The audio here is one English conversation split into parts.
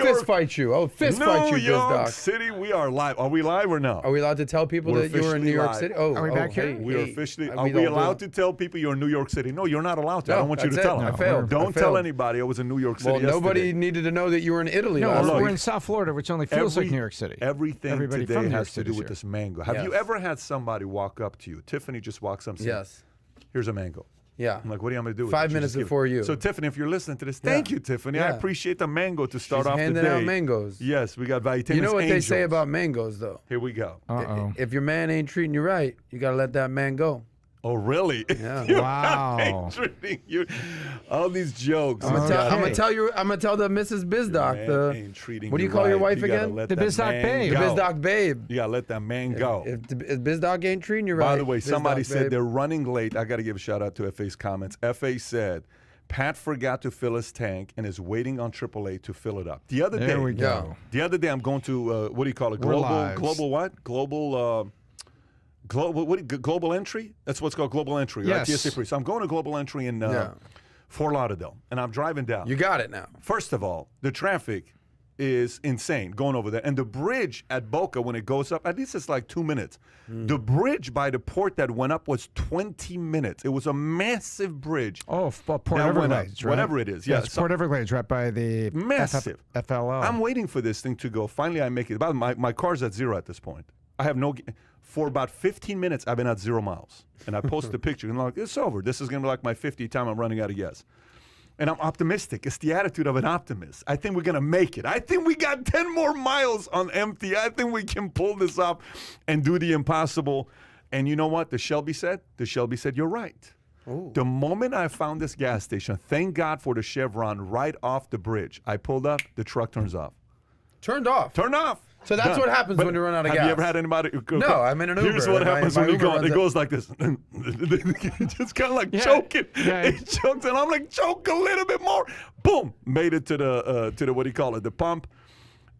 Fist fight you. Oh, fist fight you, New York Bizdoc. City, we are live. Are we live or no? Are we allowed to tell people We're that you were in New officially York live. City? Oh, Are we back here? hey, We are hey. officially. We Are we don't do allowed it. to tell people you're in New York City? No, you're not allowed to. I No, don't want you to that's tell it. them. I failed. Don't I tell failed. anybody. I was in New York City Well, yesterday. nobody needed to know that you were in Italy No, last we're week. in South Florida, which only feels like New York City. Everything Everybody from today New York has to City do is with here. this mango. Have you Yes. ever had somebody walk up to you? Tiffany just walks up and says, Yes. here's a mango. Yeah. I'm like, what do you want me to do with 5 it? She minutes just give it. before you. So, Tiffany, if you're listening to this, thank you, Tiffany. I Yeah. appreciate the mango to start She's off the handing day. out mangoes. Yes, we got Vitamin's You know what Angels. they say about mangoes, though? Here we go. Uh-oh. If your man ain't treating you right, you got to let that man go. Oh, really? Yeah. You're Wow. not treating you. All these jokes. I'm Okay. gonna tell you. I'm gonna tell the Mrs. Bizdoc. Man ain't treating What do you you call your right. wife You gotta again? let The that Bizdoc man babe. The go. Bizdoc babe. You gotta let that man go. If Bizdoc ain't treating you right. By the way, somebody Bizdoc said babe. they're running late. I got to give a shout out to FA's comments. FA said Pat forgot to fill his tank and is waiting on AAA to fill it up. The other There day, we go. The other day, I'm going to what do you call it? We're live. Global what? Global entry? That's what's called global entry. Yes. Right? TSA free. So I'm going to global entry in Fort Lauderdale, and I'm driving down. You got it now. First of all, the traffic is insane going over there. And the bridge at Boca, when it goes up, at least it's like 2 minutes. The bridge by the port that went up was 20 minutes. It was a massive bridge. Oh, Port that went up. Everglades, right? Whatever it is. Yeah, Yeah, it's Port Everglades, right by the Massive. FLO. I'm waiting for this thing to go. Finally, I make it. By the way, my car's at zero at this point. I have no. For about 15 minutes, I've been at 0 miles. And I post a picture, and I'm like, it's over. This is going to be like my 50th time I'm running out of gas. And I'm optimistic. It's the attitude of an optimist. I think we're going to make it. I think we got 10 more miles on empty. I think we can pull this up and do the impossible. And you know what the Shelby said? The Shelby said, you're right. Ooh. The moment I found this gas station, thank God for the Chevron right off the bridge. I pulled up, the truck turns off. Turned off. Turn off. So that's Done. what happens But when you run out of have gas. you ever had anybody? No, I'm in an Here's Uber, what and my- happens my when you Uber go. runs It out. goes like this. Just kind of like Yeah. choking. Yeah. It chokes, and I'm like, choke a little bit more. Boom! Made it to the what do you call it? The pump.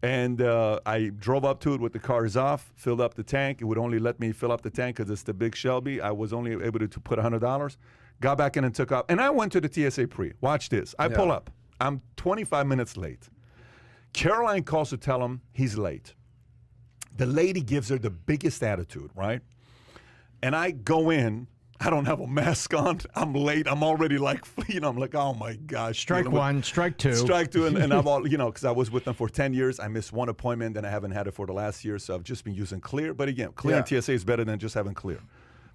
And I drove up to it with the cars off, filled up the tank. It would only let me fill up the tank because it's the big Shelby. I was only able to put $100. Got back in and took off. And I went to the TSA pre. Watch this. I pull up. I'm 25 minutes late. Caroline calls to tell him he's late. The lady gives her the biggest attitude, right? And I go in. I don't have a mask on. I'm late. I'm already like, I'm like, oh my gosh. Strike one, strike two. Strike two, and I've all, because I was with them for 10 years. I missed one appointment, and I haven't had it for the last year, so I've just been using Clear. But again, Clear and TSA is better than just having Clear.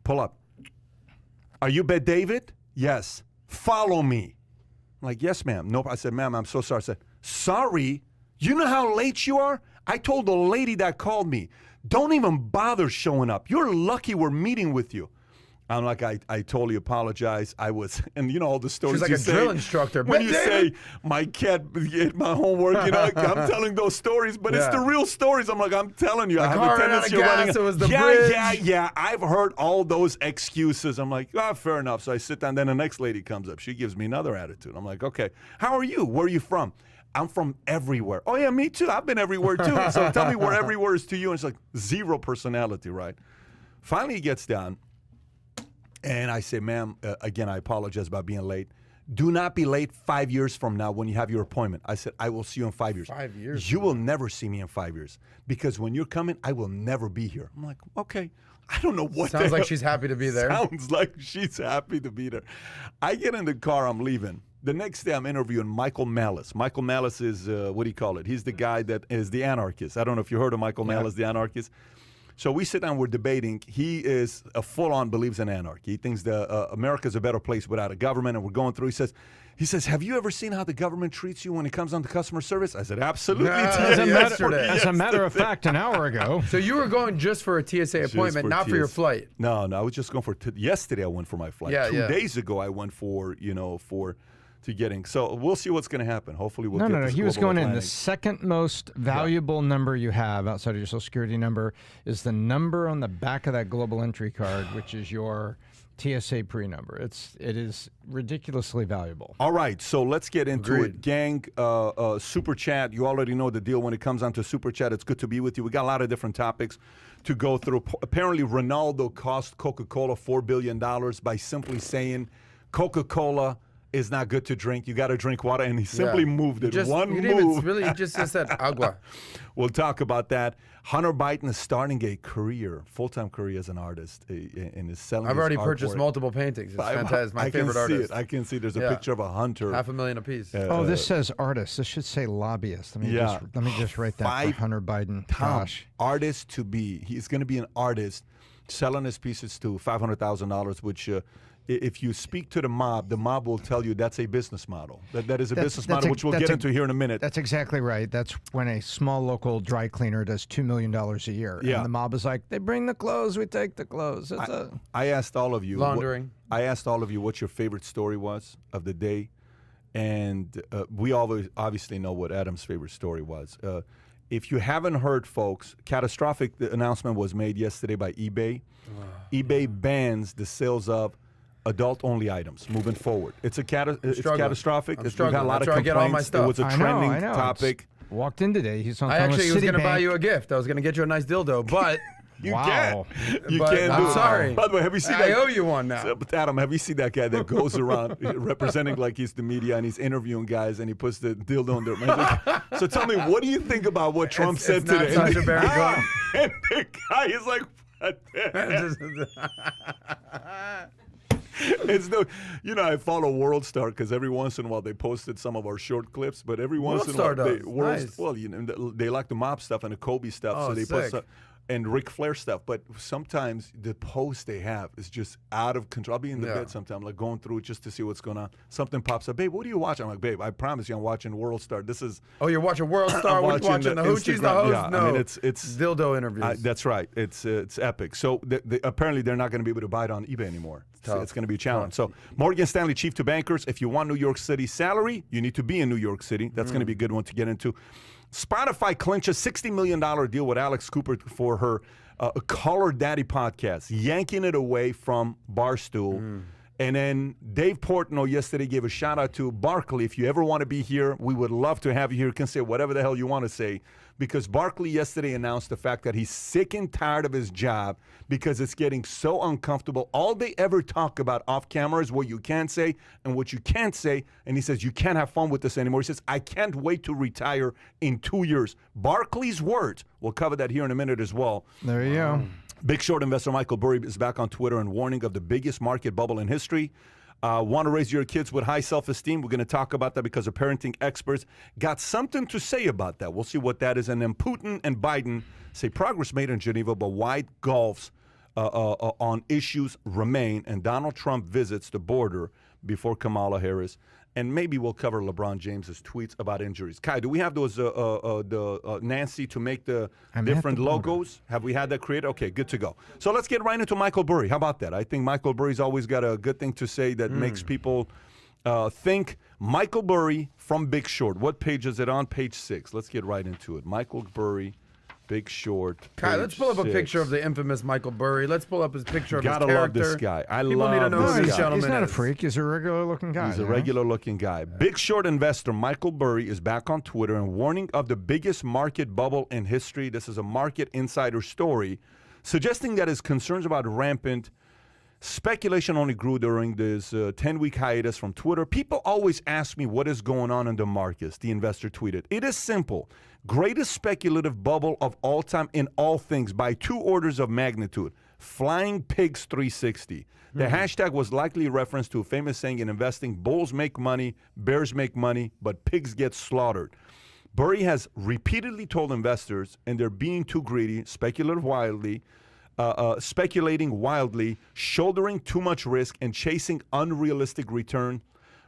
Pull up. Are you Bet David? Yes. Follow me. I'm like, yes, ma'am. Nope. I said, ma'am, I'm so sorry. I said, sorry? You know how late you are? I told the lady that called me, don't even bother showing up. You're lucky we're meeting with you. I'm like, I totally apologize. I was, and all the stories She's like you a say, drill instructor. when Bet you David. say, my cat ate my homework, I'm telling those stories, but it's the real stories. I'm like, I'm telling you, I have car a ran out tendency of of running. gas, it was the yeah, bridge. I've heard all those excuses. I'm like, fair enough. So I sit down. Then the next lady comes up. She gives me another attitude. I'm like, okay, how are you? Where are you from? I'm from everywhere. Oh, yeah, me too. I've been everywhere too. So tell me where everywhere is to you. And it's like zero personality, right? Finally, he gets down. And I say, ma'am, again, I apologize about being late. Do not be late 5 years from now when you have your appointment. I said, I will see you in 5 years. 5 years. You will never see me in 5 years because when you're coming, I will never be here. I'm like, okay. I don't know what Sounds the like hell- she's happy to be there. Sounds like she's happy to be there. I get in the car, I'm leaving. The next day, I'm interviewing Michael Malice. Michael Malice is, what do you call it? He's the guy that is the anarchist. I don't know if you heard of Michael Malice, the anarchist. So we sit down, we're debating. He is a full-on believes in anarchy. He thinks America's a better place without a government, and we're going through. He says, have you ever seen how the government treats you when it comes down to customer service? I said, absolutely. Yeah, As a matter of fact, an hour ago. So you were going just for a TSA appointment, for not for your TSA. flight. No, I was just going for yesterday I went for my flight. Yeah, 2 yeah. days ago I went for, to getting. So we'll see what's going to happen. Hopefully we'll get No. this He was global going in. The Atlantic. second most valuable number you have outside of your Social Security number is the number on the back of that global entry card, which is your TSA pre-number. It is ridiculously valuable. All right, so let's get into Agreed. it. Gang, Super Chat, you already know the deal when it comes down to Super Chat. It's good to be with you. We got a lot of different topics to go through. Apparently, Ronaldo cost Coca-Cola $4 billion by simply saying Coca-Cola is not good to drink. You got to drink water. And he simply moved it. He just said agua. We'll talk about that. Hunter Biden is starting a career, full-time career as an artist, and is selling. I've already his purchased artwork. multiple paintings. It's fantastic. My favorite artist. I can see it. There's a picture of a hunter. $500,000 a piece. This says artist. This should say lobbyist. Let me just write that for Hunter Biden. Gosh. Artist to be. He's going to be an artist selling his pieces to $500,000, which if you speak to the mob will tell you that's a business model. That is a business model, which we'll get into here in a minute. That's exactly right. That's when a small local dry cleaner does $2 million a year. Yeah. And the mob is like, they bring the clothes, we take the clothes. I asked all of you. Laundering. I asked all of you what your favorite story was of the day. And we obviously know what Adam's favorite story was. If you haven't heard, folks, catastrophic announcement was made yesterday by eBay. eBay bans the sales of adult-only items moving forward. It's catastrophic. We've had a lot of complaints. I get all my stuff. It was a trending topic. Walked in today. He's on. He was going to buy you a gift. I was going to get you a nice dildo, but You wow. can't. You But can't do I'm it. sorry. By the way, have you seen I that? owe you one now. Adam, have you seen that guy that goes around representing like he's the media and he's interviewing guys and he puts the dildo on their mouth? So tell me, what do you think about what Trump said it's not today? Sacha Baron Cohen. And the guy is like, what the It's no, I follow World Star because every once in a while they posted some of our short clips, but every once in a while they like the mob stuff and the Kobe stuff, Oh, so they sick. post stuff, and Ric Flair stuff. But sometimes the post they have is just out of control. I'll be in the bed sometimes, like going through it just to see what's going on. Something pops up, babe. What are you watching? I'm like, babe, I promise you, I'm watching World Star. This is. Oh, you're watching World Star? What are you watching? The Hoochie's the Instagram. host? Yeah, No. I mean, it's dildo interviews. that's right. It's epic. So apparently they're not going to be able to buy it on eBay anymore. So it's going to be a challenge. So Morgan Stanley, chief to bankers. If you want New York City salary, you need to be in New York City. That's going to be a good one to get into. Spotify clinches $60 million deal with Alex Cooper for her Call Her Daddy podcast, yanking it away from Barstool. And then Dave Portnoy yesterday gave a shout out to Barkley. If you ever want to be here, we would love to have you here. You can say whatever the hell you want to say. Because Barkley yesterday announced the fact that he's sick and tired of his job because it's getting so uncomfortable. All they ever talk about off camera is what you can say and what you can't say. And he says, you can't have fun with this anymore. He says, I can't wait to retire in 2 years. Barkley's words. We'll cover that here in a minute as well. There you go. Big Short investor Michael Burry is back on Twitter and warning of the biggest market bubble in history. Want to raise your kids with high self-esteem? We're going to talk about that because the parenting experts got something to say about that. We'll see what that is. And then Putin and Biden say progress made in Geneva, but wide gulfs on issues remain. And Donald Trump visits the border before Kamala Harris. And maybe we'll cover LeBron James's tweets about injuries. Kai, do we have those Nancy to make the different logos? Have we had that created? Okay, good to go. So let's get right into Michael Burry. How about that? I think Michael Burry's always got a good thing to say that makes people think. Michael Burry from Big Short. What page is it on? Page 6. Let's get right into it. Michael Burry, Big Short. Kai, let's pull up a 6. picture of the infamous Michael Burry. Let's pull up his picture of his Gotta character. love this guy. People need to know who this gentleman He's not a is. freak. He's a regular-looking guy. He's a regular-looking guy. Big Short investor Michael Burry is back on Twitter and warning of the biggest market bubble in history. This is a market insider story, suggesting that his concerns about rampant speculation only grew during this 10-week hiatus from Twitter. People always ask me what is going on in the markets, the investor tweeted. It is simple. Greatest speculative bubble of all time in all things by 2 orders of magnitude. Flying Pigs 360. The hashtag was likely a reference to a famous saying in investing, bulls make money, bears make money, but pigs get slaughtered. Burry has repeatedly told investors, and they're being too greedy, speculating wildly, shouldering too much risk, and chasing unrealistic returns.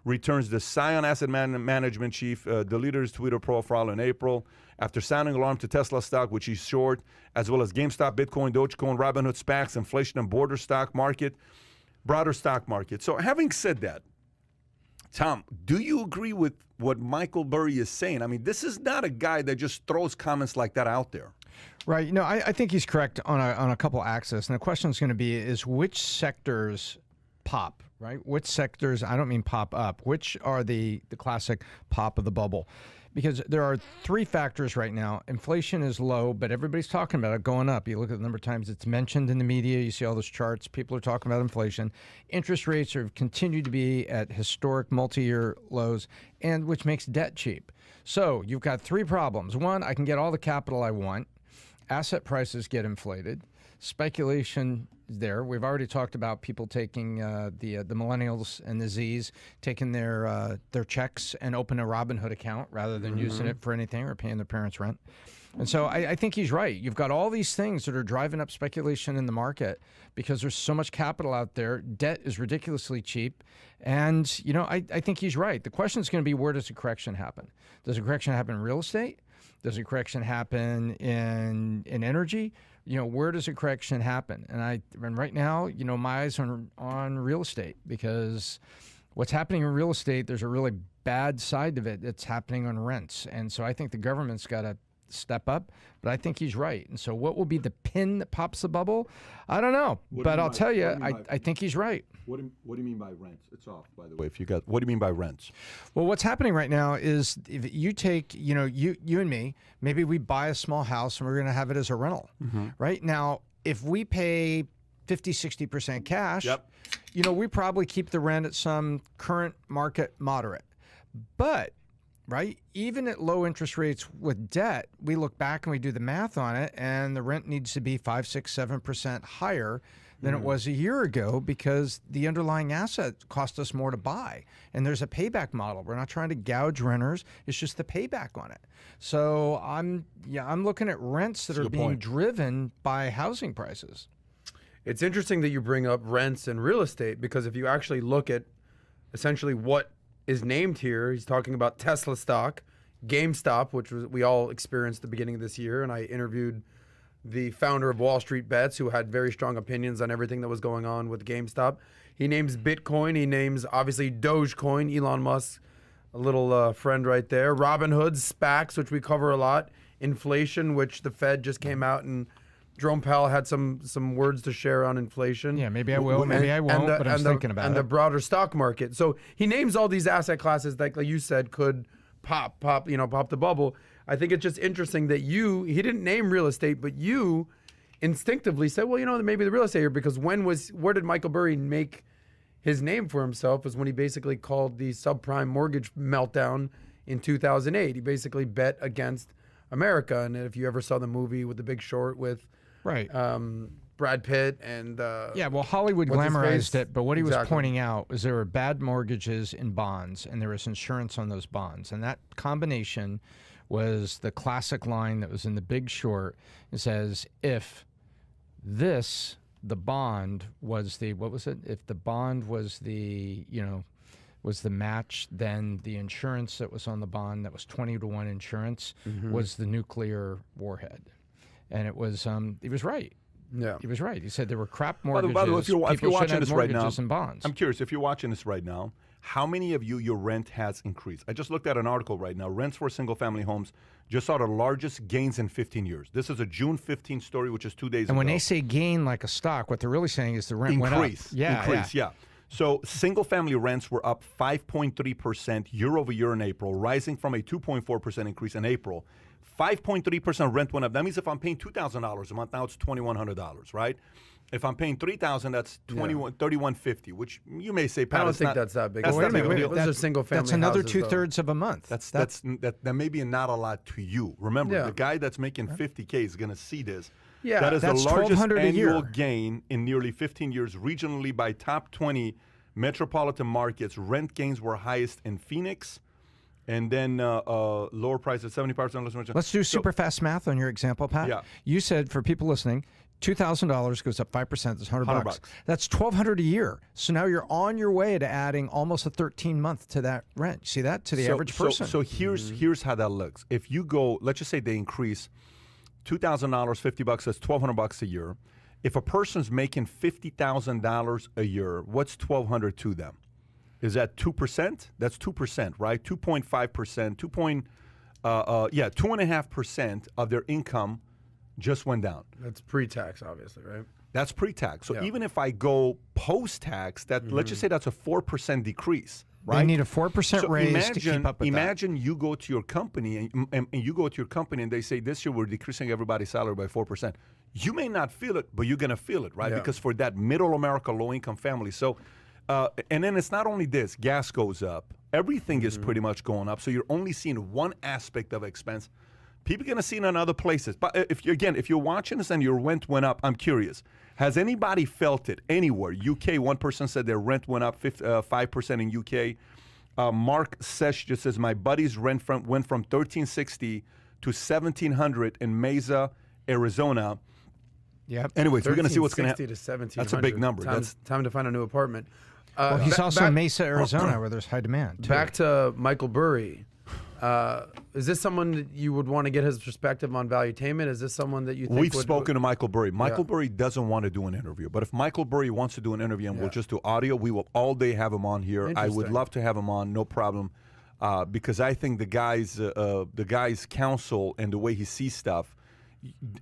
The Scion Asset Management chief deleted his Twitter profile in April after sounding alarm to Tesla stock, which he's short, as well as GameStop, Bitcoin, Dogecoin, Robinhood, SPACs, inflation, and broader stock market. So having said that, Tom, do you agree with what Michael Burry is saying? I mean, this is not a guy that just throws comments like that out there. Right. I think he's correct on a couple axes. And the question is going to be is which sectors pop, right? Which sectors, I don't mean pop up, which are the classic pop of the bubble? because there are three factors right now. Inflation is low, but everybody's talking about it going up. You look at the number of times it's mentioned in the media, you see all those charts, people are talking about inflation. Interest rates have continued to be at historic multi-year lows, and which makes debt cheap. So you've got three problems. One, I can get all the capital I want. Asset prices get inflated. Speculation is there. We've already talked about people taking the millennials and the Zs taking their checks and open a Robinhood account rather than using it for anything or paying their parents' rent. And so I think he's right. You've got all these things that are driving up speculation in the market because there's so much capital out there. Debt is ridiculously cheap. And, you know, I think he's right. The question is going to be, where does a correction happen? Does a correction happen in real estate? Does a correction happen in energy? You know, where does a correction happen? And right now, you know, my eyes are on real estate, because what's happening in real estate, there's a really bad side of it that's happening on rents. And so I think the government's got to step up, but I think he's right. And so what will be the pin that pops the bubble? I don't know, but I'll tell you, I think he's right. What do you mean by rents? It's off, by the way. What do you mean by rents? Well, what's happening right now is if you take, you know, you and me, maybe we buy a small house and we're going to have it as a rental. Right now, if we pay 50, 60% cash, you know, we probably keep the rent at some current market moderate. But right, even at low interest rates with debt, we look back and we do the math on it, and the rent needs to be 5, 6, 7% higher than it was a year ago, because the underlying asset cost us more to buy. And there's a payback model. We're not trying to gouge renters. It's just the payback on it. So I'm looking at rents that are being driven by housing prices. It's interesting that you bring up rents and real estate, because if you actually look at essentially what is named here, he's talking about Tesla stock, GameStop, which we all experienced at the beginning of this year, and I interviewed the founder of Wall Street Bets, who had very strong opinions on everything that was going on with GameStop. He names Bitcoin. He names, obviously, Dogecoin, Elon Musk, a little friend right there. Robinhood, SPACs, which we cover a lot. Inflation, which the Fed just came out, and Jerome Powell had some words to share on inflation. Yeah, maybe I will, maybe I won't, but I'm thinking about it. And the broader stock market. So he names all these asset classes that, like you said, could pop the bubble. I think it's just interesting that he didn't name real estate, but you instinctively said, well, you know, maybe the real estate here, because where did Michael Burry make his name for himself? Was when he basically called the subprime mortgage meltdown in 2008. He basically bet against America. And if you ever saw the movie with The Big Short with Brad Pitt and well, Hollywood glamorized it, but what he was pointing out was there were bad mortgages in bonds, and there was insurance on those bonds, and that combination was the classic line that was in The Big Short. It says, if the bond was the, what was it? If the bond was the, was the match, then the insurance that was on the bond, that was 20-to-1 insurance, was the nuclear warhead. And it was, he was right. Yeah, he was right. He said there were crap mortgages. By the way, if you're watching this right now, and bonds. I'm curious, if you're watching this right now, how many of you, your rent has increased? I just looked at an article right now. Rents for single-family homes just saw the largest gains in 15 years. This is a June 15 story, which is 2 days ago. And when they say gain like a stock, what they're really saying is the rent went up. Increase. So single-family rents were up 5.3% year over year in April, rising from a 2.4% increase in April. 5.3% rent went up. That means if I'm paying $2,000 a month, now it's $2,100, right? If I'm paying $3,000, that's $3,150, which you may say, Pat, I don't think that's that big. That's not big deal. Those are single family. That's another houses, 2/3 of a month. That may be not a lot to you. Remember, the guy that's making $50K is going to see this. Yeah, that is the largest annual year. gain in nearly 15 years regionally by top 20 metropolitan markets. Rent gains were highest in Phoenix, and then lower prices, 75%. Let's do super fast math on your example, Pat. Yeah. You said, for people listening, $2,000 goes up 5%. That's $100. That's $1,200 a year. So now you're on your way to adding almost a 13-month to that rent. See that to the average person. So here's how that looks. If you go, let's just say they increase $2,000, $50, that's $1,200 a year. If a person's making $50,000 a year, what's $1,200 to them? Is that 2%? That's 2%, right? 2.5%, 2.5% of their income just went down. That's pre-tax, obviously, right? That's pre-tax. So even if I go post-tax, that let's just say that's a 4% decrease. right? They need a 4% So raise to keep up with imagine you go to your company and you go to your company and they say this year we're decreasing everybody's salary by 4%. You may not feel it, but you're going to feel it, right? Yeah. Because for that middle America low income family. So, and then it's not only this, gas goes up. Everything is pretty much going up. So you're only seeing one aspect of expense. People are going to see it in other places. But if you're watching this and your rent went up, I'm curious. Has anybody felt it anywhere? UK, one person said their rent went up 5% in UK. Mark Sesh just says, my buddy's rent went from $1,360 to $1,700 in Mesa, Arizona. Yep. Anyways, we're going to see what's going to happen. to 17. That's a big number. That's time to find a new apartment. Well, he's also in back, Mesa, Arizona, where there's high demand. Too. back to Michael Burry. Is this someone that you would want to get his perspective on valuetainment? Is this someone that you think We've would, spoken to Michael Burry. Michael Burry doesn't want to do an interview, but if Michael Burry wants to do an interview and we'll just do audio, we will all day have him on here. I would Interesting. love to have him on, no problem, because I think the guy's counsel and the way he sees stuff,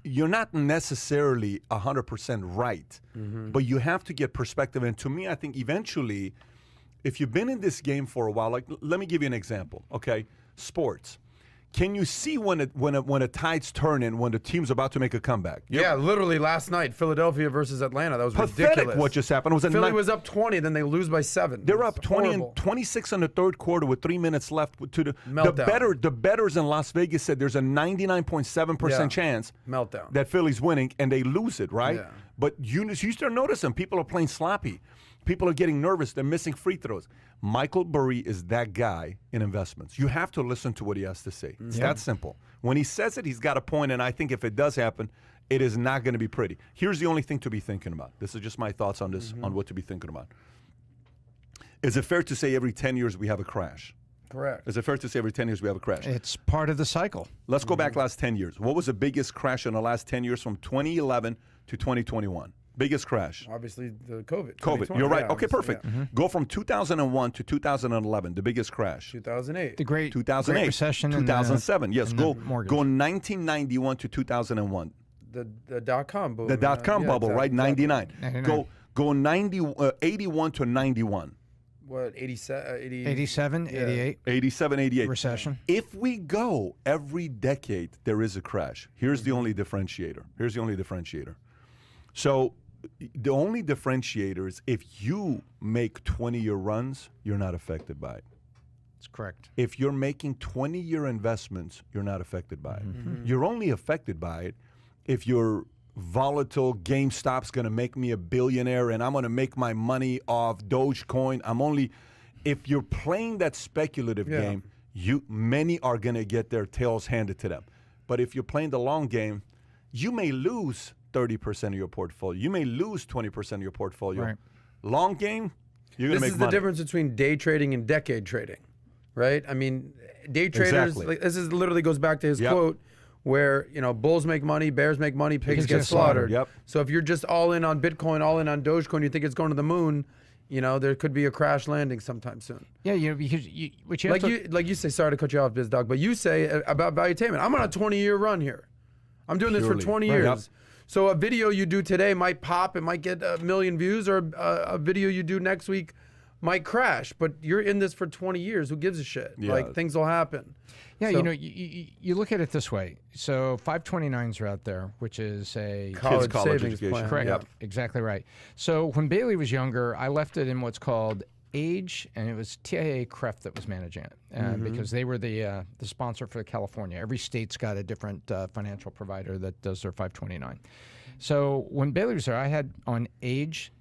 you're not necessarily 100% right, but you have to get perspective. And to me, I think eventually, if you've been in this game for a while, like let me give you an example, okay? Sports. Can you see when a tide's turning, when the team's about to make a comeback? Yeah, literally last night, Philadelphia versus Atlanta. That was Pathetic ridiculous. what just happened. It was a Philly was up 20, then they lose by 7. They're up It's 20 horrible. and 26 in the third quarter with 3 minutes left. To the Meltdown. the bettors in Las Vegas said there's a 99.7% Yeah. chance Meltdown. that Philly's winning, and they lose it, right? Yeah. But you start noticing people are playing sloppy. People are getting nervous. They're missing free throws. Michael Burry is that guy in investments. You have to listen to what he has to say. It's that simple. When he says it, he's got a point, and I think if it does happen, it is not going to be pretty. Here's the only thing to be thinking about. This is just my thoughts on this, on what to be thinking about. Is it fair to say every 10 years we have a crash? Correct. Is it fair to say every 10 years we have a crash? It's part of the cycle. Let's go back last 10 years. What was the biggest crash in the last 10 years from 2011 to 2021? Biggest crash. Obviously, the COVID. COVID. 2020. You're right. Yeah, Okay, obviously, perfect. yeah. Go from 2001 to 2011, the biggest crash. 2008. The great 2008. Great Recession. and the- 2007. Yes, and go the mortgage. 1991 to 2001. The dot-com boom. The dot-com yeah, bubble, right? exactly. 99. 99. Go 81 to 91. What, 87? 87, Yeah. 88 87, 88. recession. If we go every decade, there is a crash. Here's the only differentiator. So the only differentiator is if you make 20-year runs, you're not affected by it. That's correct. If you're making 20-year investments, you're not affected by it. You're only affected by it if you're volatile. GameStop's going to make me a billionaire and I'm going to make my money off Dogecoin. If you're playing that speculative game, many are going to get their tails handed to them. But if you're playing the long game, you may lose 30% of your portfolio. You may lose 20% of your portfolio. Right. Long game, you're going to This make is money. the difference between day trading and decade trading, right? I mean, day traders, Exactly. like, this is literally goes back to his Yep. quote where, bulls make money, bears make money, pigs Pigs get get slaughtered. slaughtered. Yep. So if you're just all in on Bitcoin, all in on Dogecoin, you think it's going to the moon, there could be a crash landing sometime soon. Yeah, because what you have Like you say, sorry to cut you off, BizDoc, but you say about valuetainment, I'm on a 20-year run here. I'm doing this for Purely. 20 Right. years. Yep. So a video you do today might pop, it might get 1 million views, or a video you do next week might crash. But you're in this for 20 years. Who gives a shit? Yeah. Like, things will happen. Yeah, So- you look at it this way. So 529s are out there, which is a College college savings education. plan. correct, Yep. exactly right. So when Bailey was younger, I left it in what's called Age, and it was TIA CREF that was managing it because they were the sponsor for California. Every state's got a different financial provider that does their 529. So when Bailey was there, I had on age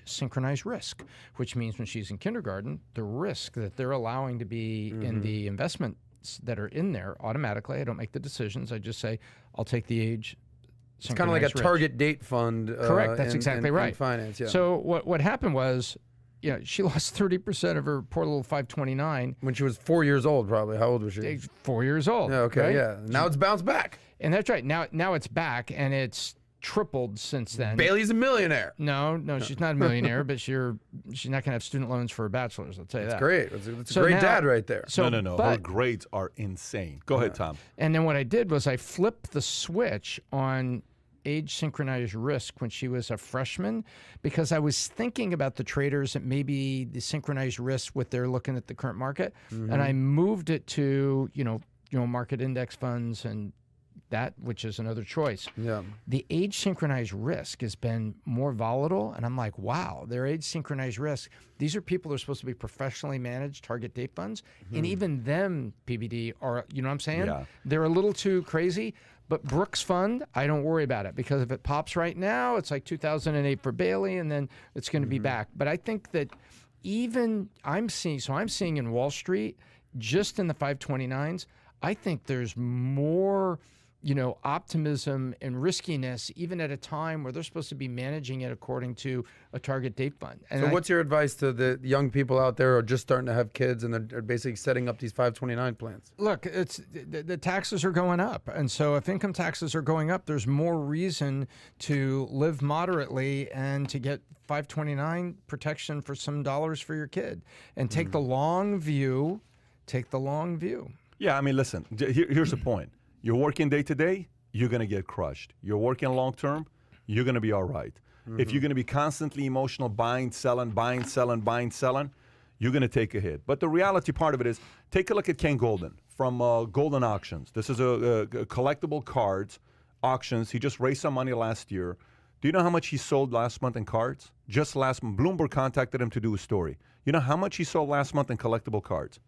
synchronized risk, which means when she's in kindergarten, the risk that they're allowing to be in the investments that are in there automatically, I don't make the decisions. I just say, I'll take the age. It's kind of like a target date fund. Correct. That's exactly right. In finance, yeah. So what happened was, she lost 30% of her poor little 529. when she was 4 years old, probably. How old was she? 4 years old. Yeah, okay, right? yeah. Now it's bounced back. And that's right. Now it's back, and it's tripled since then. Bailey's a millionaire. No, she's not a millionaire, but she's not going to have student loans for a bachelor's. I'll tell you that. Great. It's So a great now- dad right there. So, No. Her But, grades are insane. Go ahead, Tom. and then what I did was I flipped the switch on age synchronized risk when she was a freshman, because I was thinking about the traders that maybe the synchronized risk what they're looking at the current market, and I moved it to market index funds and that, which is another choice. Yeah. The age synchronized risk has been more volatile, and I'm like, wow, their age synchronized risk. These are people that are supposed to be professionally managed target date funds, and even them, PBD, are, you know what I'm saying? Yeah. They're a little too crazy. But Brooks Fund, I don't worry about it, because if it pops right now, it's like 2008 for Bailey, and then it's going to be back. But I think that even I'm seeing in Wall Street, just in the 529s, I think there's more optimism and riskiness, even at a time where they're supposed to be managing it according to a target date fund. And So what's your advice to the young people out there who are just starting to have kids and they're basically setting up these 529 plans? Look, it's the taxes are going up, and so if income taxes are going up, there's more reason to live moderately and to get 529 protection for some dollars for your kid, and take the long view. Take the long view. Yeah, I mean, listen, here's the point. You're working day to day, you're going to get crushed. You're working long term, you're going to be all right. If you're going to be constantly emotional, buying, selling, you're going to take a hit. But the reality part of it is, take a look at Ken Golden from Golden Auctions. This is a collectible cards auctions. He just raised some money last year. Do you know how much he sold last month in cards? Just last month. Bloomberg contacted him to do a story. You know how much he sold last month in collectible cards?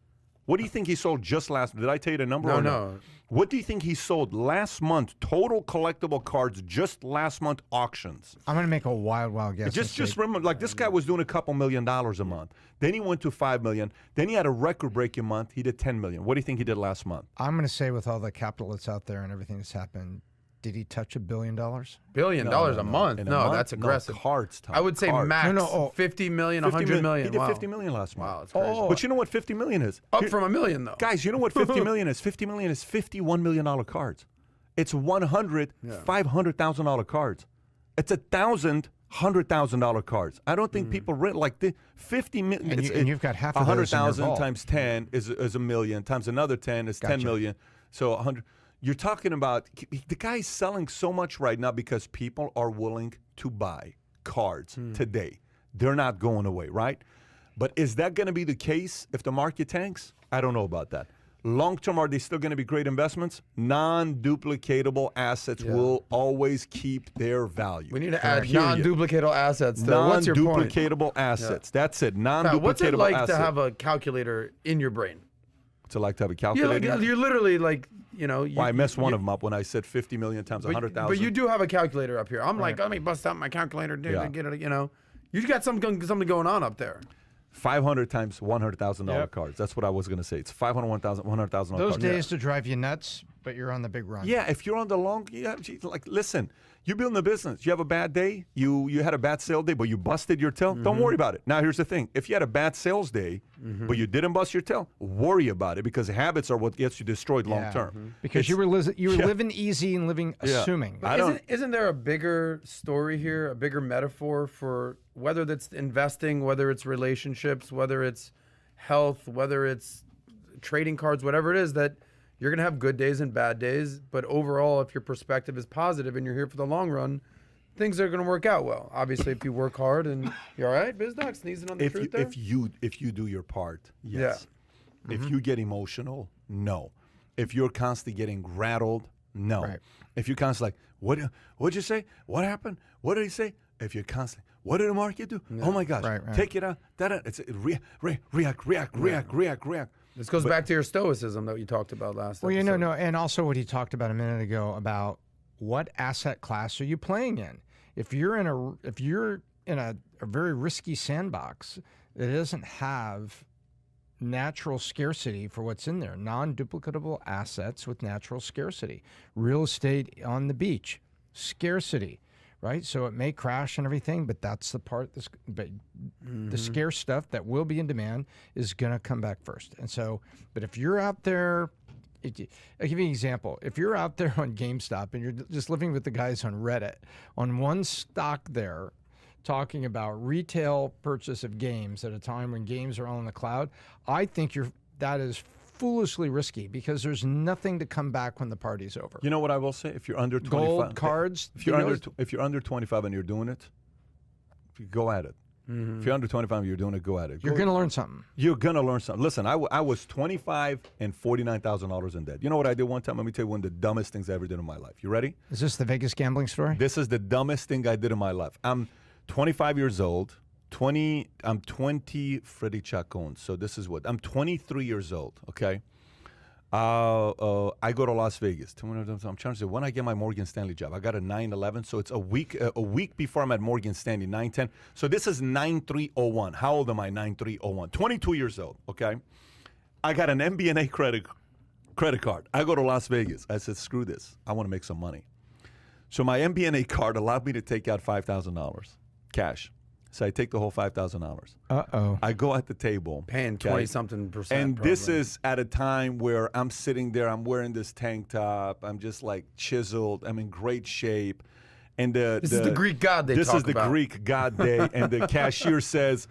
What do you think he sold just last month? Did I tell you the number? No. What do you think he sold last month, total collectible cards, just last month auctions? I'm going to make a wild guess. Just remember, like, this guy was doing a couple $1 million a month. Then he went to $5 million. Then he had a record-breaking month. He did $10 million. What do you think he did last month? I'm going to say, with all the capital that's out there and everything that's happened, did he touch $1 billion? $1 billion a month? In a No, month? that's aggressive. No, cards, Tom. I would say Cards. max 50 million, 100 million. He did Wow. 50 million last month. Wow, that's crazy. But you know what 50 million is? Up from $1 million, though. Guys, you know what 50 million is? 50 million is $51 million cards. It's $500,000 cards. It's $1,000 cards. I don't think people like the 50 million. And you've got half of those in your 100,000 vault. times 10 is $1 million. Times another 10 is 10 million. So 100. You're talking about the guy's selling so much right now because people are willing to buy cards today. They're not going away, right? But is that going to be the case if the market tanks? I don't know about that. Long term, are they still going to be great investments? Non-duplicatable assets will always keep their value. We need to add Period. non-duplicatable assets. What's your point? Non-duplicatable assets. That's it. Non-duplicatable What's it like asset. to have a calculator in your brain? What's it like to have a You're, calculator? you're literally like, Well, I messed one of them up when I said 50 million times 100,000. But you do have a calculator up here. I'm like, let me bust out my calculator to get it. You got something going on up there. 500 times $100,000 cards. That's what I was going to say. It's $100,000 Those cards. days to drive you nuts, but you're on the big run. Yeah, if you're on the long, like, listen, you're building a business. You have a bad day. You had a bad sales day, but you busted your tail. Don't worry about it. Now, here's the thing. If you had a bad sales day, but you didn't bust your tail, worry about it, because habits are what gets you destroyed long term. Because you were living easy and living assuming. Isn't there a bigger story here, a bigger metaphor for whether that's investing, whether it's relationships, whether it's health, whether it's trading cards, whatever it is, that you're going to have good days and bad days, but overall, if your perspective is positive and you're here for the long run, things are going to work out well. Obviously, if you work hard and you're all right, BizDoc, sneezing on the truth there? If you do your part, yes. Yeah. If you get emotional, no. If you're constantly getting rattled, no. Right. If you're constantly like, what'd you say? What happened? What did he say? If you're constantly, what did the market do? Oh my gosh, Right. take it out. It's react. This goes back to your stoicism that you talked about last Well, episode. no, and also what he talked about a minute ago about what asset class are you playing in? If you're in a very risky sandbox that doesn't have natural scarcity for what's in there, non-duplicatable assets with natural scarcity, real estate on the beach, scarcity, right? So it may crash and everything, but that's the part the scarce stuff that will be in demand is going to come back first. And so, but if you're out there, I'll give you an example. If you're out there on GameStop and you're just living with the guys on Reddit, on one stock there, talking about retail purchase of games at a time when games are all in the cloud, I think that is foolishly risky because there's nothing to come back when the party's over. You know what I will say? If you're under 25, Gold cards. if you're under 25 and you're doing it, go at it. If you're under 25 and you're doing it, go at it. You're going to learn something. You're gonna learn something. Listen, I was 25 and $49,000 in debt. You know what I did one time? Let me tell you one of the dumbest things I ever did in my life. You ready? Is this the Vegas gambling story? This is the dumbest thing I did in my life. I'm 25 years old. I'm 20. Freddie Chacon. So this is what I'm 23 years old. Okay. I go to Las Vegas. I'm trying to say when I get my Morgan Stanley job. I got a 9/11, so it's a week before I'm at Morgan Stanley, 9/10. So this is 9/3/01. How old am I? 9/3/01. 22 years old. Okay, I got an MBNA credit card. I go to Las Vegas. I said, screw this. I want to make some money. So my MBNA card allowed me to take out $5,000 cash. So I take the whole $5,000. Uh-oh. I go at the table. Paying 20-something%. And probably. this is at a time where I'm sitting there, I'm wearing this tank top, I'm just like chiseled, I'm in great shape. And this is the Greek god they This talk is the about. Greek god day. And the cashier says,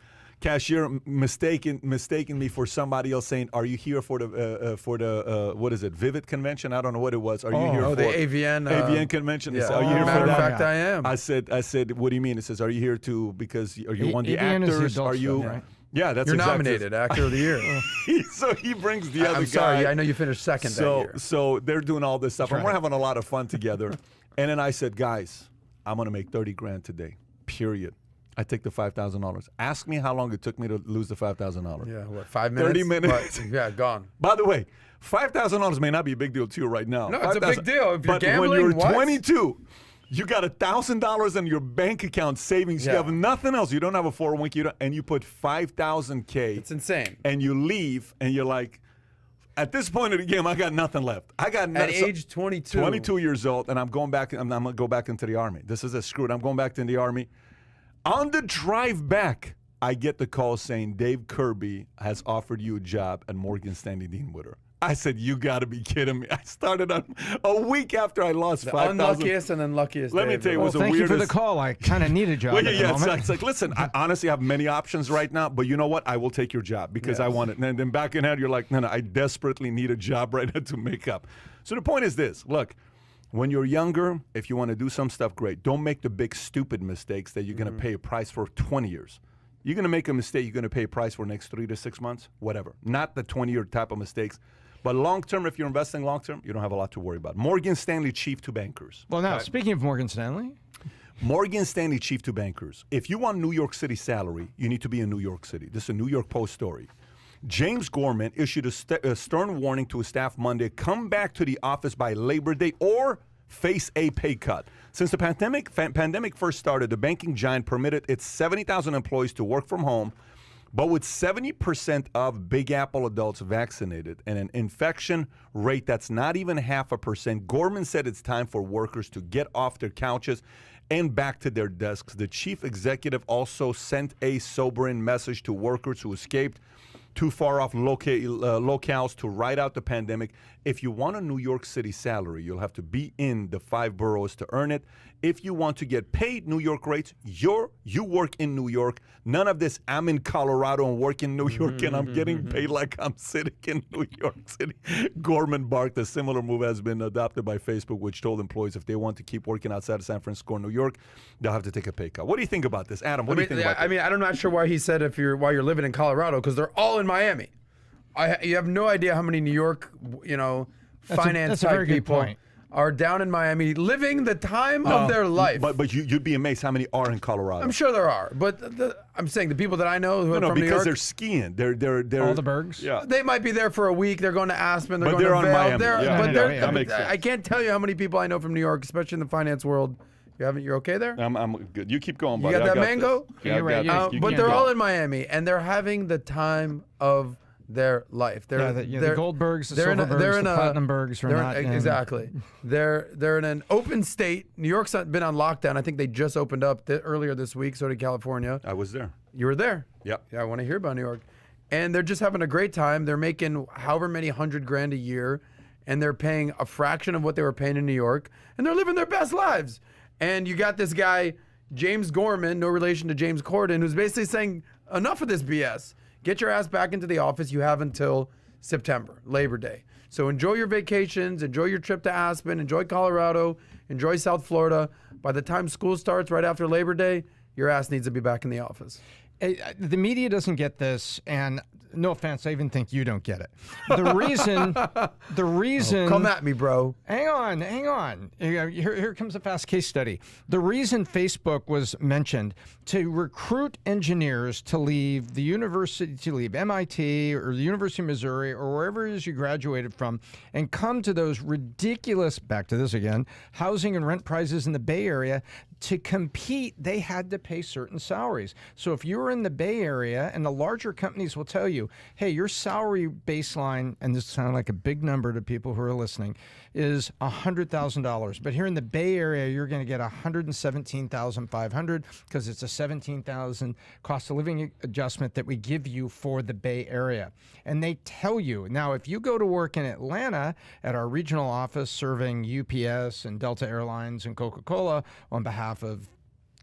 mistaken me for somebody else, saying, "Are you here for the what is it, Vivid convention? I don't know what it was. Are you here for the AVN convention?" Yeah. Said, are you here Matter for of that? fact, I am. I said, "What do you mean?" It says, "Are you here because are you one of the AVN is the actors? adult Are you?" stuff, right? Yeah, that's You're exactly nominated Actor of the Year. So he brings the other I'm guy. sorry, I know you finished second that year. So they're doing all this stuff, and we're right. having a lot of fun together. And then I said, guys, I'm gonna make 30 grand today. Period. I take the $5,000. Ask me how long it took me to lose the $5,000. Yeah, what, 5 minutes? 30 minutes. But, yeah, gone. By the way, $5,000 may not be a big deal to you right now. No, it's a big deal. If you're but gambling, when you're what? 22, you got $1,000 in your bank account savings. You Yeah. have nothing else. You don't have a 401k, and you put $5,000 It's insane. and you leave, and you're like, at this point of the game, I got nothing left. I got At age 22. 22 years old, and I'm going back. I'm going to go back into the Army. This is a screwed. I'm going back to the Army. On the drive back, I get the call saying Dave Kirby has offered you a job at Morgan Stanley Dean Witter. I said, you got to be kidding me. I started on a week after I lost The 5,000. unluckiest and unluckiest. Let me day tell you, of it was the the Thank you for the weirdest- call. I kind of need a job Well, at the yeah, moment. it's like, listen, I honestly have many options right now, but you know what? I will take your job because I Yes. want it. And then back in head, you're like, no, I desperately need a job right now to make up. So the point is this. Look, when you're younger, if you want to do some stuff, great. Don't make the big, stupid mistakes that you're going to pay a price for 20 years. You're going to make a mistake, you're going to pay a price for the next 3 to 6 months, whatever. Not the 20-year type of mistakes. But long-term, if you're investing long-term, you don't have a lot to worry about. Morgan Stanley Chief to Bankers. Well, now, speaking of Morgan Stanley, Morgan Stanley Chief to Bankers. If you want New York City salary, you need to be in New York City. This is a New York Post story. James Gorman issued a stern warning to his staff Monday, come back to the office by Labor Day or face a pay cut. Since the pandemic first started, the banking giant permitted its 70,000 employees to work from home. But with 70% of Big Apple adults vaccinated and an infection rate that's not even 0.5%, Gorman said it's time for workers to get off their couches and back to their desks. The chief executive also sent a sobering message to workers who escaped too far off locales to ride out the pandemic. If you want a New York City salary, you'll have to be in the 5 boroughs to earn it. If you want to get paid New York rates, you work in New York. None of this, I'm in Colorado and work in New York and I'm getting paid like I'm sitting in New York City. Gorman barked. A similar move has been adopted by Facebook, which told employees if they want to keep working outside of San Francisco or New York, they'll have to take a pay cut. What do you think about this, Adam? What do you think about this? I mean, I'm not sure why he said while you're living in Colorado, because they're all in Miami. You have no idea how many New York, finance that's a type very good people point. are down in Miami, living the time of their life. But you'd be amazed how many are in Colorado. I'm sure there are, but I'm saying the people that I know who are from New because York, they're skiing. They're all the Bergs. Yeah. they might be there for a week. They're going to Aspen. They're But going they're to on Vail. Miami. They're, Yeah. but No, they're, yeah, that makes sense. I can't tell you how many people I know from New York, especially in the finance world. You're okay there? I'm good. You keep going, You buddy. got I that got mango? this. Yeah, I You're right, got you're- this. You But keep they're going. all in Miami, and they're having the time of their life. They're, The they're- Goldbergs, the they're in a- Silverbergs, they're in the a- Platinumbergs are they're in- not in- exactly. They're in an open state. New York's been on lockdown. I think they just opened up earlier this week. So did California. I was there. You were there. Yep. Yeah, I want to hear about New York. And they're just having a great time. They're making however many $100,000 a year, and they're paying a fraction of what they were paying in New York, and they're living their best lives. And you got this guy, James Gorman, no relation to James Corden, who's basically saying, enough of this BS. Get your ass back into the office. You have until September, Labor Day. So enjoy your vacations, enjoy your trip to Aspen, enjoy Colorado, enjoy South Florida. By the time school starts right after Labor Day, your ass needs to be back in the office. The media doesn't get this, and no offense, I even think you don't get it. The reason. Come at me, bro. Hang on. Here comes a fast case study. The reason Facebook was mentioned to recruit engineers to leave the university, to leave MIT or the University of Missouri or wherever it is you graduated from, and come to those ridiculous, back to this again, housing and rent prices in the Bay Area. To compete, they had to pay certain salaries. So if you were in the Bay Area, and the larger companies will tell you, hey, your salary baseline, and this sounds like a big number to people who are listening, is $100,000. But here in the Bay Area, you're going to get $117,500 because it's a $17,000 cost of living adjustment that we give you for the Bay Area. And they tell you, now if you go to work in Atlanta at our regional office serving UPS and Delta Airlines and Coca-Cola on behalf of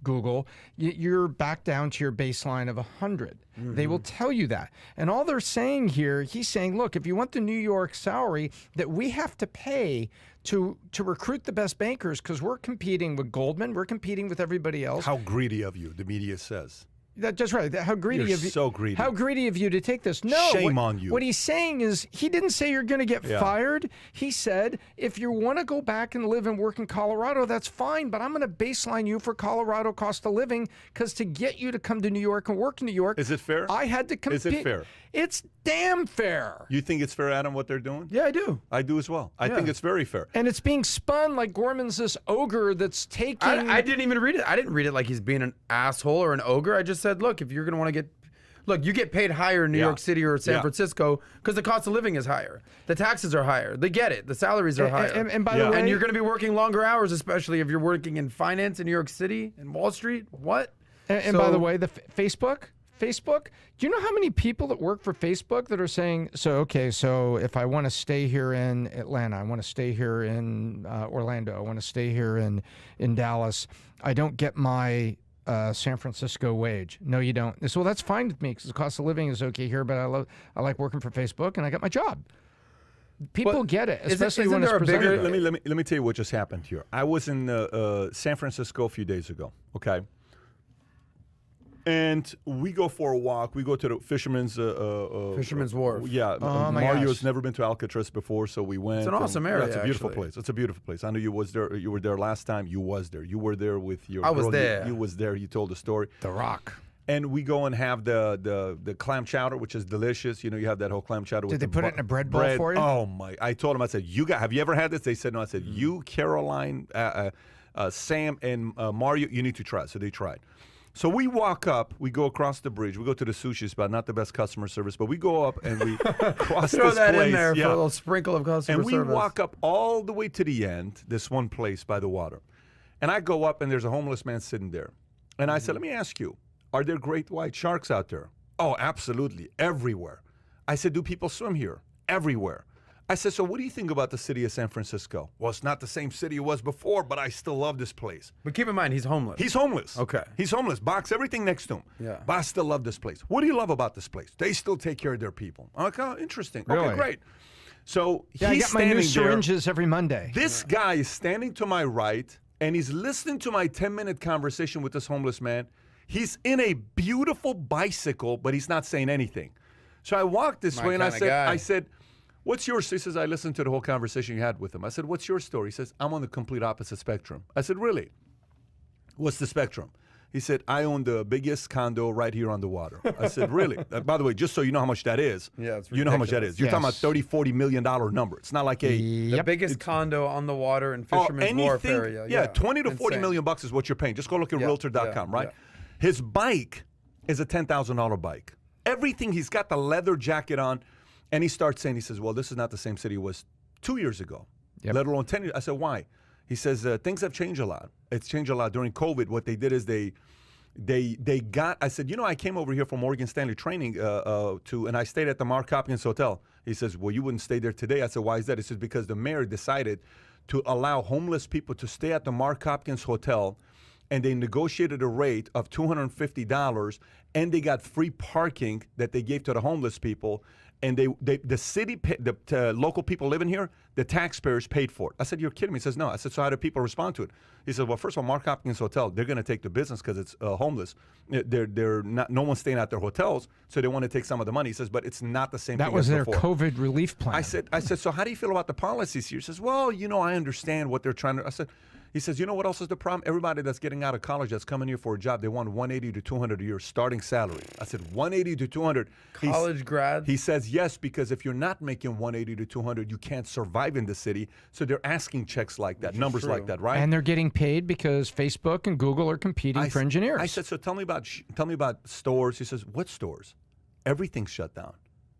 Google, you're back down to your baseline of 100. They will tell you that. And all they're saying here, he's saying, look, if you want the New York salary that we have to pay to recruit the best bankers, because we're competing with Goldman, we're competing with everybody else. How greedy of you, the media says. That's right. How greedy You're of you! so greedy. How greedy of you to take this? No, Shame on you. What he's saying is he didn't say you're going to get Yeah. fired. He said if you want to go back and live and work in Colorado, that's fine. But I'm going to baseline you for Colorado cost of living because to get you to come to New York and work in New York, Is it fair? I had to compete. Is it fair? It's damn fair. You think it's fair, Adam, what they're doing? Yeah, I do. I do as well. I think it's very fair. And it's being spun like Gorman's this ogre that's taking. I didn't even read it. I didn't read it like he's being an asshole or an ogre. I just said, look, if you're going to want to get... Look, you get paid higher in New Yeah. York City or San Yeah. Francisco because the cost of living is higher. The taxes are higher. They get it. The salaries are higher. And by Yeah. the way, And you're going to be working longer hours, especially if you're working in finance in New York City and Wall Street. What? And by the So- way, the Facebook, do you know how many people that work for Facebook that are saying, so if I want to stay here in Atlanta, I want to stay here in Orlando, I want to stay here in Dallas, I don't get my San Francisco wage. No, you don't. They say, well, that's fine with me because the cost of living is okay here, but I like working for Facebook and I got my job. People But get it, isn't- especially isn't when it's there a bigger- presented. Let me tell you what just happened here. I was in San Francisco a few days ago, okay? And we go for a walk. We go to the Fisherman's Wharf. Yeah, Oh, my Mario's gosh. never been to Alcatraz before, so we went. It's an awesome area, It's a beautiful actually. place. It's a beautiful place. I know you was there. You were there last time. You was there. You were there with your. I was girl. there. You was there. You told the story. The Rock. And we go and have the clam chowder, which is delicious. You know, you have that whole clam chowder. Did with they the put it in a bread bowl for you? Oh my! I told them. I said, have you ever had this? They said no. I said, you, Caroline, Sam, and Mario, you need to try it. So they tried. So we walk up, we go across the bridge, we go to the sushi spot, not the best customer service, but we go up and we cross Throw this that place. in there yeah. for a little sprinkle of customer And we service. walk up all the way to the end, this one place by the water. And I go up and there's a homeless man sitting there. And I said, let me ask you, are there great white sharks out there? Oh, absolutely, everywhere. I said, do people swim here? Everywhere. I said, so what do you think about the city of San Francisco? Well, it's not the same city it was before, but I still love this place. But keep in mind, he's homeless. He's homeless. Okay. He's homeless. Box everything next to him. Yeah. But I still love this place. What do you love about this place? They still take care of their people. I'm like, oh, interesting. Really? Okay, great. So Yeah, I he's got my new standing there. syringes every Monday. This guy is standing to my right, and he's listening to my 10-minute conversation with this homeless man. He's in a beautiful bicycle, but he's not saying anything. So I walked this My way, and I kinda guy. said, what's your story? He says, I listened to the whole conversation you had with him. I said, what's your story? He says, I'm on the complete opposite spectrum. I said, really? What's the spectrum? He said, I own the biggest condo right here on the water. I said, really? By the way, just so you know how much that is. Yeah, it's you know how much that is. You're talking about Yes. $30, $40 million number. It's not like a... the biggest condo on the water in Fisherman's Wharf area. Yeah, 20 to 40 Insane. million bucks is what you're paying. Just go look at Yeah, realtor.com, yeah, right? yeah. His bike is a $10,000 bike. Everything, he's got the leather jacket on, and he starts saying, he says, well, this is not the same city it was 2 years ago, let alone 10 years. I said, why? He says, things have changed a lot. It's changed a lot. During COVID, what they did is they got, I said, I came over here for Morgan Stanley training and I stayed at the Mark Hopkins Hotel. He says, well, you wouldn't stay there today. I said, why is that? He says, because the mayor decided to allow homeless people to stay at the Mark Hopkins Hotel, and they negotiated a rate of $250, and they got free parking that they gave to the homeless people. and the city, the local people living here, the taxpayers paid for it. I said, you're kidding me. He says, no. I said, so how do people respond to it? He said, well, first of all, Mark Hopkins Hotel, they're going to take the business because it's homeless. They're not, no one's staying at their hotels, so they want to take some of the money. He says, but it's not the same thing That was as their before. COVID relief plan. I said, so how do you feel about the policies here? He says, well, I understand what they're trying to. I said, he says, you know what else is the problem? Everybody that's getting out of college that's coming here for a job, they want 180 to 200 a year starting salary. I said, 180 to 200. College grads? He says, yes, because if you're not making 180 to 200, you can't survive in the city. So they're asking checks like that, numbers like that, right? And they're getting paid because Facebook and Google are competing for engineers. I said, so tell me about stores. He says, what stores? Everything's shut down.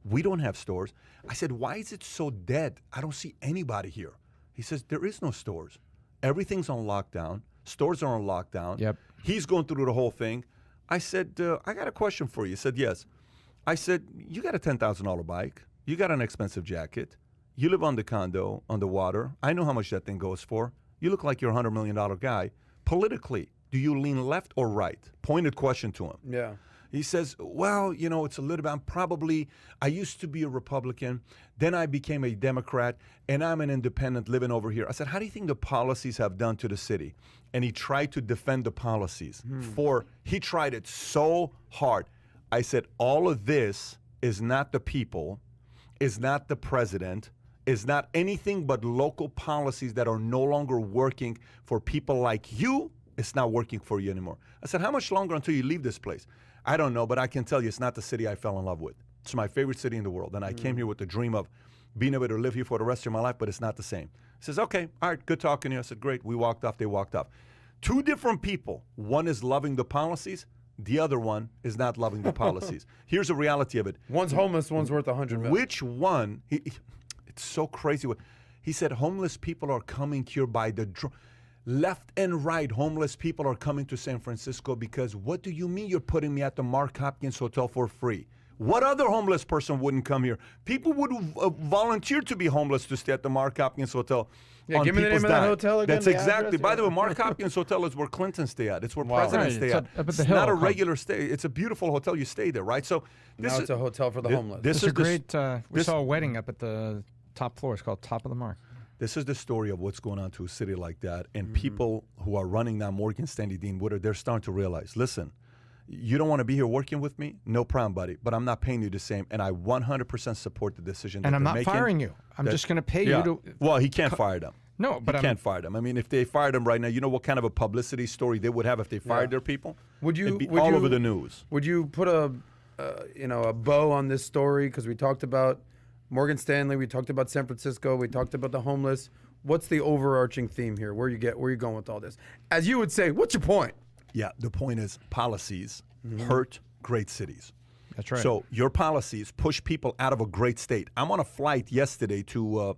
We don't have stores. I said, why is it so dead? I don't see anybody here. He says, there is no stores. Everything's on lockdown. Stores are on lockdown. Yep. He's going through the whole thing. I said, I got a question for you. He said, yes. I said, you got a $10,000 bike. You got an expensive jacket. You live on the condo, on the water. I know how much that thing goes for. You look like you're a $100 million guy. Politically, do you lean left or right? Pointed question to him. Yeah. He says, well, it's a little bit, I used to be a Republican, then I became a Democrat, and I'm an independent living over here. I said, how do you think the policies have done to the city? And he tried to defend the policies. He tried it so hard. I said, all of this is not the people, is not the president, is not anything but local policies that are no longer working for people like you. It's not working for you anymore. I said, how much longer until you leave this place? I don't know, but I can tell you it's not the city I fell in love with. It's my favorite city in the world, and I came here with the dream of being able to live here for the rest of my life, but it's not the same. He says, okay, all right, good talking to you. I said, great. We walked off. They walked off. Two different people. One is loving the policies. The other one is not loving the policies. Here's the reality of it. One's homeless, one's worth $100 million. Which one? It's so crazy. He said homeless people are coming here by the left and right. Homeless people are coming to San Francisco because what do you mean you're putting me at the Mark Hopkins Hotel for free? What other homeless person wouldn't come here? People would volunteer to be homeless to stay at the Mark Hopkins Hotel. Yeah, give me the name of that hotel again. That's exactly. By the way, Mark Hopkins Hotel is where Clinton stay at. It's where presidents stay at. Up at the It's hill. not a regular stay. It's a beautiful hotel. You stay there, right? So Now it's a hotel for the homeless. It's a great. We saw a wedding up at the top floor. It's called Top of the Mark. This is the story of what's going on to a city like that. And people who are running now, Morgan Stanley, Dean Woodard, they're starting to realize, listen, you don't want to be here working with me? No problem, buddy. But I'm not paying you the same. And I 100% support the decision that And I'm they're not making. firing you. I'm just going to pay you to. Well, he can't fire them. No, but he can't fire them. I mean, if they fired them right now, you know what kind of a publicity story they would have if they fired their people? It'd be all over the news. Would you put a bow on this story? Because we talked about Morgan Stanley, we talked about San Francisco, we talked about the homeless. What's the overarching theme here? Where you going with all this? As you would say, what's your point? Yeah, the point is policies hurt great cities. That's right. So your policies push people out of a great state. I'm on a flight yesterday to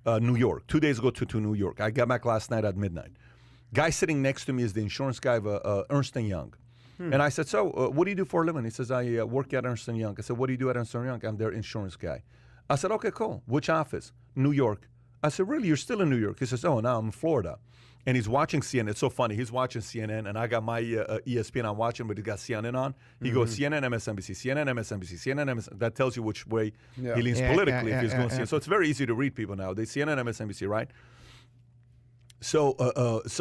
New York, 2 days ago to New York. I got back last night at midnight. Guy sitting next to me is the insurance guy of Ernst & Young. And I said, so what do you do for a living? He says, I work at Ernst & Young. I said, what do you do at Ernst & Young? I'm their insurance guy. I said, okay, cool. Which office? New York. I said, really? You're still in New York? He says, oh, now I'm in Florida. And he's watching CNN. It's so funny. He's watching CNN, and I got my ESPN. I'm watching, but he got CNN on. He goes CNN, MSNBC, CNN, MSNBC, CNN, MSNBC. That tells you which way he leans politically if he's going CNN. So it's very easy to read people now. They CNN, MSNBC, right? So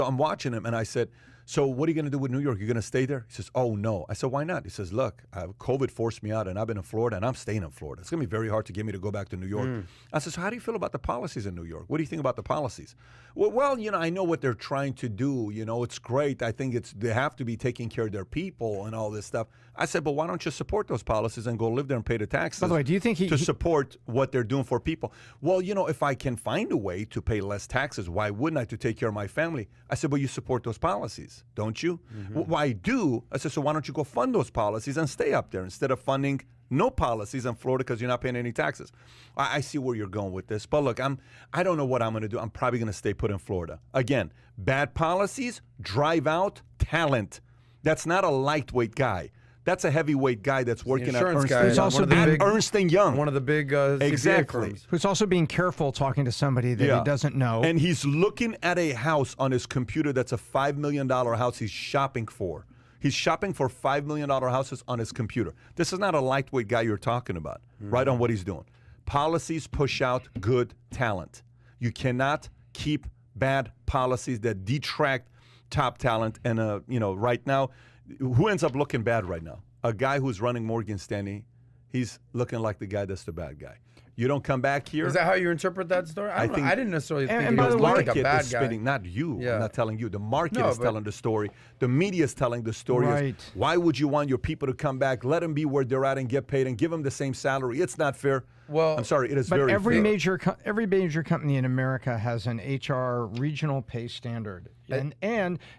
I'm watching him, and I said, so what are you going to do with New York? You're going to stay there? He says, oh, no. I said, why not? He says, look, COVID forced me out, and I've been in Florida, and I'm staying in Florida. It's going to be very hard to get me to go back to New York. I said, so how do you feel about the policies in New York? What do you think about the policies? Well, I know what they're trying to do. It's great. I think they have to be taking care of their people and all this stuff. I said, but why don't you support those policies and go live there and pay the taxes? By the way, do you think to support what they're doing for people? Well, if I can find a way to pay less taxes, why wouldn't I, to take care of my family? I said, but you support those policies, don't you? Well, I do. I said, so why don't you go fund those policies and stay up there instead of funding no policies in Florida because you're not paying any taxes? I see where you're going with this. But look, I don't know what I'm going to do. I'm probably going to stay put in Florida. Again, bad policies drive out talent. That's not a lightweight guy. That's a heavyweight guy that's working at Ernst & Young. One of the big CPA firms. Who's also being careful talking to somebody that he doesn't know. And he's looking at a house on his computer that's a $5 million house he's shopping for. He's shopping for $5 million houses on his computer. This is not a lightweight guy you're talking about, right on what he's doing. Policies push out good talent. You cannot keep bad policies that detract top talent. And, right now, who ends up looking bad right now? A guy who's running Morgan Stanley, he's looking like the guy that's the bad guy. You don't come back here. Is that how you interpret that story? I didn't necessarily think and he by was the way, like a bad is guy. spinning, not you. Yeah. I'm not telling you. The market No, is but- telling the story. The media is telling the story. Right. Why would you want your people to come back? Let them be where they're at and get paid and give them the same salary. It's not fair. Well, I'm sorry. It is But very every fair. every major company in America has an HR regional pay standard, and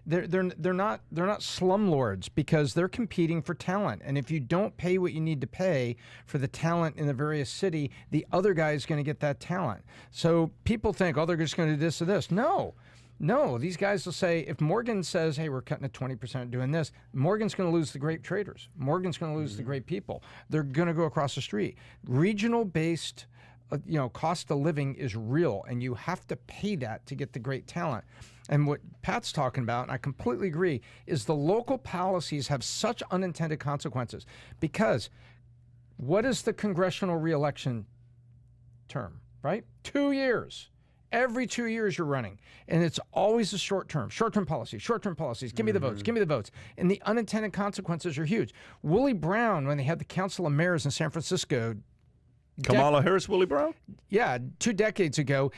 they're not slumlords because they're competing for talent. And if you don't pay what you need to pay for the talent in the various city, the other guy is going to get that talent. So people think, oh, they're just going to do this or this. No, these guys will say, if Morgan says, hey, we're cutting it 20% doing this, Morgan's going to lose the great traders. Morgan's going to lose the great people. They're going to go across the street. Regional-based, cost of living is real, and you have to pay that to get the great talent. And what Pat's talking about, and I completely agree, is the local policies have such unintended consequences. Because what is the congressional reelection term, right? 2 years. Every 2 years you're running, and it's always a short-term policies, give me the votes, give me the votes. And the unintended consequences are huge. Willie Brown, when they had the Council of Mayors in San Francisco, Kamala Harris, Willie Brown? 2 decades ago,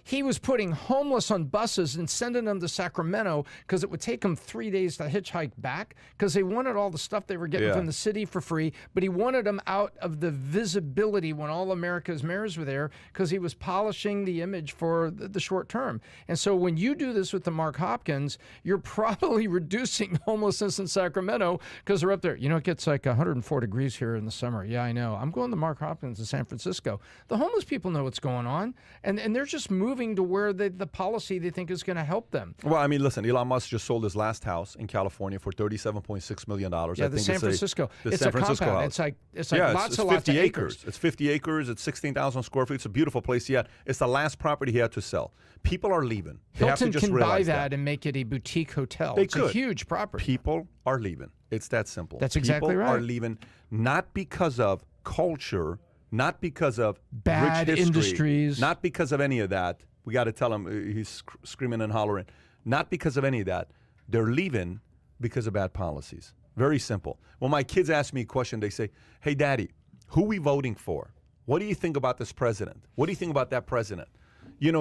he was putting homeless on buses and sending them to Sacramento because it would take them 3 days to hitchhike back because they wanted all the stuff they were getting from the city for free, but he wanted them out of the visibility when all America's mayors were there because he was polishing the image for the short term. And so when you do this with the Mark Hopkins, you're probably reducing homelessness in Sacramento because they're up there. It gets like 104 degrees here in the summer. Yeah, I know. I'm going to Mark Hopkins in San Francisco. The homeless people know what's going on, and they're just moving to where the policy they think is going to help them. Well, I mean, listen, Elon Musk just sold his last house in California for $37.6 million. Yeah, the San Francisco. It's a compound. It's like it's lots of 50 acres. It's 50 acres. It's 16,000 square feet. It's a beautiful place. Yeah, it's the last property he had to sell. People are leaving. They have Hilton to just can buy realize that and make it a boutique hotel. They It's could. a huge property. People are leaving. It's that simple. That's exactly People right. are leaving not because of culture, not because of Bad rich history, industries. not because of any of that. We got to tell him he's screaming and hollering. Not because of any of that. They're leaving because of bad policies. Very simple. When my kids ask me a question, they say, hey, Daddy, who are we voting for? What do you think about this president? What do you think about that president?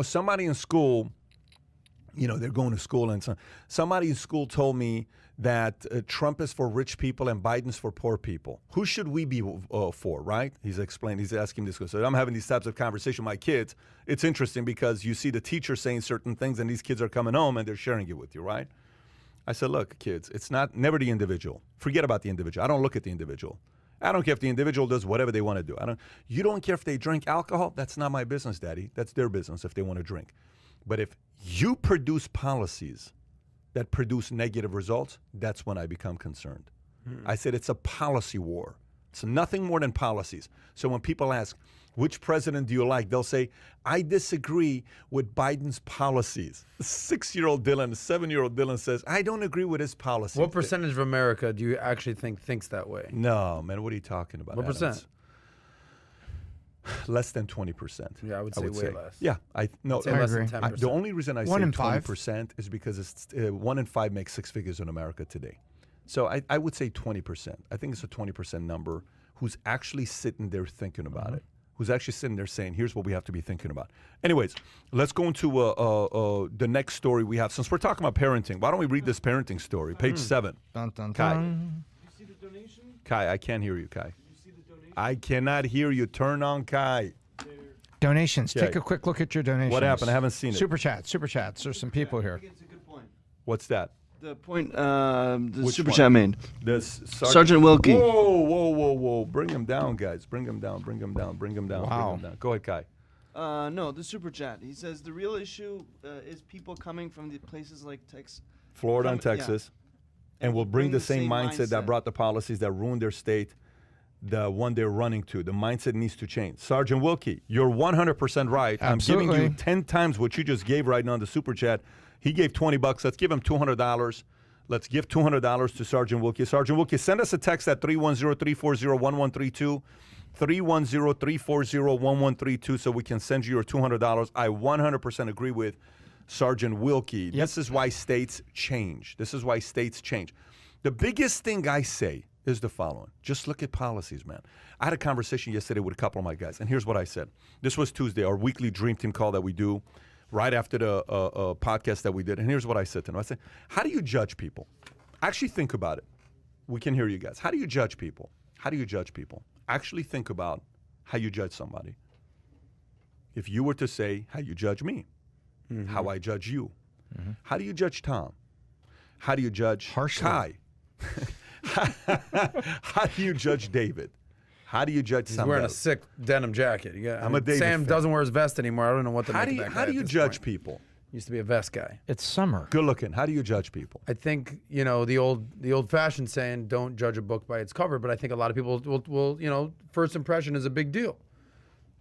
Somebody in school, they're going to school, and somebody in school told me that Trump is for rich people and Biden's for poor people. Who should we be for, right? He's asking this. So I'm having these types of conversations with my kids. It's interesting because you see the teacher saying certain things and these kids are coming home and they're sharing it with you, right? I said, look, kids, it's never the individual. Forget about the individual. I don't look at the individual. I don't care if the individual does whatever they want to do. You don't care if they drink alcohol? That's not my business, Daddy. That's their business if they want to drink. But if you produce policies that produce negative results, that's when I become concerned. I said it's a policy war. It's nothing more than policies. So when people ask, which president do you like? They'll say, I disagree with Biden's policies. 6-year-old Dylan, 7-year-old Dylan says, I don't agree with his policies. What percentage of America do you actually think thinks that way? No, man, what are you talking about? What Adams? percent? Less than 20%. Yeah, I would say way less. Yeah, no. I'd say less than agree. 10%. The only reason I say One in five. 20% is because it's 1 in 5 makes 6 figures in America today. So I would say 20%. I think it's a 20% number who's actually sitting there thinking about it, who's actually sitting there saying, here's what we have to be thinking about. Anyways, let's go into the next story we have. Since we're talking about parenting, why don't we read this parenting story? Page 7. Dun, dun, Kai. dun. Kai, I can't hear you, Kai. I cannot hear you. Turn on Kai. Donations. Yeah. Take a quick look at your donations. What happened? I haven't seen it. Super chats. There's some people here. It's a good point. What's that? The point the Which super one? chat made. This Sergeant Wilkie. Whoa. Bring him down, guys. Bring him down. Wow. Bring him down. Go ahead, Kai. No, the super chat. He says the real issue is people coming from the places like Texas. Florida and Yeah. Texas. And will bring the same mindset that brought the policies that ruined their state, the one they're running to. The mindset needs to change. Sergeant Wilkie, you're 100% right. I'm giving Absolutely. you 10 times what you just gave right now on the super chat. He gave $20. Let's give him $200. Let's give $200 to Sergeant Wilkie. Sergeant Wilkie, send us a text at 310-340-1132. 310-340-1132 so we can send you your $200. I 100% agree with Sergeant Wilkie. This is why states change. This is why states change. The biggest thing I say is the following. Just look at policies, man. I had a conversation yesterday with a couple of my guys, and here's what I said. This was Tuesday, our weekly Dream Team call that we do right after the podcast that we did. And here's what I said to them. I said, how do you judge people? Actually think about it. We can hear you guys. How do you judge people? How do you judge people? Actually think about how you judge somebody. If you were to say how you judge me, how I judge you, how do you judge Tom? How do you judge Kai? How do you judge David? How do you judge He's somebody? wearing a sick denim jacket. I'm a David Sam fan. doesn't wear his vest anymore. I don't know what to make of that guy How do at you this judge point. people? Used to be a vest guy. It's summer. Good looking. How do you judge people? I think, you know, the old fashioned saying, don't judge a book by its cover, but I think a lot of people will you know, first impression is a big deal.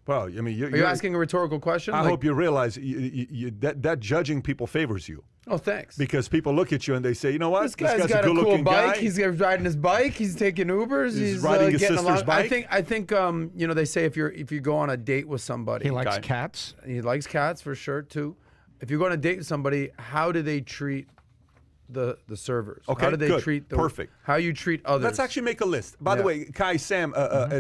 Well, I mean, Are you asking a rhetorical question? I hope you realize that judging people favors you. Oh, thanks. Because people look at you and they say, you know what? This guy's got a a cool good-looking bike. guy. He's riding his bike. He's taking Ubers. He's riding his getting sister's along. bike. I think you know, they say if you go on a date with somebody, He likes Okay. cats. he likes cats for sure too. If you go on a date with somebody, how do they treat the servers? Okay, how do they good. treat Perfect. How you treat others? Let's actually make a list. By the Yeah. way, Kai, Sam,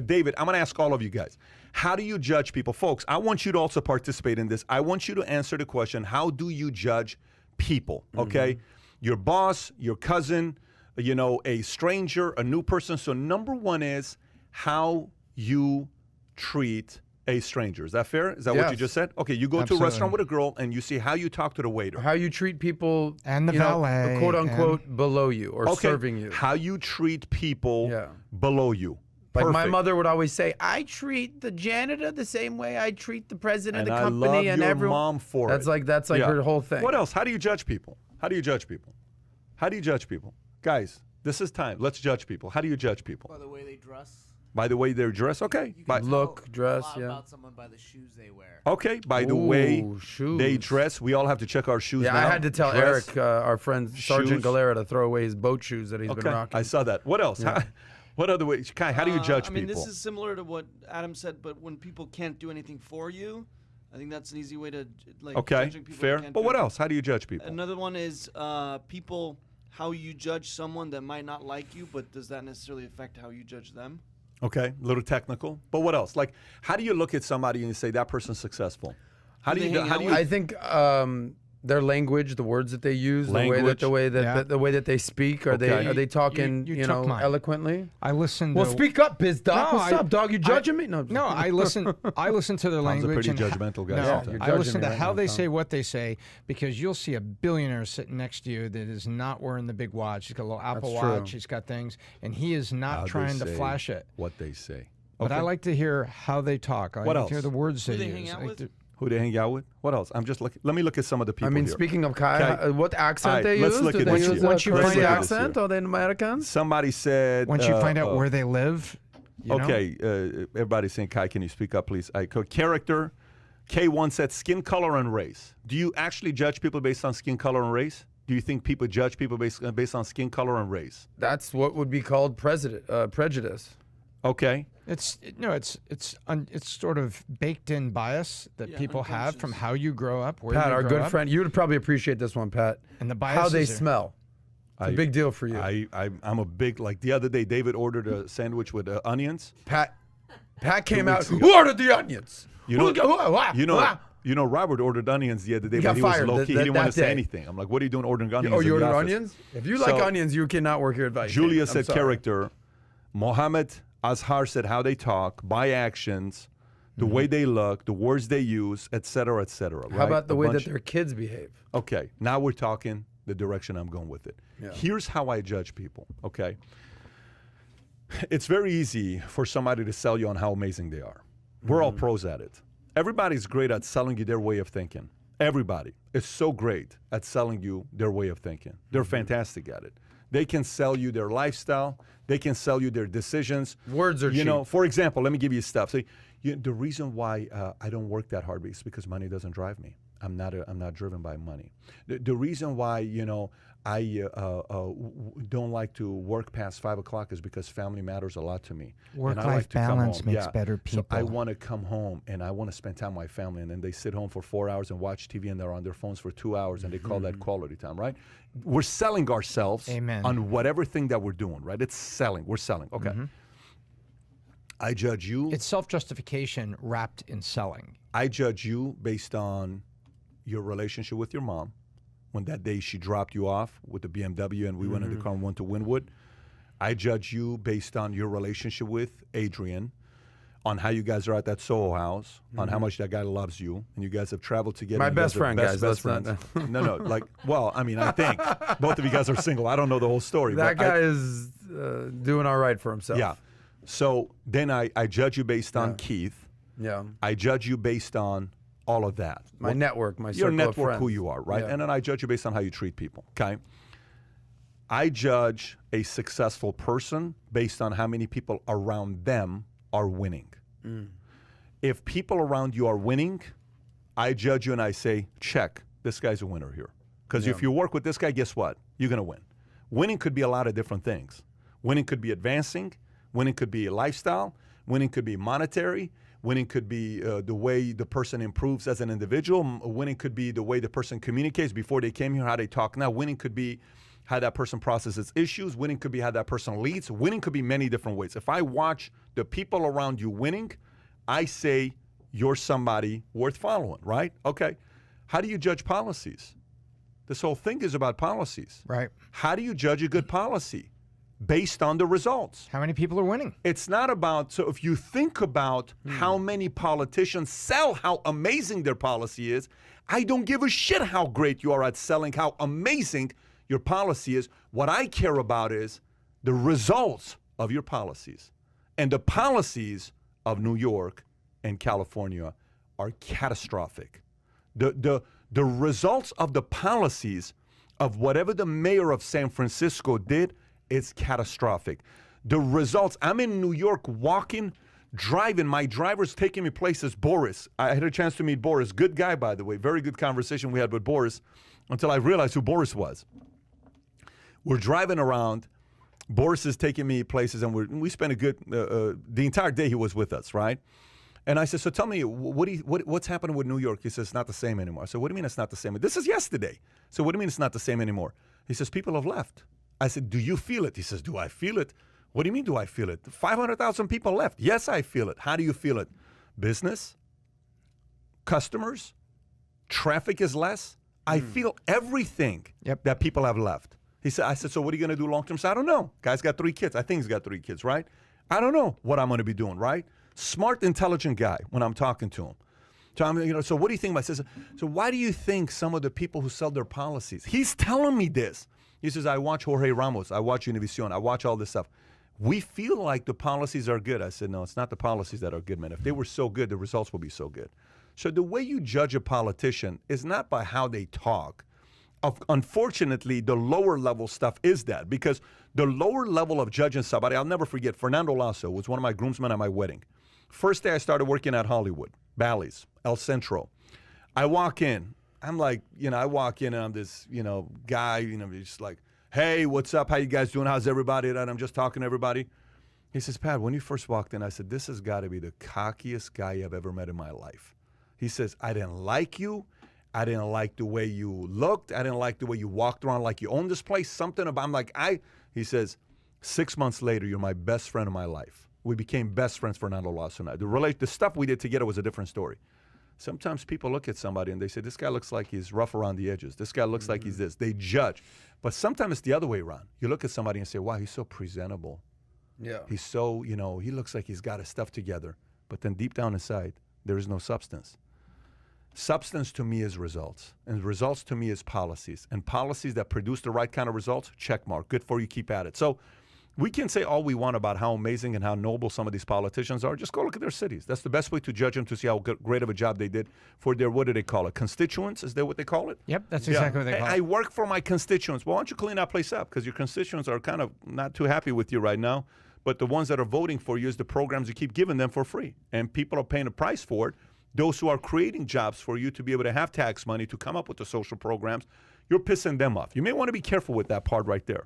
David, I'm going to ask all of you guys. How do you judge people? Folks, I want you to also participate in this. I want you to answer the question, how do you judge people? Okay? Your boss, your cousin, you know, a stranger, a new person. So number one is how you treat a stranger. Is that fair? Is that what you Yes. just said? Okay, you go to a Absolutely. restaurant with a girl and you see how you talk to the waiter. how you treat people And the you know, valet, quote unquote, below you or Okay, serving you. how you treat people Yeah. below you. Like my Perfect. mother would always say, I treat the janitor the same way I treat the president And of the I company love and your everyone. mom for that's it. like Yeah. her whole thing. What else? How do you judge people? How do you judge people? How do you judge people? Guys, this is time. Let's judge people. How do you judge people? By the way they dress. By the way they're dressed? Okay. You By, can Look, tell dress, a lot yeah. about someone by the shoes they wear. okay. By the way Ooh, shoes. they dress. We all have to check our shoes Yeah, now. I had to tell Dress. Eric, our friend Sergeant shoes. Galera, to throw away his boat shoes that he's Okay. been rocking. I saw that. What else? What other ways? Kai, how do you judge I mean, people? this is similar to what Adam said, but when people can't do anything for you, I think that's an easy way to like Okay. judging people. Fair. Who can't But do what anything. else? How do you judge people? Another one is people. How you judge someone that might not like you, but does that necessarily affect how you judge them? Okay. A little technical. But what else? Like, how do you look at somebody and you say that person's successful? How Who do they you? hang How out do with? you? I think the language, the words that they use, Language. the way that Yeah. the way that they speak, are Okay. they talking You you took know mine. eloquently? I listened. Well, to, speak up, Biz Doc. No, What's up, dog? You judging me? No, I listen. I listen to their Tom's a language. pretty and judgmental guy No, sometimes. You're I judging listen me to right how now, they Tom. say what they say because you'll see a billionaire sitting next to you that is not wearing the big watch. He's got a little Apple That's true. Watch. He's got things, and he is not How they trying to say flash it. What they say. But I Okay. like to hear how they talk. I What like to hear else? the words Who they they use. hang out I with? do- Who they hang out with? What else? I'm just looking. Let me look at some of the people I mean, here. speaking of Kai, Okay. what accent All right, they let's use? look Do at they this use here. a Once you crazy find out- accent? Are they Americans? Somebody said. Once you find out where they live, you know? Okay, everybody's saying, Kai, can you speak up, please? Character. K1 said skin color and race. Do you actually judge people based on skin color and race? Do you think people judge people based on skin color and race? That's what would be called prejudice. Okay. It's sort of baked in bias that Yeah, people have from unconscious. how you grow up. Where Pat, you our grow good up, friend, you would probably appreciate this one, Pat. and the How they biases are- smell. It's a big deal for you. I'm a big, like the other day, David ordered a sandwich with onions. Pat came out. weeks ago. Who ordered the onions? You know, Who- you know, Robert ordered onions the other day, He but got he was fired low key. He that didn't want to day. say anything. I'm like, what are you doing ordering onions? Oh, in you the ordered office? onions? If you like So, onions, you cannot work here at Vice. Julia I'm said sorry. character. Mohammed Azhar said how they talk, by actions, the way they look, the words they use, et cetera, et cetera. How about the A way bunch- that their kids behave? Okay, now we're talking the direction I'm going with it. Yeah. Here's how I judge people, okay? It's very easy for somebody to sell you on how amazing they are. We're all pros at it. Everybody's great at selling you their way of thinking. Everybody is so great at selling you their way of thinking. They're fantastic at it. They can sell you their lifestyle. They can sell you their decisions. Words are You know, cheap. for example, let me give you stuff. So, the reason why I don't work that hard is because money doesn't drive me. I'm not driven by money. The reason why don't like to work past 5 o'clock is because family matters a lot to me. And I Work-life like to come balance home. makes better people. So I want to come home and I want to spend time with my family. And then they sit home for 4 hours and watch TV and they're on their phones for 2 hours and they call that quality time, right? We're selling ourselves Amen. on whatever thing that we're doing, right? It's selling. We're selling. Okay. I judge you. It's self-justification wrapped in selling. I judge you based on your relationship with your mom. When that day she dropped you off with the BMW and we went in the car and went to Wynwood. I judge you based on your relationship with Adrian, on how you guys are at that Soho house, on how much that guy loves you, and you guys have traveled together. My You guys best are friend, guys. That's friends. not. No, like, well, I mean, I think both of you guys are single. I don't know the whole story. That but guy is doing all right for himself. yeah. So then I judge you based on Keith. Yeah. I judge you based on all of that. My network, my Your circle of network, friends. who you are, right? Yeah. And then I judge you based on how you treat people, okay? I judge a successful person based on how many people around them are winning. If people around you are winning, I judge you and I say, check, this guy's a winner here. Because if you work with this guy, guess what? You're going to win. Winning could be a lot of different things. Winning could be advancing. Winning could be a lifestyle. Winning could be monetary. Winning could be the way the person improves as an individual. Winning could be the way the person communicates before they came here, how they talk now. Winning could be how that person processes issues. Winning could be how that person leads. Winning could be many different ways. If I watch the people around you winning, I say you're somebody worth following, right? Okay. How do you judge policies? This whole thing is about policies. Right. How do you judge a good policy? Based on the results. How many people are winning? It's not about, so if you think about how many politicians sell how amazing their policy is, I don't give a shit how great you are at selling how amazing your policy is. What I care about is the results of your policies. And the policies of New York and California are catastrophic. The results of the policies of whatever the mayor of San Francisco did, it's catastrophic. The results, I'm in New York walking, driving, my driver's taking me places. Boris, I had a chance to meet Boris, good guy, by the way, very good conversation we had with Boris until I realized who Boris was. We're driving around, Boris is taking me places and we spent a good, the entire day he was with us, right? And I said, so tell me, what's happening with New York? He says, it's not the same anymore. I said, what do you mean it's not the same? This is yesterday. So what do you mean it's not the same anymore? He says, people have left. I said, do you feel it? He says, do I feel it? What do you mean, do I feel it? 500,000 people left. Yes, I feel it. How do you feel it? Business? Customers? Traffic is less? I feel everything that people have left. I said, so what are you going to do long term? So I don't know. Guy's got 3 kids. I think he's got 3 kids, right? I don't know what I'm going to be doing, right? Smart, intelligent guy when I'm talking to him. So I'm, so what do you think about this? So why do you think some of the people who sell their policies, he's telling me this. He says, I watch Jorge Ramos, I watch Univision, I watch all this stuff. We feel like the policies are good. I said, no, it's not the policies that are good, man. If they were so good, the results will be so good. So the way you judge a politician is not by how they talk. Unfortunately, the lower level stuff is that, because the lower level of judging somebody, I'll never forget, Fernando Lasso was one of my groomsmen at my wedding. First day I started working at Hollywood, Bally's, El Centro. I walk in. I'm like, I walk in and I'm this, guy, just like, hey, what's up? How you guys doing? How's everybody? And I'm just talking to everybody. He says, Pat, when you first walked in, I said, this has got to be the cockiest guy I've ever met in my life. He says, I didn't like you. I didn't like the way you looked. I didn't like the way you walked around like you owned this place. Something about, I'm like, he says, 6 months later, you're my best friend of my life. We became best friends, Fernando Lasso and I. The stuff we did together was a different story. Sometimes people look at somebody and they say, this guy looks like he's rough around the edges. This guy looks like he's this. They judge. But sometimes it's the other way around. You look at somebody and say, wow, he's so presentable. Yeah. He's so, he looks like he's got his stuff together. But then deep down inside, there is no substance. Substance to me is results. And results to me is policies. And policies that produce the right kind of results, check mark. Good for you, keep at it. So we can say all we want about how amazing and how noble some of these politicians are. Just go look at their cities. That's the best way to judge them, to see how great of a job they did for their, what do they call it? Constituents? Is that what they call it? Yep, that's exactly what they call it. I work for my constituents. Well, why don't you clean that place up? Because your constituents are kind of not too happy with you right now. But the ones that are voting for you is the programs you keep giving them for free. And people are paying a price for it. Those who are creating jobs for you to be able to have tax money to come up with the social programs, you're pissing them off. You may want to be careful with that part right there.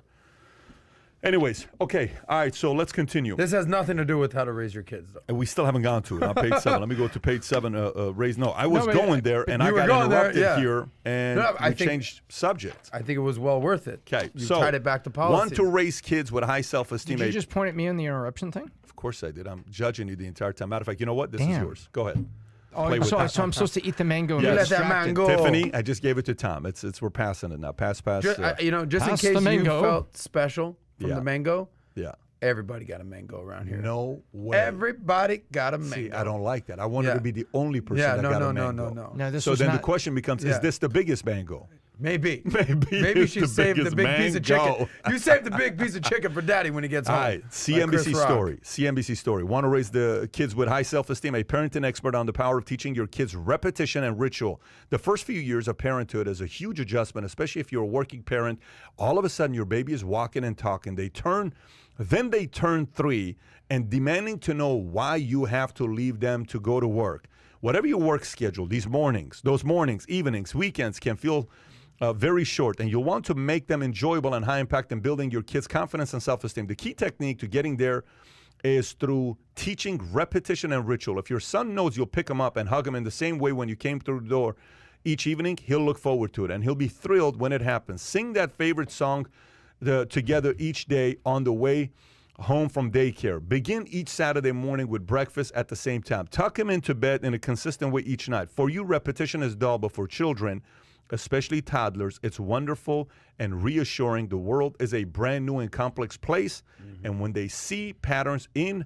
Anyways, okay, all right, so let's continue. This has nothing to do with how to raise your kids, though. And we still haven't gone to it on page 7. Let me go to page 7. Raise. No, I was but going there, and I you were got going there, interrupted yeah. here, and No, I we think- changed subject. I think it was well worth it. Okay, You so tied it back to policy. want to raise kids with high self-esteem. Did you just point at me on the interruption thing? Of course I did. I'm judging you the entire time. Matter of fact, you know what? This is Damn. yours. Go ahead. Oh, Play with so, that. so I'm supposed to eat the mango and Yes. be Let that distracted. man go. Tiffany, I just gave it to Tom. It's we're passing it now. Pass. Just, you know, just in Pass case the you mango. felt special from Yeah. the mango, Yeah. everybody got a mango around here. No way. Everybody got a mango. See, I don't like that. I wanted Yeah. to be the only person Yeah, that no, got no, a no, mango. no. No, this So was then not, the question becomes: Yeah. is this the biggest mango? Maybe. Maybe Maybe it's she the saved the biggest big piece of chicken. mango. You saved the big piece of chicken for daddy when he gets All home. right, Like CNBC Chris Rock. story. CNBC story. Want to raise the kids with high self-esteem? A parenting expert on the power of teaching your kids repetition and ritual. The first few years of parenthood is a huge adjustment, especially if you're a working parent. All of a sudden, your baby is walking and talking. Then they turn 3 and demanding to know why you have to leave them to go to work. Whatever your work schedule, those mornings, evenings, weekends can feel very short, and you'll want to make them enjoyable and high impact in building your kids' confidence and self-esteem. The key technique to getting there is through teaching repetition and ritual. If your son knows you'll pick him up and hug him in the same way when you came through the door each evening, he'll look forward to it, and he'll be thrilled when it happens. Sing that favorite song together each day on the way home from daycare. Begin each Saturday morning with breakfast at the same time. Tuck him into bed in a consistent way each night. For you, repetition is dull, but for children, especially toddlers, it's wonderful and reassuring. The world is a brand new and complex place, and when they see patterns in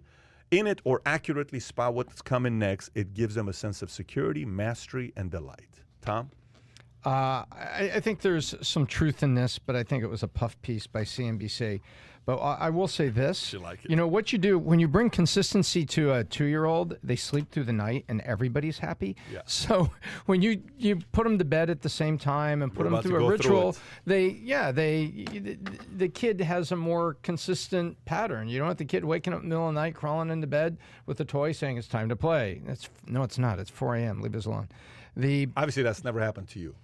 it or accurately spot what's coming next, it gives them a sense of security, mastery, and delight. Tom? I think there's some truth in this, but I think it was a puff piece by CNBC. But I will say this. You like it. You know, what you do when you bring consistency to a 2-year-old, they sleep through the night and everybody's happy. Yeah. So when you put them to bed at the same time and put We're them about to through a go through ritual, the kid has a more consistent pattern. You don't want the kid waking up in the middle of the night, crawling into bed with a toy saying it's time to play. No, it's not. It's 4 a.m. Leave us alone. Obviously, that's never happened to you.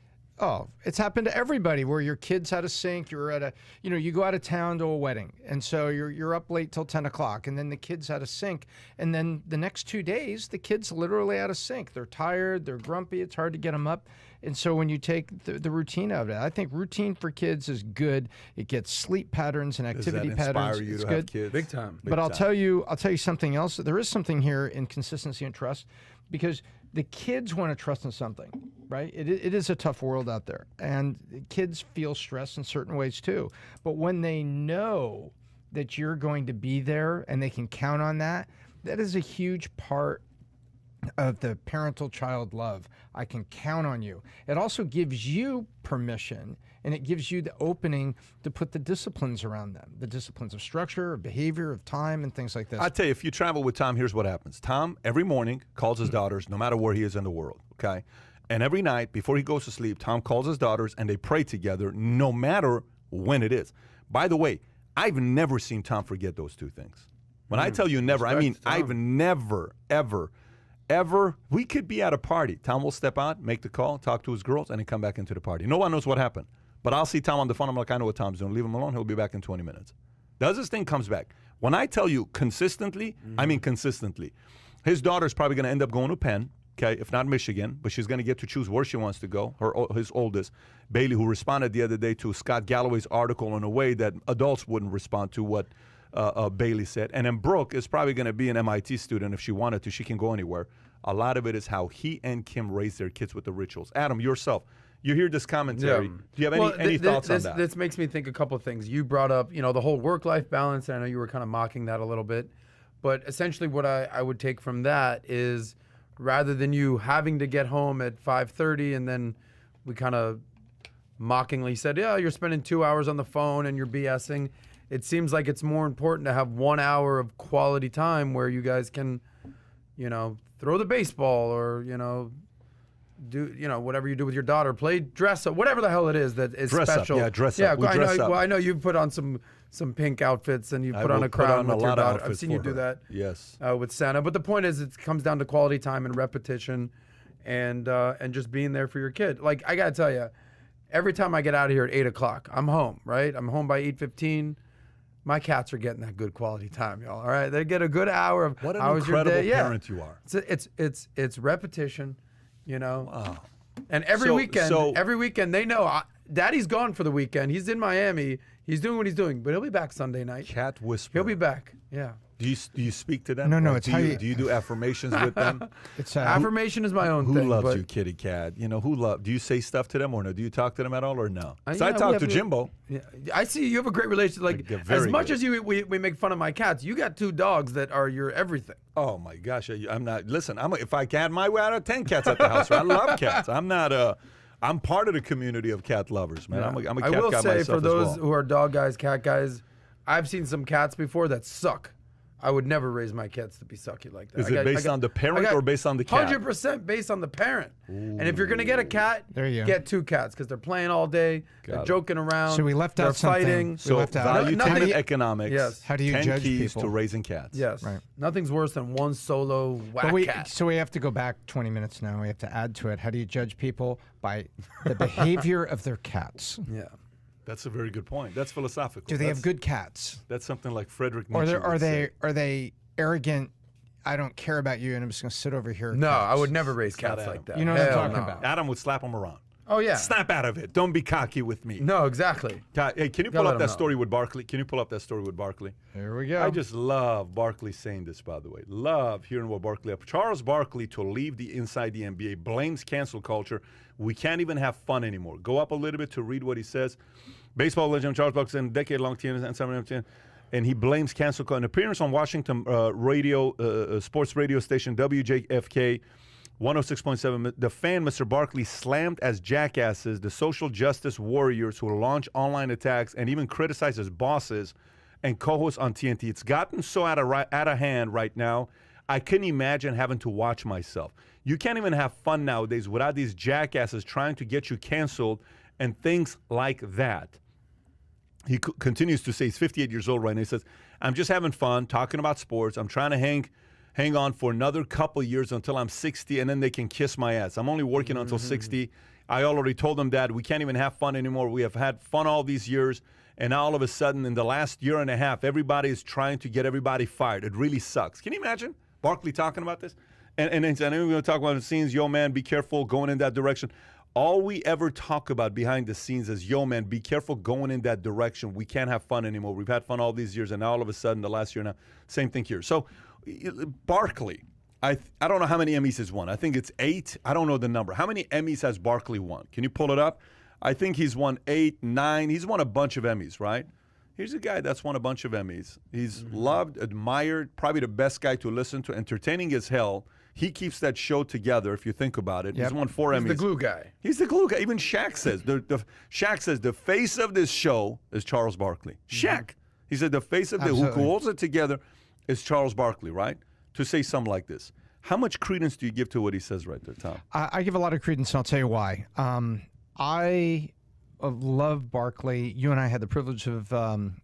Oh, it's happened to everybody where your kid's had a sink, you're at you go out of town to a wedding, and so you're up late till 10 o'clock, and then the kid's had a sink, and then the next 2 days, the kid's literally out of sync. They're tired, they're grumpy, it's hard to get them up. And so when you take the routine of it, I think routine for kids is good. It gets sleep patterns and activity Does that inspire patterns. you It's to good. have kids? Big time. But I'll tell you something else. There is something here in consistency and trust, because the kids want to trust in something, right? It is a tough world out there, and kids feel stress in certain ways too. But when they know that you're going to be there and they can count on that, that is a huge part of the parental-child love. I can count on you. It also gives you permission, and it gives you the opening to put the disciplines around them, the disciplines of structure, of behavior, of time, and things like this. I tell you, if you travel with Tom, here's what happens. Tom, every morning, calls his daughters, no matter where he is in the world, okay? And every night, before he goes to sleep, Tom calls his daughters, and they pray together, no matter when it is. By the way, I've never seen Tom forget those two things. When I tell you never, I mean Respect, Tom. I've never, ever, we could be at a party. Tom will step out, make the call, talk to his girls, and then come back into the party. No one knows what happened. But I'll see Tom on the phone. I'm like, I know what Tom's doing. Leave him alone. He'll be back in 20 minutes. Does his thing, comes back. When I tell you consistently, I mean consistently. His daughter's probably going to end up going to Penn, okay, if not Michigan, but she's going to get to choose where she wants to go. His oldest, Bailey, who responded the other day to Scott Galloway's article in a way that adults wouldn't respond to what Bailey said. And then Brooke is probably going to be an MIT student if she wanted to. She can go anywhere. A lot of it is how he and Kim raise their kids with the rituals. Adam, yourself, you hear this commentary. Yeah. Do you have any thoughts on that? This makes me think a couple of things. You brought up, the whole work-life balance, and I know you were kind of mocking that a little bit. But essentially what I would take from that is rather than you having to get home at 5:30 and then we kind of mockingly said, yeah, you're spending 2 hours on the phone and you're BSing, it seems like it's more important to have 1 hour of quality time where you guys can, throw the baseball or, do whatever you do with your daughter, play dress up, whatever the hell it is that is Dress up, special. yeah, dress up. We I dress know. up. Well, I know you've put on some pink outfits and you I put on will a crown put on with a your lot of daughter. I've outfits seen you for do her. that. Yes. With Santa. But the point is, it comes down to quality time and repetition, and just being there for your kid. Like I gotta tell you, every time I get out of here at 8 o'clock, I'm home, right? I'm home by 8:15. My cats are getting that good quality time, y'all. All right, they get a good hour of What an how was your incredible day? parent you are. It's repetition, you know. Wow. And every So- weekend they know Daddy's gone for the weekend. He's in Miami. He's doing what he's doing, but he'll be back Sunday night. Cat whisperer. He'll be back. Yeah. Do you speak to them? No, Or it's do how you, you- do you do affirmations with them? It's Affirmation is my own Who thing. loves but you, kitty cat? You know, do you say stuff to them or no? Do you talk to them at all or no? 'Cause I yeah, we talk have to a- Jimbo. Yeah, I see you have a great relationship. Like They're as very much good. as we make fun of my cats, you got 2 dogs that are your everything. Oh my gosh, I'm not. Listen, if I had my way, I'd have 10 cats at the house. I love cats. I'm not I'm part of the community of cat lovers, man. I'm a cat I will guy say myself for as those well. who are dog guys, cat guys, I've seen some cats before that suck. I would never raise my cats to be sucky like that. Is it based on the parent or based on the cat? 100% based on the parent. And if you're gonna get a cat, There you go. get 2 cats because they're playing all day, they're Got it. joking around. So we left they're out something. fighting. We So left out- value Nothing- team and economics. Yes. How do you 10 judge keys people? to raising cats. Yes. Right. Nothing's worse than one solo whack But cat. so we have to go back 20 minutes now. We have to add to it. How do you judge people? By the behavior of their cats. Yeah. That's a very good point. That's philosophical. Do they have That's- good cats? That's something like Frederick Or Nietzsche are would say. they arrogant? I don't care about you, and I'm just going to sit over here. No, I cats? would never raise not cats Adam. like that. You know what I'm Hell talking no. about. Adam would slap him around. Oh yeah. Snap out of it. Don't be cocky with me. No, exactly. Hey, can you Gotta pull let up him that know. story with Barkley? Can you pull up that story with Barkley? Here we go. I just love Barkley saying this, by the way. Love hearing what Barkley. Charles Barkley, to leave the inside the NBA, blames cancel culture. We can't even have fun anymore. Go up a little bit to read what he says. Baseball legend Charles Barkley, and decade-long team and 7 and he blames cancel culture. An appearance on Washington sports radio station WJFK 106.7. The fan, Mr. Barkley, slammed as jackasses the social justice warriors who launch online attacks and even criticize his bosses and co-hosts on TNT. It's gotten so out of hand right now, I couldn't imagine having to watch myself. You can't even have fun nowadays without these jackasses trying to get you canceled and things like that. He continues to say, he's 58 years old right now. He says, I'm just having fun, talking about sports. I'm trying to hang on for another couple years until I'm 60, and then they can kiss my ass. I'm only working until 60. I already told them that we can't even have fun anymore. We have had fun all these years, and now all of a sudden, in the last year and a half, everybody is trying to get everybody fired. It really sucks. Can you imagine Barkley talking about this? And then we're going to talk about the scenes. Yo, man, be careful going in that direction. All we ever talk about behind the scenes is, yo, man, be careful going in that direction. We can't have fun anymore. We've had fun all these years, and now all of a sudden, the last year now, same thing here. So, Barkley, I don't know how many Emmys he's won. I think it's 8. I don't know the number. How many Emmys has Barkley won? Can you pull it up? I think he's won 8, 9. He's won a bunch of Emmys, right? Here's a guy that's won a bunch of Emmys. He's loved, admired, probably the best guy to listen to, entertaining as hell. He keeps that show together, if you think about it. Yep. He's won 4 He's Emmys. the glue guy. He's the glue guy. Even Shaq says Shaq says the face of this show is Charles Barkley. Shaq. He said the face of who Absolutely. holds it together is Charles Barkley, right? To say something like this. How much credence do you give to what he says right there, Tom? I give a lot of credence, and I'll tell you why. I love Barkley. You and I had the privilege of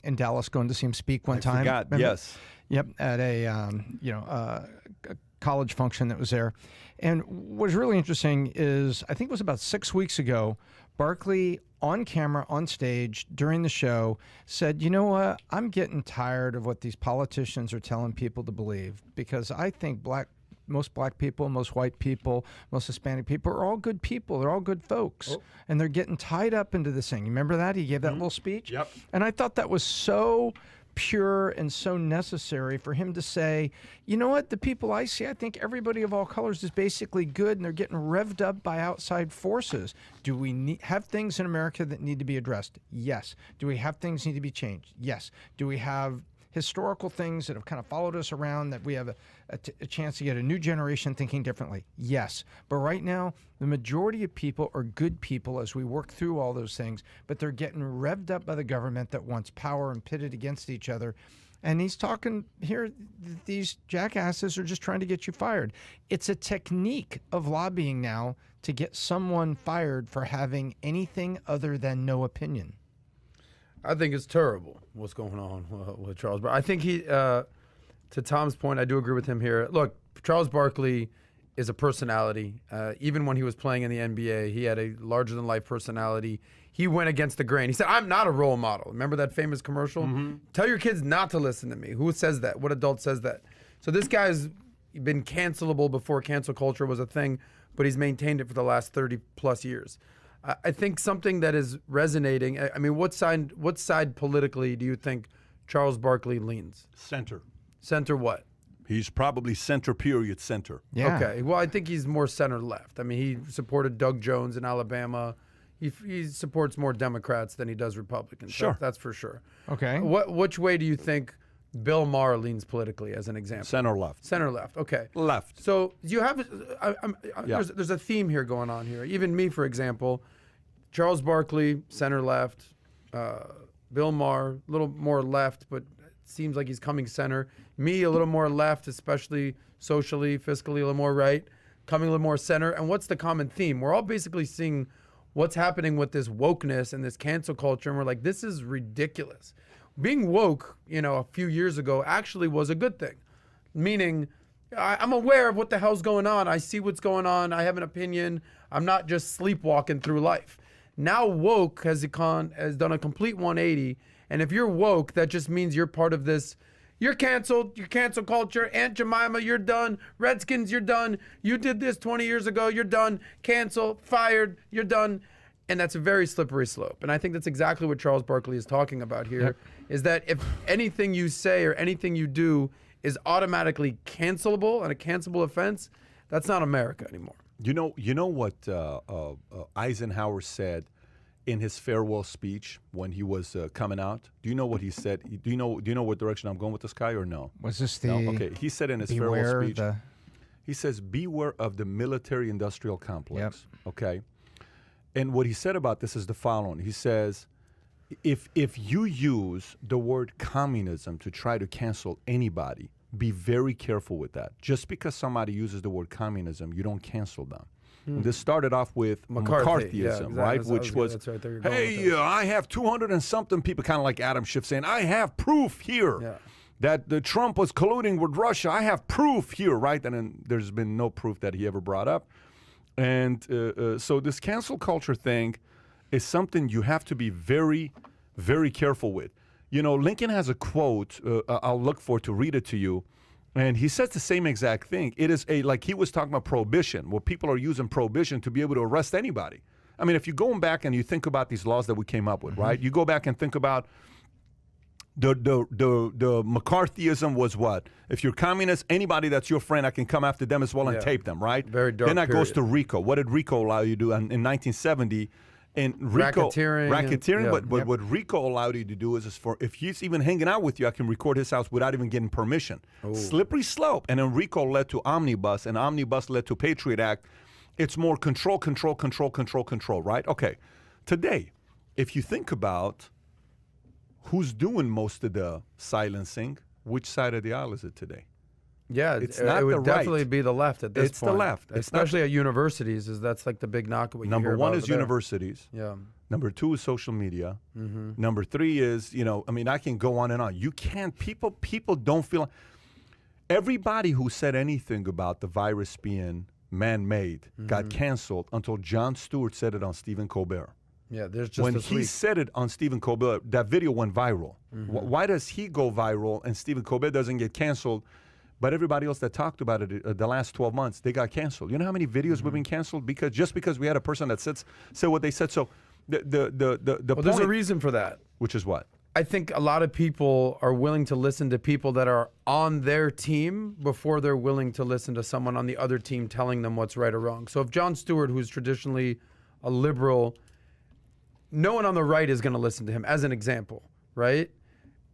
in Dallas going to see him speak one time. Forgot, Remember? yes. Yep, at a a college function that was there. And what's really interesting is I think it was about 6 weeks ago, Barkley on camera, on stage, during the show, said, you know what, I'm getting tired of what these politicians are telling people to believe, because I think most black people, most white people, most Hispanic people are all good people. They're all good folks. And they're getting tied up into this thing. You remember that? He gave that little speech? Yep. And I thought that was so pure and so necessary for him to say, you know what, the people I see, I think everybody of all colors is basically good, and they're getting revved up by outside forces. Do we have things in America that need to be addressed? Yes. Do we have things that need to be changed? Yes. Do we have historical things that have kind of followed us around that we have a chance to get a new generation thinking differently? Yes. But right now, the majority of people are good people as we work through all those things, but they're getting revved up by the government that wants power and pitted against each other. And he's talking here, these jackasses are just trying to get you fired. It's a technique of lobbying now to get someone fired for having anything other than no opinion. I think it's terrible what's going on with Charles Barkley. I think he, to Tom's point, I do agree with him here. Look, Charles Barkley is a personality. Even when he was playing in the NBA, he had a larger-than-life personality. He went against the grain. He said, I'm not a role model. Remember that famous commercial? Tell your kids not to listen to me. Who says that? What adult says that? So this guy's been cancelable before cancel culture was a thing, but he's maintained it for the last 30-plus years. I think something that is resonating, I mean, what side politically do you think Charles Barkley leans? Center. Center what? He's probably center, period, center. Yeah. Okay. Well, I think he's more center left. I mean, he supported Doug Jones in Alabama. He supports more Democrats than he does Republicans. Sure. That's for sure. Okay. Which way do you think Bill Maher leans politically, as an example? Center left. Center left. Okay. Left. So you have Yeah. there's a theme here going on here. Even me, for example, Charles Barkley, center left. Bill Maher, a little more left, but it seems like he's coming center. Me, a little more left, especially socially, fiscally, a little more right. Coming a little more center. And what's the common theme? We're all basically seeing what's happening with this wokeness and this cancel culture, and we're like, this is ridiculous. Being woke, a few years ago actually was a good thing. Meaning, I'm aware of what the hell's going on. I see what's going on. I have an opinion. I'm not just sleepwalking through life. Now woke has done a complete 180. And if you're woke, that just means you're part of this. You're canceled. You're cancel culture. Aunt Jemima, you're done. Redskins, you're done. You did this 20 years ago. You're done. Cancel. Fired. You're done. And that's a very slippery slope. And I think that's exactly what Charles Barkley is talking about here, is that if anything you say or anything you do is automatically cancelable and a cancelable offense, that's not America anymore. You know what Eisenhower said in his farewell speech when he was coming out? Do you know what he said? Do you know what direction I'm going with this guy or no? Was this the? No? Okay. He said in his farewell beware speech, the? he says, beware of the military-industrial complex. Yep. Okay. And what he said about this is the following. He says, if you use the word communism to try to cancel anybody, be very careful with that. Just because somebody uses the word communism, you don't cancel them. And this started off with McCarthy, yeah, McCarthyism, exactly. right? That's Which was, that's right there you're going with hey, this. I have 200 and something people, kind of like Adam Schiff saying, I have proof here that the Trump was colluding with Russia. I have proof here, right? And then there's been no proof that he ever brought up. And so this cancel culture thing is something you have to be very, very careful with. Lincoln has a quote I'll look for to read it to you. And he says the same exact thing. It is like he was talking about prohibition, where people are using prohibition to be able to arrest anybody. I mean, if you're going back and you think about these laws that we came up with, right? You go back and think about the McCarthyism was what? If you're communist, anybody that's your friend, I can come after them as well and tape them, right? Very dark Then that goes period. to RICO. What did RICO allow you to do in 1970? And RICO, Racketeering, but what RICO allowed you to do is for if he's even hanging out with you, I can record his house without even getting permission. Slippery slope. And then RICO led to Omnibus, and Omnibus led to Patriot Act. It's more control, right? Okay. Today, if you think about who's doing most of the silencing, which side of the aisle is it today? Yeah, It's it not would the right. definitely be the left at this It's the point. left. It's not- Especially at universities, that's like the big knock. What you Number hear one about is over there. universities. Yeah. Number two is social media. Number three is, I can go on and on. You can't, people don't feel, everybody who said anything about the virus being man-made got canceled until Jon Stewart said it on Stephen Colbert. Yeah, there's just When this he week. said it on Stephen Colbert, that video went viral. Why does he go viral and Stephen Colbert doesn't get canceled? But everybody else that talked about it the last 12 months, they got canceled. You know how many videos we've been canceled? Because we had a person that said what they said. So the Well, there's a reason for that. which is what? I think a lot of people are willing to listen to people that are on their team before they're willing to listen to someone on the other team telling them what's right or wrong. So if Jon Stewart, who's traditionally a liberal, no one on the right is going to listen to him, as an example, right?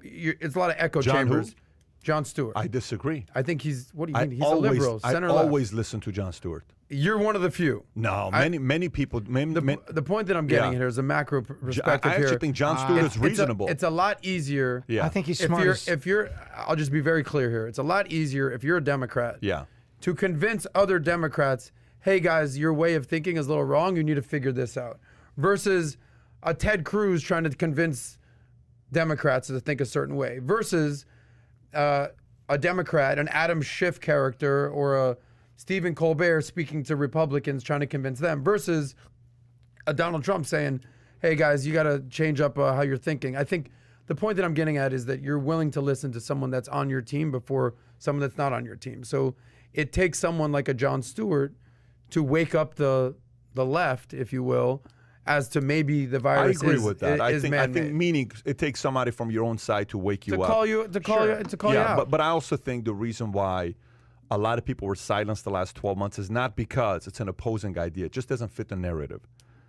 It's a lot of echo John who? chambers. Jon Stewart. I disagree. I think he's, what do you I mean? He's a liberal, I center left. always listen to Jon Stewart. You're one of the few. No, many people. The point that I'm getting Yeah. here is a macro perspective I here. actually think Jon Stewart is reasonable. It's a lot easier. Yeah. I think he's If smart. you're, I'll just be very clear here. It's a lot easier if you're a Democrat. Yeah. To convince other Democrats, hey guys, your way of thinking is a little wrong. You need to figure this out. Versus a Ted Cruz trying to convince Democrats to think a certain way. Versus a Democrat, an Adam Schiff character, or a Stephen Colbert speaking to Republicans, trying to convince them, versus a Donald Trump saying, hey, guys, you got to change up how you're thinking. I think the point that I'm getting at is that you're willing to listen to someone that's on your team before someone that's not on your team. So it takes someone like a Jon Stewart to wake up the left, if you will, as to maybe the virus I agree with that. I think man-made. meaning it takes somebody from your own side to wake you to up. call you out. But I also think the reason why a lot of people were silenced the last 12 months is not because it's an opposing idea. It just doesn't fit the narrative.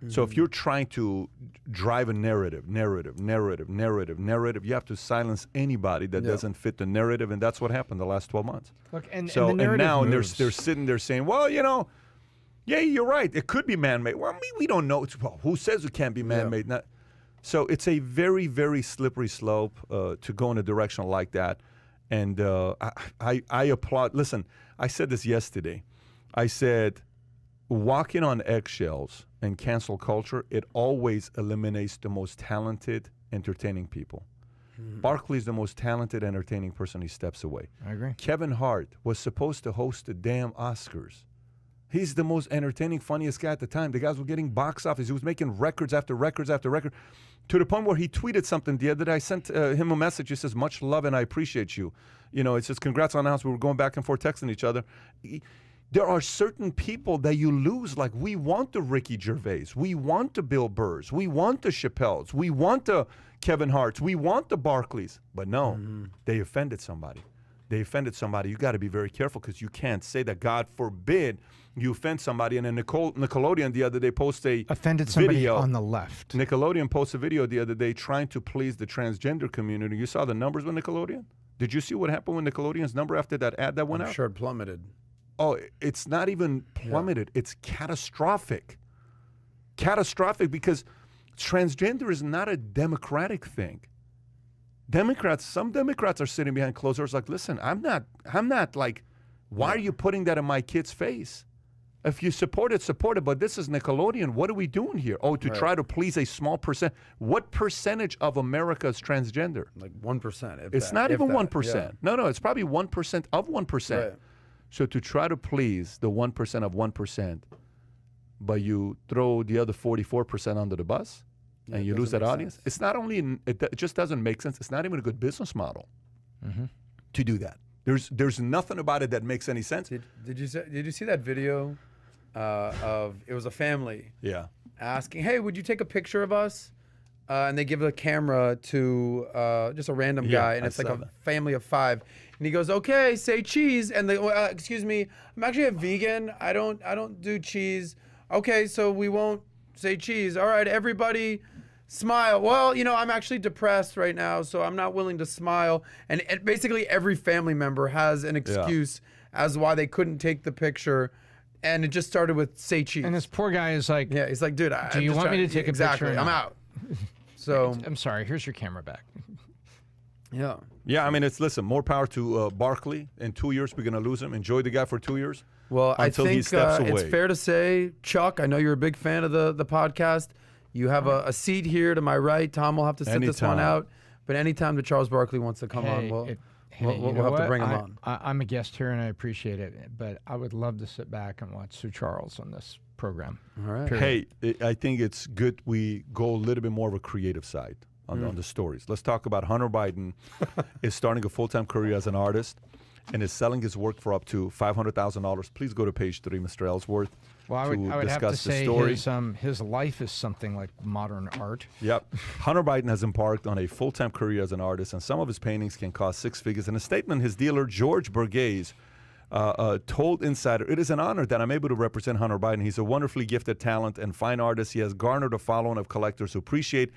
So if you're trying to drive a narrative, you have to silence anybody that doesn't fit the narrative, and that's what happened the last 12 months. Look, and So the and now moves. they're sitting there saying, well, you know, yeah, you're right. It could be man-made. Well, we don't know. Well, who says it can't be man-made? Not, so it's a very, very slippery slope to go in a direction like that. And I applaud. Listen, I said this yesterday. I said, walking on eggshells and cancel culture, it always eliminates the most talented, entertaining people. Barkley's the most talented, entertaining person. He steps away. I agree. Kevin Hart was supposed to host the damn Oscars. He's the most entertaining, funniest guy at the time. The guys were getting box office. He was making records after records after record, to the point where he tweeted something the other day. I sent him a message. He says, much love and I appreciate you. You know, it says, congrats on the house. We were going back and forth texting each other. There are certain people that you lose. Like, we want the Ricky Gervais. We want the Bill Burrs. We want the Chappelles. We want the Kevin Harts. We want the Barkleys. But no, they offended somebody. They offended somebody. You got to be very careful, because you can't say that, God forbid, you offend somebody. And then Nickelodeon the other day posted a Offended somebody video. on the left. Nickelodeon posted a video the other day trying to please the transgender community. You saw the numbers with Nickelodeon? Did you see what happened with Nickelodeon's number after that ad that went I'm out? sure it plummeted. Oh, it's not even plummeted. It's catastrophic. Catastrophic, because transgender is not a democratic thing. Some Democrats are sitting behind closed doors like, listen, I'm not like, why are you putting that in my kid's face? If you support it, but this is Nickelodeon. What are we doing here? Oh, to try to please a small percent. What percentage of America is transgender? Like 1%. It's not even 1%. No, it's probably 1% of 1%. Right. So to try to please the 1% of 1%, but you throw the other 44% under the bus, and you lose that audience. It's not only it just doesn't make sense. It's not even a good business model to do that. There's nothing about it that makes any sense. Did you see that video of, it was a family Yeah. asking, hey, would you take a picture of us? And they give the camera to just a random guy, and I it's like saw a that. family of 5. And he goes, okay, say cheese. And they, excuse me, I'm actually a vegan. I don't do cheese. Okay, so we won't say cheese. All right, everybody smile. Well, you know, I'm actually depressed right now, so I'm not willing to smile. And basically every family member has an excuse as why they couldn't take the picture. And it just started with say cheese. And this poor guy is like, Yeah, he's like, dude, Do you want me to take a exactly, picture or I'm not? out. So I'm sorry, here's your camera back. yeah. Yeah, I mean, listen, more power to Barkley. In 2 years, we're going to lose him. Enjoy the guy for 2 years. Well, until I think he steps away. it's fair to say, Chuck, I know you're a big fan of the podcast. You have a seat here to my right. Tom will have to sit this one Anytime. out. But anytime that Charles Barkley wants to come on, we'll you we'll know have to what? bring him on. I'm a guest here, and I appreciate it. But I would love to sit back and watch Sue Charles on this program. All right. Period. Hey, I think it's good we go a little bit more of a creative side on the stories. Let's talk about Hunter Biden is starting a full-time career as an artist and is selling his work for up to $500,000. Please go to page 3, Mr. Ellsworth, Well, I would have to discuss the say story. his life is something like modern art. Yep. Hunter Biden has embarked on a full-time career as an artist, and some of his paintings can cost 6 figures. In a statement, his dealer, George Burgess, told Insider, "It is an honor that I'm able to represent Hunter Biden. He's a wonderfully gifted talent and fine artist. He has garnered a following of collectors who appreciate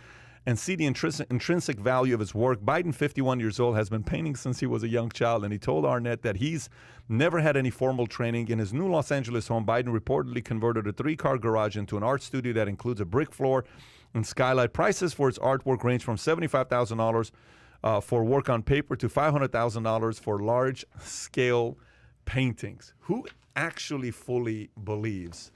and see the intrinsic value of his work. Biden, 51 years old, has been painting since he was a young child, and he told Arnett that he's never had any formal training. In his new Los Angeles home, Biden reportedly converted a 3-car garage into an art studio that includes a brick floor and skylight. Prices for his artwork range from $75,000 for work on paper to $500,000 for large-scale paintings." Who actually fully believes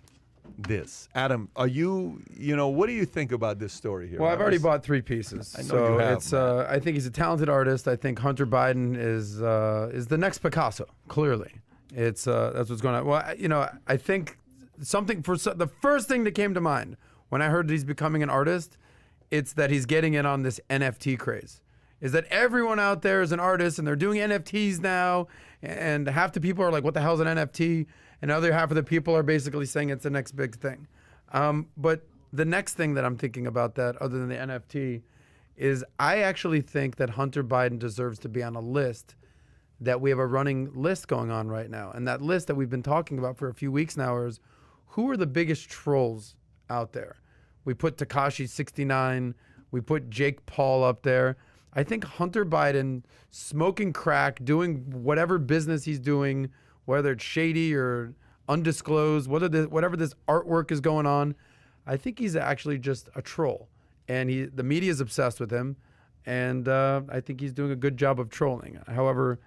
this? Adam, are you know, what do you think about this story here? Well, I've already This- bought 3 pieces. I know so you have, it's man. I think he's a talented artist. I think Hunter Biden is the next Picasso, clearly. It's that's what's going on. Well, I think the first thing that came to mind when I heard he's becoming an artist, it's that he's getting in on this NFT craze. Is that everyone out there is an artist and they're doing NFTs now, and half the people are like, "What the hell is an NFT?" And the other half of the people are basically saying it's the next big thing. But the next thing that I'm thinking about that, other than the NFT, is I actually think that Hunter Biden deserves to be on a list that we have a running list going on right now. And that list that we've been talking about for a few weeks now is who are the biggest trolls out there? We put Tekashi69, we put Jake Paul up there. I think Hunter Biden smoking crack, doing whatever business he's doing, whether it's shady or undisclosed, whatever this artwork is going on, I think he's actually just a troll. And the media is obsessed with him, and I think he's doing a good job of trolling. However,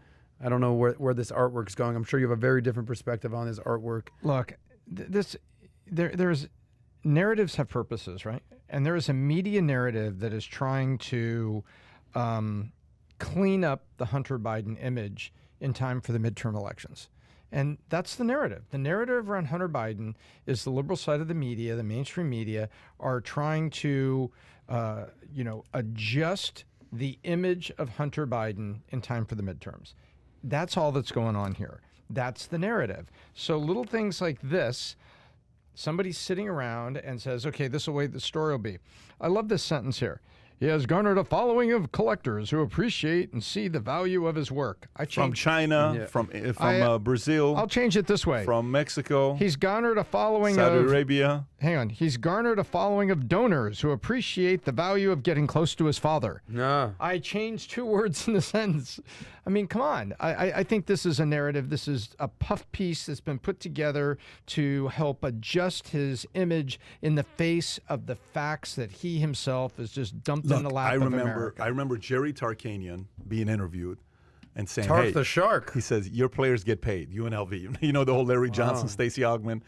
I don't know where this artwork's going. I'm sure you have a very different perspective on his artwork. Look, there's narratives have purposes, right? And there is a media narrative that is trying to clean up the Hunter Biden image in time for the midterm elections. And that's the narrative. The narrative around Hunter Biden is the liberal side of the media, the mainstream media, are trying to, adjust the image of Hunter Biden in time for the midterms. That's all that's going on here. That's the narrative. So little things like this, somebody's sitting around and says, okay, this is the way the story will be. I love this sentence here. He has garnered a following of collectors who appreciate and see the value of his work. From China, from Brazil. I'll change it this way. From Mexico. He's garnered a following Saudi of Arabia. Hang on. He's garnered a following of donors who appreciate the value of getting close to his father. No. I changed 2 words in the sentence. I mean, come on. I think this is a narrative. This is a puff piece that's been put together to help adjust his image in the face of the facts that he himself is just dumped in the lap of America. I remember Jerry Tarkanian being interviewed and saying, Tark hey, the Shark. He says, your players get paid, UNLV. You know, the whole Larry Johnson, Stacey Augmon.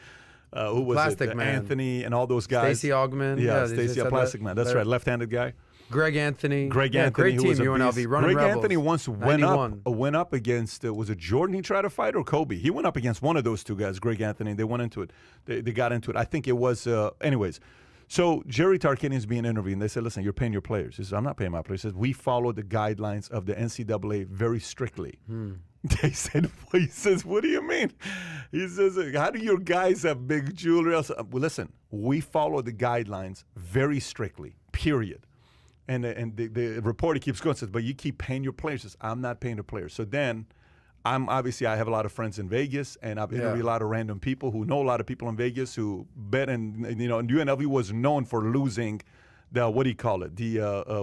Who was Plastic it? Man. Anthony and all those guys. Stacey Augmon. Yeah, Stacey, Plastic Man. That's right, left-handed guy. Greg Anthony. Anthony, great who team, was a UNLV, beast. running Greg Rebels. Anthony once 91. went up against, was it Jordan he tried to fight or Kobe? He went up against one of those two guys, Greg Anthony. They went into it. They got into it. I think it was, anyways. So Jerry Tarkanian's being interviewed, and they said, listen, you're paying your players. He says, I'm not paying my players. He says, we follow the guidelines of the NCAA very strictly. They said, he says, what do you mean? He says, how do your guys have big jewelry? Well, listen, we follow the guidelines very strictly, period. And the reporter keeps going, says, but you keep paying your players. He says, I'm not paying the players. So then I have a lot of friends in Vegas, and I've interviewed a lot of random people who know a lot of people in Vegas who bet, and UNLV was known for losing the, what do you call it? The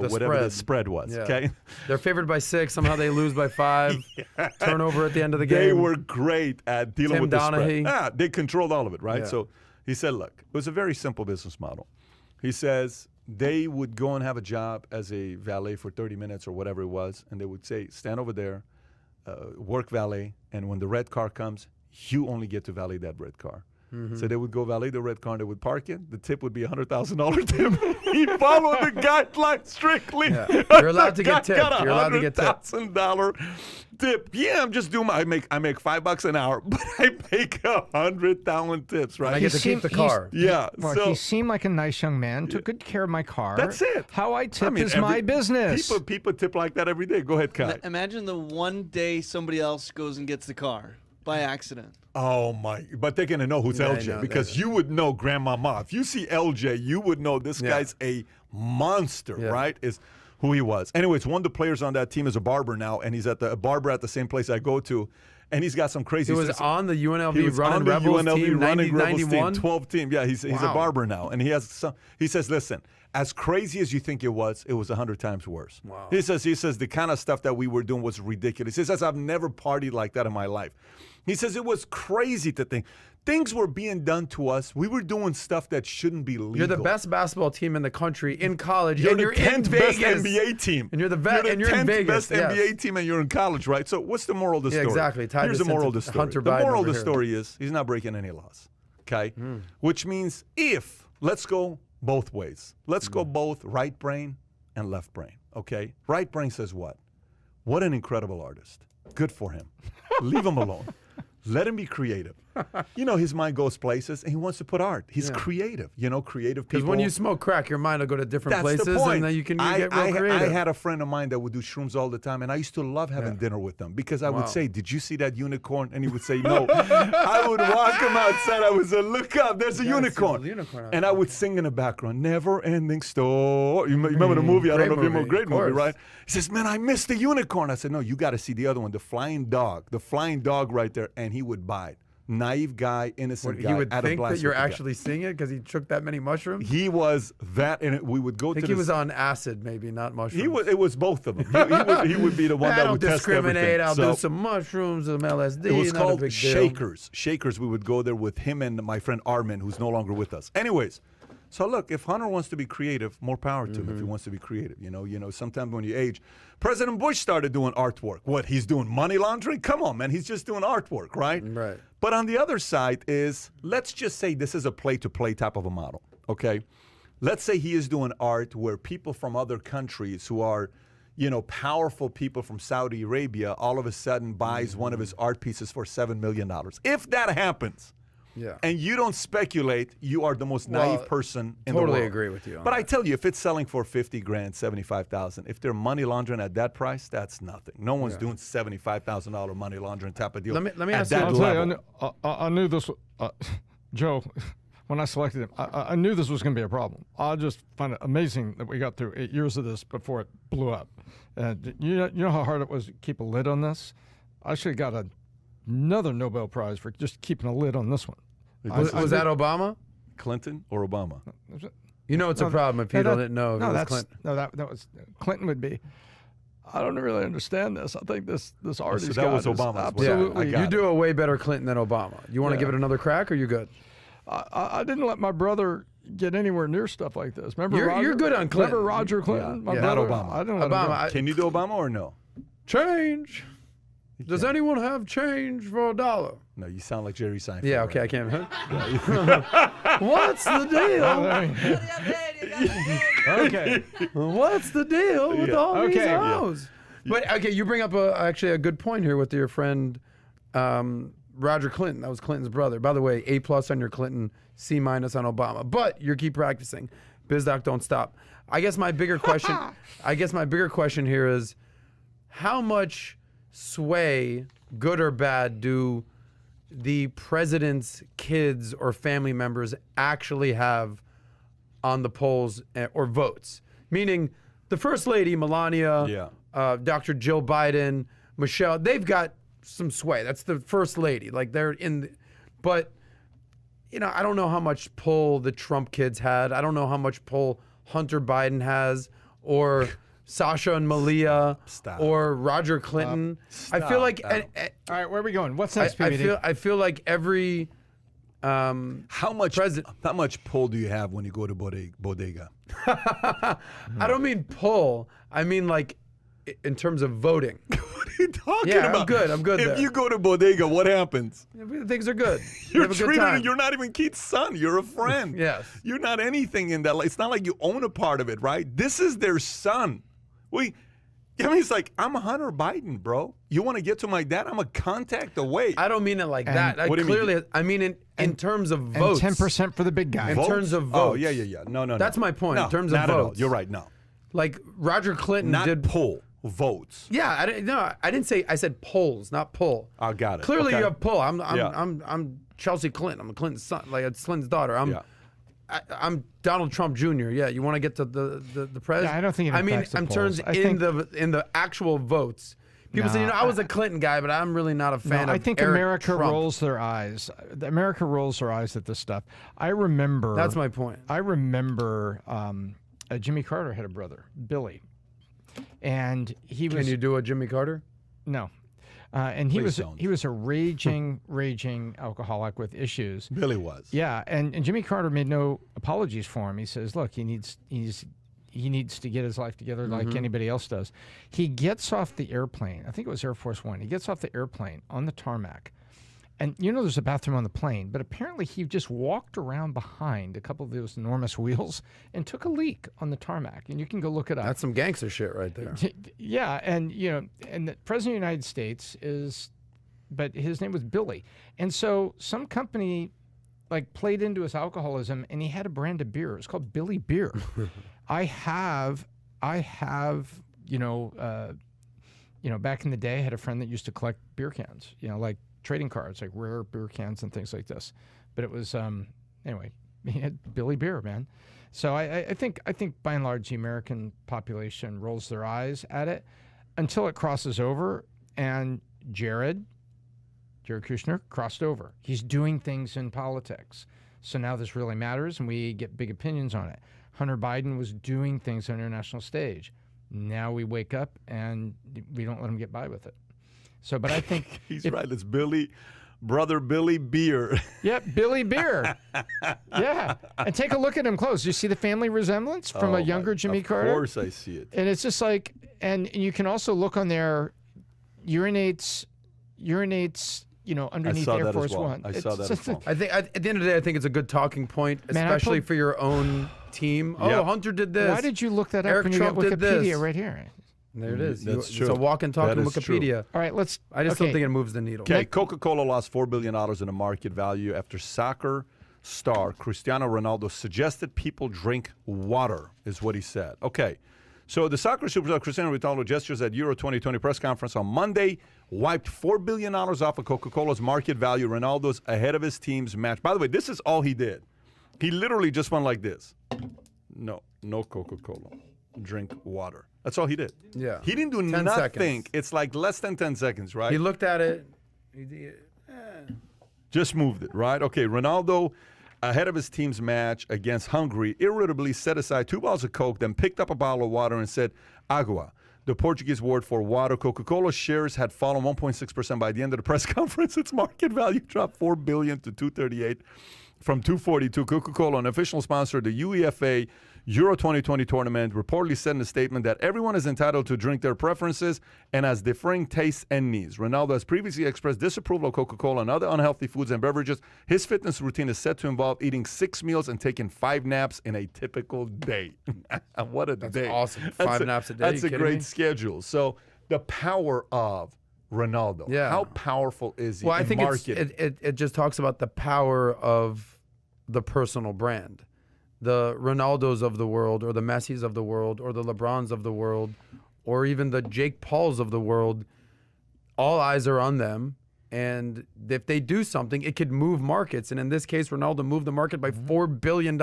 whatever the spread was. Yeah. Okay, they're favored by 6. Somehow they lose by 5. Turnover at the end of the game. They were great at dealing with the Donahue. spread. They controlled all of it, right? Yeah. So he said, look, it was a very simple business model. He says they would go and have a job as a valet for 30 minutes or whatever it was, and they would say, stand over there, work valet, and when the red car comes, you only get to valet that red car. So they would go valet the red car and they would park it. The tip would be $100,000 tip. He followed the guidelines strictly. Yeah. You're allowed to get tipped. Got You're allowed to get tipped. $100,000 tip. Yeah, I'm just doing I make $5 an hour, but I make 100,000 tips, right? I get to keep the car. Yeah. Mark, so he seemed like a nice young man, took good care of my car. That's it. How I tip is every- my business. People tip like that every day. Go ahead, Kai. Imagine the one day somebody else goes and gets the car by accident. Oh my! But they're gonna know who's They LJ know, because you would know Grandmama. If you see LJ, you would know this guy's a monster, right? Is who he was. Anyways, one of the players on that team is a barber now, and he's a barber at the same place I go to, and he's got some crazy. He was on the UNLV He was running on the Rebels UNLV team, running Rebels 91. team, 12 team. Yeah, he's a Wow. barber now, and he has some. He says, listen. As crazy as you think it was 100 times worse. Wow. He says the kind of stuff that we were doing was ridiculous. He says, I've never partied like that in my life. He says it was crazy to think. Things were being done to us. We were doing stuff that shouldn't be legal. You're the best basketball team in the country in college, You're and the you're 10th in best Vegas. NBA team. And you're the You're and you're in 10th Vegas. best NBA team, and you're in college, right? So what's the moral of the Yeah, story? exactly. Tie Here's this the moral of into the story. Hunter The Biden moral of over the here. story is he's not breaking any laws, okay? Which means let's go both ways. Let's go both right brain and left brain, okay? Right brain says what? What an incredible artist. Good for him. Leave him alone. Let him be creative. You know, his mind goes places, and he wants to put art. He's creative. You know, creative people. Because when you smoke crack, your mind will go to different That's places, the point. and then you get real creative. I had a friend of mine that would do shrooms all the time, and I used to love having dinner with them because I would say, "Did you see that unicorn?" And he would say, "No." I would walk him outside. I would say, "Look up, there's a unicorn." And I would sing in the background, "Never-ending story." You remember the movie? I don't know if you remember. Great movie, right? He says, "Man, I missed the unicorn." I said, "No, you got to see the other one, the flying dog right there." And he would buy it. Naive guy, innocent guy. He would at a think blast that you're with the guy. actually seeing it because he took that many mushrooms. He was that, and we would go I think to he the was on acid, maybe not mushrooms. He was. It was both of them. He would be the one I that don't would test everything. discriminate. I'll So do some mushrooms, some LSD. it was not a called big deal. Shakers. Shakers. We would go there with him and my friend Armin, who's no longer with us. Anyways, so look, if Hunter wants to be creative, more power to him. If he wants to be creative, you know, sometimes when you age, President Bush started doing artwork. What, he's doing money laundering? Come on, man, he's just doing artwork, right? Right. But on the other side is, let's just say this is a play-to-play type of a model, okay? Let's say he is doing art where people from other countries who are, you know, powerful people from Saudi Arabia all of a sudden buys one of his art pieces for $7 million. If that happens, Yeah. and you don't speculate, you are the most naive Well, person in the world. totally agree with you on But I that. tell you, if it's selling for 50 grand, 75,000, if they're money laundering at that price, that's nothing. No one's doing $75,000 money laundering type of deal. Let me at ask you- that I'll tell you, level. I knew this. Joe, when I selected him, I knew this was going to be a problem. I just find it amazing that we got through 8 years of this before it blew up. And you know how hard it was to keep a lid on this? I should have got another Nobel Prize for just keeping a lid on this one. Was that Obama? Clinton or Obama? You know it's a problem if people didn't know if it was Clinton. No, that was Clinton would be. I don't really understand this. I think this art so he's that got was is Obama's way. Yeah, absolutely. I got you it. do a way better Clinton than Obama. You want to Yeah. give it another crack, or you good? I didn't let my brother get anywhere near stuff like this. Remember, You're good on Clinton. Remember Roger Clinton? My Yeah. brother. Not Obama. I didn't let him Obama. go. I- Can you do Obama or no? Change. Does anyone have change for $1? No, you sound like Jerry Seinfeld. Yeah, okay, I can't. What's the deal? Okay. What's the deal with all these Okay. Yeah. hoes? But okay, you bring up actually a good point here with your friend Roger Clinton. That was Clinton's brother. By the way, A+ on your Clinton, C- on Obama. But you keep practicing. BizDoc, don't stop. I guess my bigger question here is, how much sway, good or bad, do the president's kids or family members actually have on the polls or votes? Meaning, the First Lady, Melania, Dr. Jill Biden, Michelle, they've got some sway. That's the First Lady. Like, they're in but, you know, I don't know how much pull the Trump kids had. I don't know how much pull Hunter Biden has, or Sasha and Malia, or Roger Clinton. I feel like All right, where are we going? What's next, I PBD? feel like every How much pull do you have when you go to bodega? I don't mean pull. I mean like in terms of voting. What are you talking Yeah, about? I'm good If there. you go to bodega, what happens? Things are good. You You're have a good treated. time. You're not even Keith's son. You're a friend. Yes. You're not anything in that. It's not like you own a part of it, right? This is their son. I mean, it's like, I'm Hunter Biden, bro. You want to get to my dad? I'm a contact away. I don't mean it like that. what do you mean? Clearly, I mean in terms of And votes. 10% for the big guy. In terms of votes. Oh, yeah. No. That's my point, in No, terms of not at all. votes. You're right. No. Like Roger Clinton Not did. pull. Votes. Yeah, I didn't say. I said polls, not pull. I got it. Clearly, Okay. you have pull. I'm Yeah. Chelsea Clinton. I'm Clinton's son. Like it's Clinton's daughter. Yeah. I'm Donald Trump Jr. Yeah, you want to get to the president? Yeah, I don't think it I mean, affects the in terms polls. I think- in the actual votes. People say, No, I was a Clinton guy, but I'm really not a fan No, of I think Eric America Trump. rolls their eyes. America rolls their eyes at this stuff. I remember. That's my point. I remember Jimmy Carter had a brother, Billy, and he was Can you do a Jimmy Carter? no, and he Please was don't. a raging alcoholic with issues. Billy was. Yeah, and Jimmy Carter made no apologies for him. He says, look, he needs to get his life together like anybody else does. He gets off the airplane. I think it was Air Force One. He gets off the airplane on the tarmac. And you know there's a bathroom on the plane, but apparently he just walked around behind a couple of those enormous wheels and took a leak on the tarmac. And you can go look it up. That's some gangster shit right there. Yeah, and you know, and the President of the United States is but his name was Billy. And so some company like played into his alcoholism, and he had a brand of beer. It's called Billy Beer. I have, back in the day, I had a friend that used to collect beer cans, like trading cards, like rare beer cans and things like this. But it was, anyway, he had Billy Beer, man. So I think by and large the American population rolls their eyes at it until it crosses over, and Jared Kushner crossed over. He's doing things in politics. So now this really matters, and we get big opinions on it. Hunter Biden was doing things on the international stage. Now we wake up and we don't let him get by with it. So, but I think He's right. It's Brother Billy Beer. Yep, Billy Beer. Yeah. And take a look at him close. You see the family resemblance from a younger Jimmy Carter? Of course I see it. And it's just like, and you can also look on there, urinates, underneath Air Force One. I saw that as well. I think at the end of the day, I think it's a good talking point, Man, especially for your own team. Yep. Oh, Hunter did this. Why did you look that up Eric when you Trump got did this. Wikipedia right here? There it is. That's It's true. a walk and talk That in is true. Wikipedia. All right, let's. I just don't think it moves the needle. Okay, Coca-Cola lost $4 billion in the market value after soccer star Cristiano Ronaldo suggested people drink water, is what he said. Okay, so the soccer superstar Cristiano Ronaldo gestures at Euro 2020 press conference on Monday wiped $4 billion off of Coca-Cola's market value. Ronaldo's ahead of his team's match. By the way, this is all he did. He literally just went like this. No Coca-Cola. Drink water. That's all he did. Yeah. He didn't do 10 nothing. seconds. It's like less than 10 seconds, right? He looked at it. Just moved it, right? Okay, Ronaldo, ahead of his team's match against Hungary, irritably set aside 2 bottles of Coke, then picked up a bottle of water and said, agua, the Portuguese word for water. Coca-Cola shares had fallen 1.6% by the end of the press conference. Its market value dropped $4 billion to $238 from $242. Coca-Cola, an official sponsor of the UEFA Euro 2020 tournament, reportedly said in a statement that everyone is entitled to drink their preferences and has differing tastes and needs. Ronaldo has previously expressed disapproval of Coca-Cola and other unhealthy foods and beverages. His fitness routine is said to involve eating 6 meals and taking 5 naps in a typical day. What a day. Awesome. 5 naps a day. That's You a kidding great me? schedule. So the power of Ronaldo. Yeah. How powerful is he Well, I in think marketing? it just talks about the power of the personal brand. The Ronaldos of the world, or the Messis of the world, or the LeBrons of the world, or even the Jake Pauls of the world, all eyes are on them. And if they do something, it could move markets. And in this case, Ronaldo moved the market by $4 billion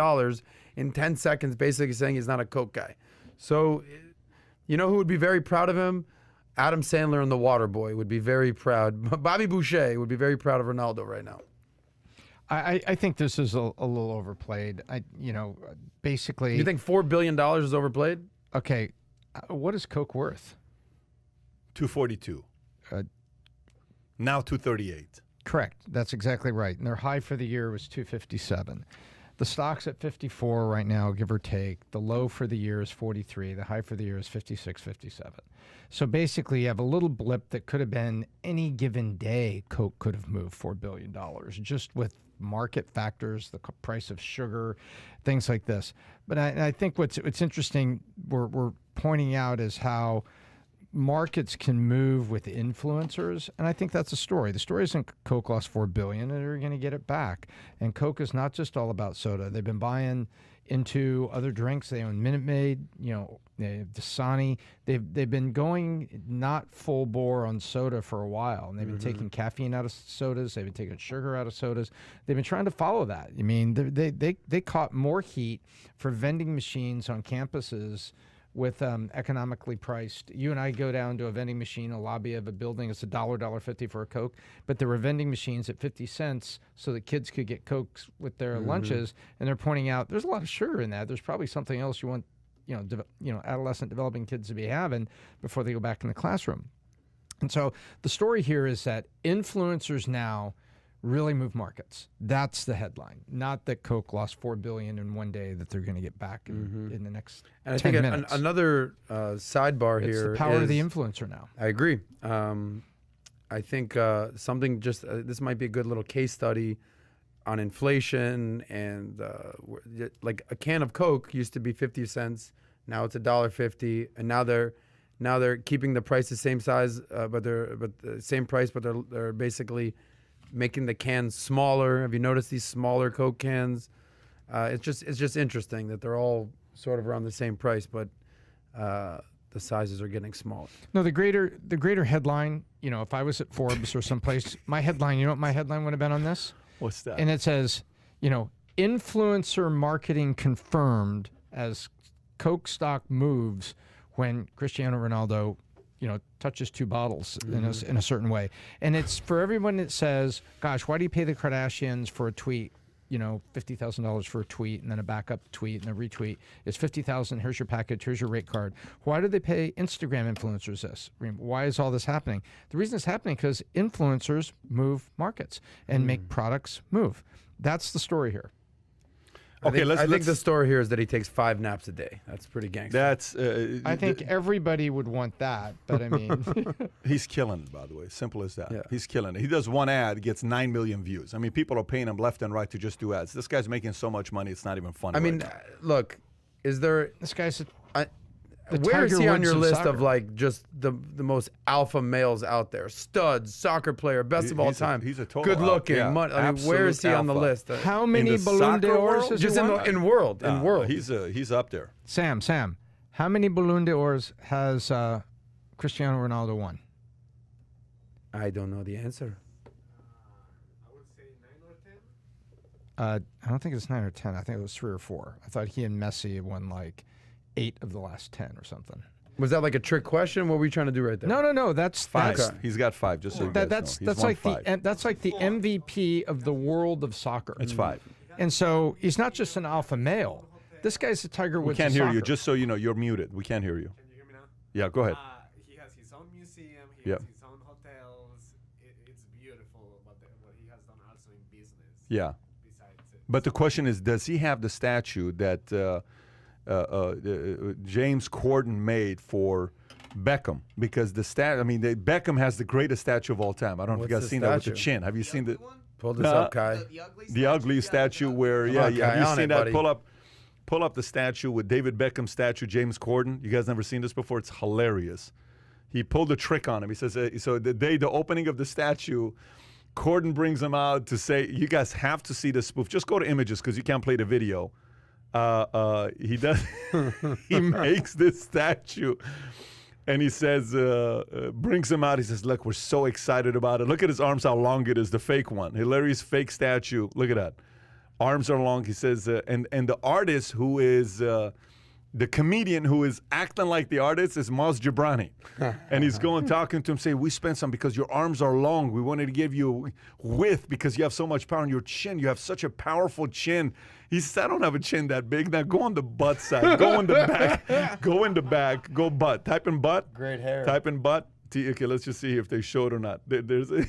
in 10 seconds, basically saying he's not a Coke guy. So, you know who would be very proud of him? Adam Sandler and the Waterboy would be very proud. Bobby Boucher would be very proud of Ronaldo right now. I think this is a little overplayed. Basically. You think $4 billion is overplayed? Okay, what is Coke worth? 242. Now 238. Correct. That's exactly right. And their high for the year was 257. The stock's at 54 right now, give or take. The low for the year is 43. The high for the year is 56, 57. So basically, you have a little blip that could have been any given day. Coke could have moved $4 billion just with market factors, the price of sugar, things like this. But I think what's interesting, we're pointing out is how markets can move with influencers, and I think that's a story. The story isn't Coke lost $4 billion and they're going to get it back. And Coke is not just all about soda. They've been buying into other drinks. They own Minute Maid, they have Dasani. They've been going not full bore on soda for a while, and they've been taking caffeine out of sodas. They've been taking sugar out of sodas. They've been trying to follow that. I mean, they caught more heat for vending machines on campuses with economically priced. You and I go down to a vending machine, a lobby of a building. It's $1.50 for a Coke, but there were vending machines at 50 cents so that kids could get Cokes with their lunches. And they're pointing out there's a lot of sugar in that. There's probably something else you want, adolescent developing kids to be having before they go back in the classroom. And so the story here is that influencers now really move markets. That's the headline. Not that Coke lost $4 billion in one day that they're going to get back in the next 10 And I think minutes. another sidebar It's here the power of the is- influencer now. I agree. I think something just this might be a good little case study on inflation and like a can of Coke used to be 50 cents. Now it's $1.50, and now Now they're keeping the price the same size, but the same price, but they're basically making the cans smaller. Have you noticed these smaller Coke cans? It's just interesting that they're all sort of around the same price, but the sizes are getting smaller. No, the greater headline, if I was at Forbes or someplace, my headline, you know what my headline would have been on this? What's that? And it says, influencer marketing confirmed as Coke stock moves when Cristiano Ronaldo, touches 2 bottles in a certain way. And it's for everyone that says, gosh, why do you pay the Kardashians for a tweet? $50,000 for a tweet and then a backup tweet and a retweet. It's $50,000. Here's your package. Here's your rate card. Why do they pay Instagram influencers this? I mean, why is all this happening? The reason it's happening because influencers move markets and make products move. That's the story here. Okay, I think the story here is that he takes 5 naps a day. That's pretty gangster. That's. I think everybody would want that, but I mean, He's killing it, by the way. Simple as that. Yeah. He's killing it. He does one ad, gets 9 million views. I mean, people are paying him left and right to just do ads. This guy's making so much money, it's not even funny. I mean, right now. look, is there? this guy's Where is Tiger he on Woods your of list soccer. of like just the most alpha males out there? Studs, soccer player, best of all He's a- time. he's a total good looking. alpha, yeah. I mean, where is he Absolute on the alpha. list? how many the Ballon soccer d'Ors world? has Just he in won? in world. He's up there. Sam, how many Ballon d'Ors has Cristiano Ronaldo won? I don't know the answer. I don't think it's 9 or 10. I think it was 3 or 4. I thought he and Messi won like 8 of the last 10 or something. Was that like a trick question? What were you trying to do right there? No. That's 5. that's Okay. He's got 5. Just so you guys that's know. He's that's won like 5. that's like the MVP of the world of soccer. It's 5. And so he's not just an alpha male. This guy's a Tiger We Woods. can't of hear you. soccer. Just so you know, you're muted. We can't hear you. Can you hear me now? Yeah, go ahead. He has his own museum. He Yeah. has his own hotels. It's beautiful what he has done also in business. Yeah. Besides it. But the question is, does he have the statue that James Corden made for Beckham? Because Beckham has the greatest statue of all time. I don't know if you What's guys the seen that with the statue? chin. Have you seen the Pull this No. up, Kai. the ugly statue where Come yeah, on, yeah. Kai, Have you on seen it, that? buddy. Pull up the statue with David Beckham's statue, James Corden. You guys never seen this before? It's hilarious. He pulled a trick on him. He says, so the opening of the statue, Corden brings him out to say, you guys have to see this spoof. Just go to images because you can't play the video. He does. He makes this statue. And he says, brings him out. He says, look, we're so excited about it. Look at his arms, how long it is, the fake one. Hilarious fake statue. Look at that. Arms are long. He says, and the artist who is, the comedian who is acting like the artist is Maz Jobrani. And he's going, talking to him, saying, we spent some because your arms are long. We wanted to give you width because you have so much power on your chin. You have such a powerful chin. He says, I don't have a chin that big. Now go on the butt side. Go in the back. Go in the back. Go butt. Type in butt. Great hair. Type in butt. Okay, let's just see if they show it or not. There's a,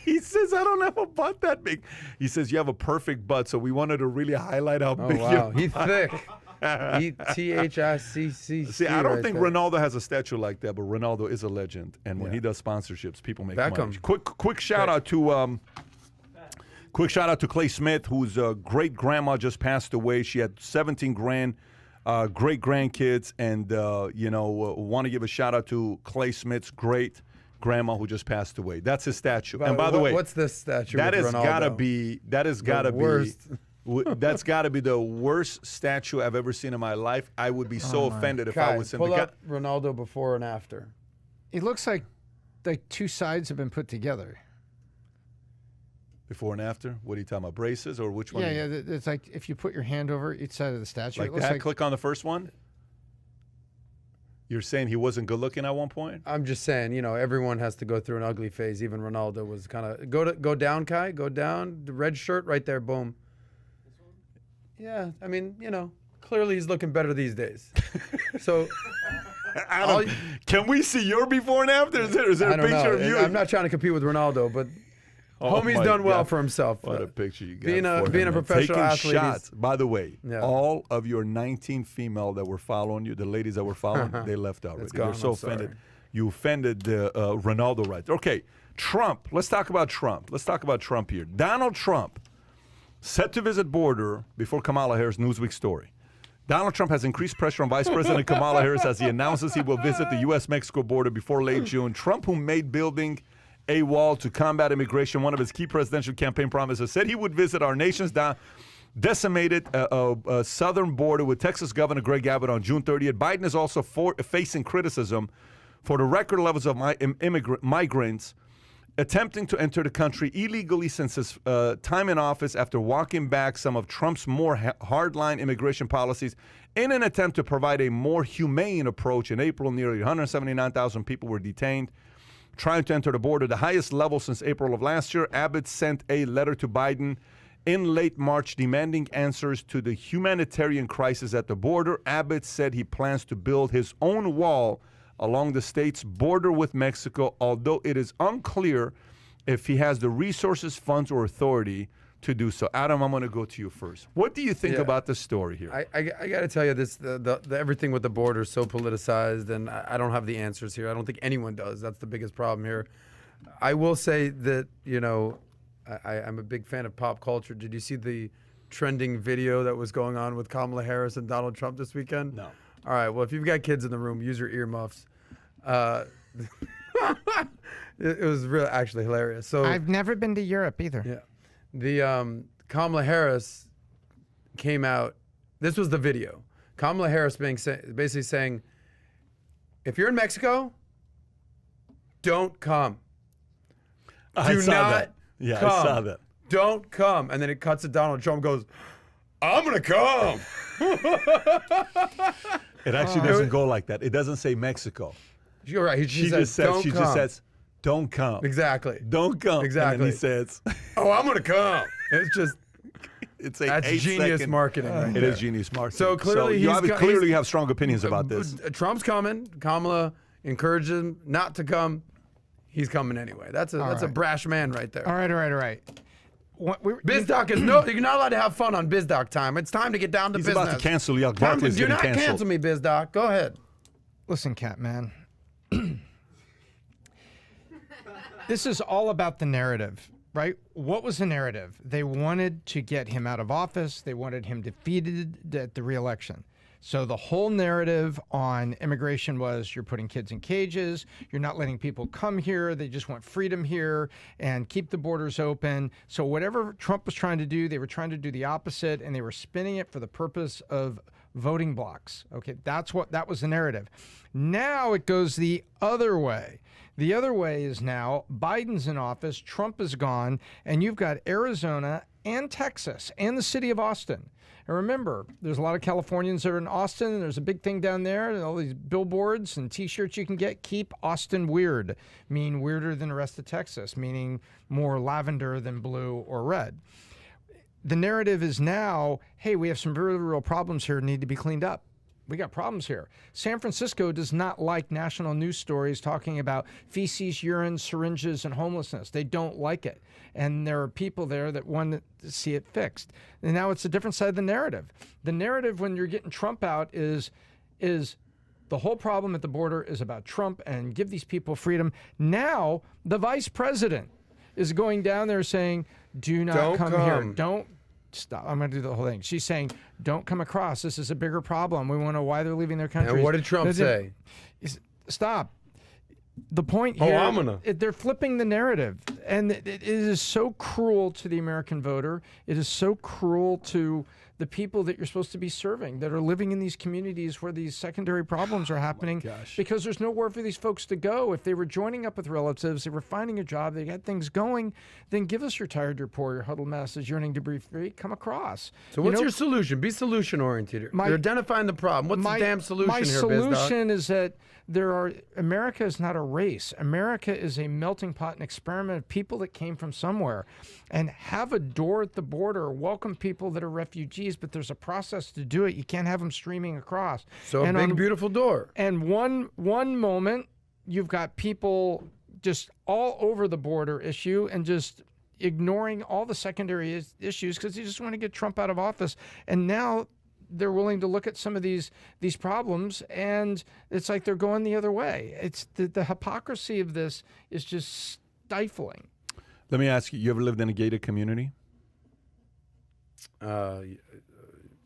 he says, I don't have a butt that big. He says, you have a perfect butt. So we wanted to really highlight how Oh big wow, your he's thick. THICC. See, I don't think Ronaldo has a statue like that, but Ronaldo is a legend, and when he does sponsorships, people make money. Beckham. Quick shout out to Clay Smith, whose great grandma just passed away. She had 17 great grandkids, and want to give a shout out to Clay Smith's great grandma who just passed away. That's his statue. And by the way, what's this statue? that with has Ronaldo? gotta be worst. that's got to be the worst statue I've ever seen in my life. I would be so offended if I Kai, was him. pull The guy- up Ronaldo before and after. It looks like two sides have been put together. Before and after? What are you talking about? Braces or which one? Yeah. It's like if you put your hand over each side of the statue, Like it looks that? like Click on the first one? You're saying he wasn't good looking at one point? I'm just saying, everyone has to go through an ugly phase. Even Ronaldo was kind of go down, Kai. Go down. The red shirt right there. Boom. Yeah, I mean, clearly he's looking better these days. So, Adam, can we see your before and after? Is there I a don't picture know. of you? I'm not trying to compete with Ronaldo, but Oh homie's my done well God. for himself. What a picture you got. being a- for being him, a man. professional Taking athlete, shots. By the way, Yeah. all of your 19 female that were following you, the ladies that were following, they left already. It's They're gone, so I'm sorry. offended. You offended Ronaldo right there. Okay, Trump. Let's talk about Trump. Let's talk about Trump here. Donald Trump set to visit border before Kamala Harris, Newsweek story. Donald Trump has increased pressure on Vice President Kamala Harris as he announces he will visit the U.S.-Mexico border before late June. Trump, who made building a wall to combat immigration one of his key presidential campaign promises, said he would visit our nation's decimated southern border with Texas Governor Greg Abbott on June 30th. Biden is also facing criticism for the record levels of migrants attempting to enter the country illegally since his time in office after walking back some of Trump's more hardline immigration policies in an attempt to provide a more humane approach. In April, nearly 179,000 people were detained trying to enter the border, the highest level since April of last year. Abbott sent a letter to Biden in late March demanding answers to the humanitarian crisis at the border. Abbott said he plans to build his own wall along the state's border with Mexico, although it is unclear if he has the resources, funds, or authority to do so. Adam, I'm going to go to you first. What do you think about this story here? I got to tell you, this the everything with the border is so politicized, and I don't have the answers here. I don't think anyone does. That's the biggest problem here. I will say that, you know, I'm a big fan of pop culture. Did you see the trending video that was going on with Kamala Harris and Donald Trump this weekend? No. All right. Well, if you've got kids in the room, use your earmuffs. It was really actually hilarious. So I've never been to Europe either. yeah, the Kamala Harris came out. This was the video. Kamala Harris basically saying, if you're in Mexico, don't come. I Do saw not that. Yeah, come. I saw that. Don't come. And then it cuts to Donald Trump, goes, I'm gonna come. It actually doesn't go like that. It doesn't say Mexico. You're right. She says, just don't come. says, don't come. Exactly. Don't come. Exactly. And then he says, Oh, I'm gonna come. It's just it's a that's 8 genius second- marketing. Right It there. is genius marketing. So clearly you he's have, got- clearly he's- have strong opinions about this. Trump's coming. Kamala encouraged him not to come. He's coming anyway. That's a right. brash man right there. All right. BizDoc is no. You're not allowed to have fun on BizDoc time. It's time to get down to He's business. about to cancel you. Time to- Barkley's Do getting not canceled. cancel me, BizDoc. Go ahead. Listen, Catman. This is all about the narrative, right? What was the narrative? They wanted to get him out of office. They wanted him defeated at the re-election. So the whole narrative on immigration was you're putting kids in cages, you're not letting people come here, they just want freedom here and keep the borders open. So whatever Trump was trying to do, they were trying to do the opposite, and they were spinning it for the purpose of voting blocks. Okay, that was the narrative. Now it goes the other way. The other way is now Biden's in office, Trump is gone, and you've got Arizona and Texas and the city of Austin. And remember, there's a lot of Californians that are in Austin, and there's a big thing down there, and all these billboards and T-shirts you can get. Keep Austin weird, mean weirder than the rest of Texas, meaning more lavender than blue or red. The narrative is now, hey, we have some very real problems here that need to be cleaned up. We got problems here. San Francisco does not like national news stories talking about feces, urine, syringes, and homelessness. They don't like it. And there are people there that want to see it fixed. And now it's a different side of the narrative. The narrative when you're getting Trump out is the whole problem at the border is about Trump and give these people freedom. Now the vice president is going down there saying, do not Don't come come. here. Don't. Stop. I'm going to do the whole thing. She's saying, don't come across. This is a bigger problem. We want to know why they're leaving their country. And what did Trump say? Stop. The point Oh, here, I'm gonna. they're flipping the narrative. And it is so cruel to the American voter. It is so cruel to the people that you're supposed to be serving that are living in these communities where these secondary problems are happening because there's nowhere for these folks to go. If they were joining up with relatives, they were finding a job, they had things going, then give us your tired, your poor, your huddled masses, yearning to be free, come across. So what's your solution? Be solution oriented. You're identifying the problem. What's the damn solution my here, solution is that America is not a race. America is a melting pot, an experiment of people that came from somewhere. And have a door at the border, welcome people that are refugees, but there's a process to do it. You can't have them streaming across. So a big, beautiful door. And one moment, you've got people just all over the border issue and just ignoring all the secondary issues because they just want to get Trump out of office. And now they're willing to look at some of these problems, and it's like they're going the other way. It's the hypocrisy of this is just stifling. Let me ask you, you ever lived in a gated community?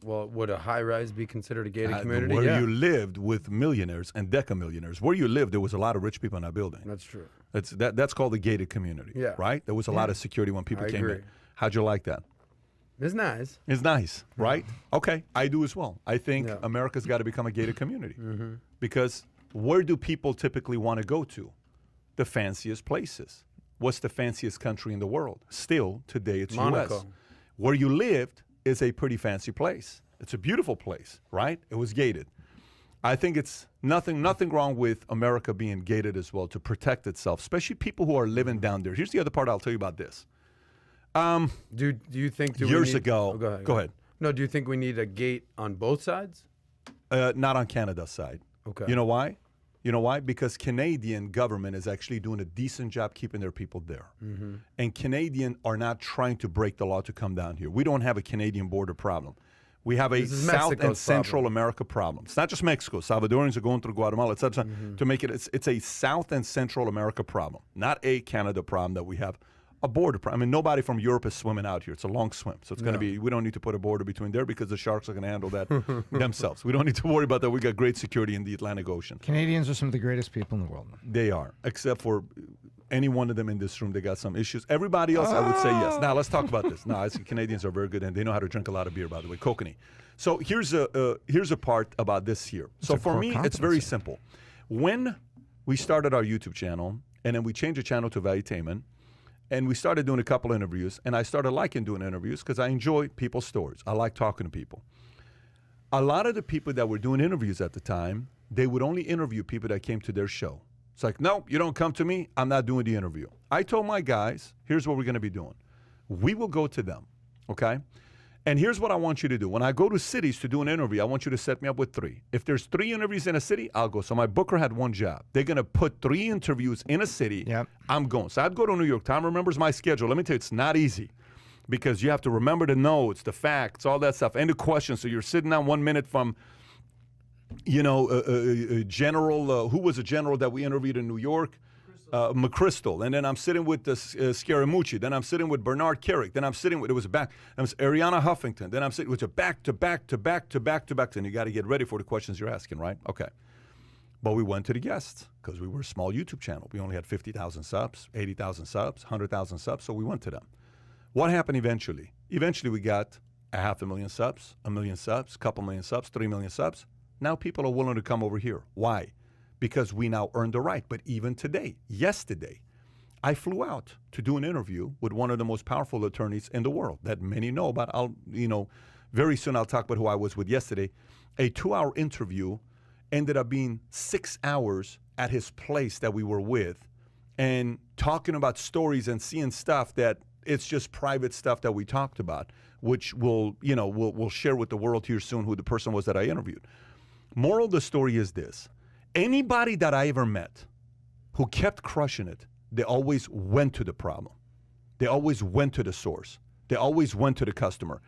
Well, would a high rise be considered a gated community? Where Yeah, you lived with millionaires and decamillionaires. Where you lived, there was a lot of rich people in that building. that's true. That's called a gated community. Yeah. Right? There was a lot of security when people I came agree. in. How'd you like that? It's nice. It's nice, right? Okay, I do as well. I think Yeah. America's got to become a gated community because where do people typically want to go to? The fanciest places. What's the fanciest country in the world? Still, today it's Monaco. U.S. Where you lived is a pretty fancy place. It's a beautiful place, right? It was gated. I think it's nothing wrong with America being gated as well to protect itself, especially people who are living down there. Here's the other part I'll tell you about this. Do you think Years we need, ago- Oh, go ahead. No, do you think we need a gate on both sides? Not on Canada's side. Okay. You know why? You know why? Because Canadian government is actually doing a decent job keeping their people there. Mm-hmm. And Canadian are not trying to break the law to come down here. We don't have a Canadian border problem. We have a This is South and Mexico's Central problem. America problem. It's not just Mexico. Salvadorians are going through Guatemala, etc. To make it, it's a South and Central America problem, not a Canada problem that we have. A border problem. I mean, nobody from Europe is swimming out here. It's a long swim. So it's going to be, we don't need to put a border between there because the sharks are going to handle that themselves. We don't need to worry about that. We got great security in the Atlantic Ocean. Canadians are some of the greatest people in the world. They are, except for any one of them in this room. They got some issues. Everybody else, I would say yes. Now, let's talk about this. Now, I see Canadians are very good, and they know how to drink a lot of beer, by the way, kokanee. So here's a part about this here. So a for core me, it's very competency. simple. When we started our YouTube channel, and then we changed the channel to Valuetainment, and we started doing a couple interviews, and I started liking doing interviews because I enjoy people's stories. I like talking to people. A lot of the people that were doing interviews at the time, they would only interview people that came to their show. It's like, no, you don't come to me, I'm not doing the interview. I told my guys, here's what we're going to be doing. We will go to them, okay? And here's what I want you to do. When I go to cities to do an interview, I want you to set me up with 3. If there's 3 interviews in a city, I'll go. So my booker had one job. They're going to put 3 interviews in a city. Yep. I'm going. So I'd go to New York. Tom remembers my schedule. Let me tell you, it's not easy because you have to remember the notes, the facts, all that stuff, and the questions. So you're sitting down 1 minute from, you know, a general, who was a general that we interviewed in New York? McChrystal, and then I'm sitting with the Scaramucci, then I'm sitting with Bernard Carrick, then I'm sitting with, it was Ariana Huffington, then I'm sitting with a back to back to back to back to back, and you got to get ready for the questions you're asking, right? Okay. But we went to the guests because we were a small YouTube channel. We only had 50,000 subs, 80,000 subs, 100,000 subs, so we went to them. What happened eventually? Eventually we got 500,000 subs, 1 million subs, couple million subs, 3 million subs. Now people are willing to come over here. Why? Because we now earned the right. But even today, yesterday, I flew out to do an interview with one of the most powerful attorneys in the world that many know about. Very soon I'll talk about who I was with yesterday. A 2-hour interview ended up being 6 hours at his place that we were with and talking about stories and seeing stuff that it's just private stuff that we talked about, which we'll share with the world here soon who the person was that I interviewed. Moral of the story is this. Anybody that I ever met who kept crushing it, they always went to the problem. They always went to the source. They always went to the customer.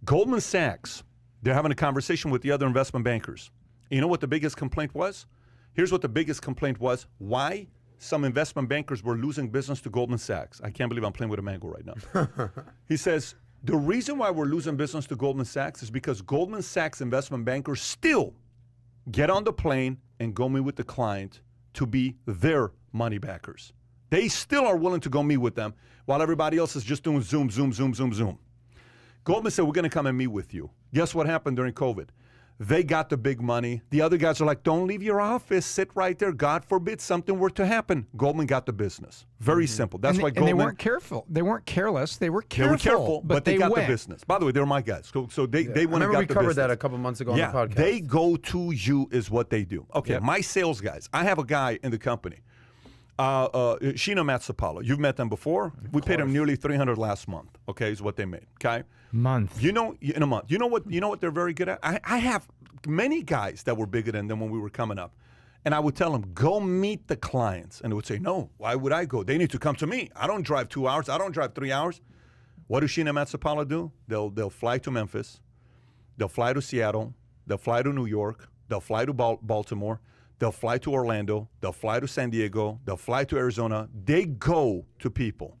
Goldman Sachs, they're having a conversation with the other investment bankers. You know what the biggest complaint was? Here's what the biggest complaint was. Why some investment bankers were losing business to Goldman Sachs. I can't believe I'm playing with a mango right now. He says, the reason why we're losing business to Goldman Sachs is because Goldman Sachs investment bankers still get on the plane and go meet with the client to be their money backers. They still are willing to go meet with them while everybody else is just doing Zoom, Zoom, Zoom, Zoom, Zoom. Goldman said, we're going to come and meet with you. Guess what happened during COVID? They got the big money. The other guys are like, don't leave your office. Sit right there. God forbid something were to happen. Goldman got the business. Very simple. That's why Goldman. And they weren't careful. They weren't careless. They were careful. They were careful, but they got went. the business. By the way, they're my guys. So they went and got the business. I remember we covered that a couple months ago on the podcast. They go to you is what they do. Okay, my sales guys. I have a guy in the company, Sheena Matsapalo. You've met them before. We paid them nearly $300 last month. Okay, is what they made. Okay, month. in a month. You know what they're very good at. I have many guys that were bigger than them when we were coming up, and I would tell them go meet the clients, and they would say no. Why would I go? They need to come to me. I don't drive 2 hours. I don't drive 3 hours. What does Sheena Matsapalo do? They'll fly to Memphis. They'll fly to Seattle. They'll fly to New York. They'll fly to Baltimore. They'll fly to Orlando. They'll fly to San Diego. They'll fly to Arizona. They go to people.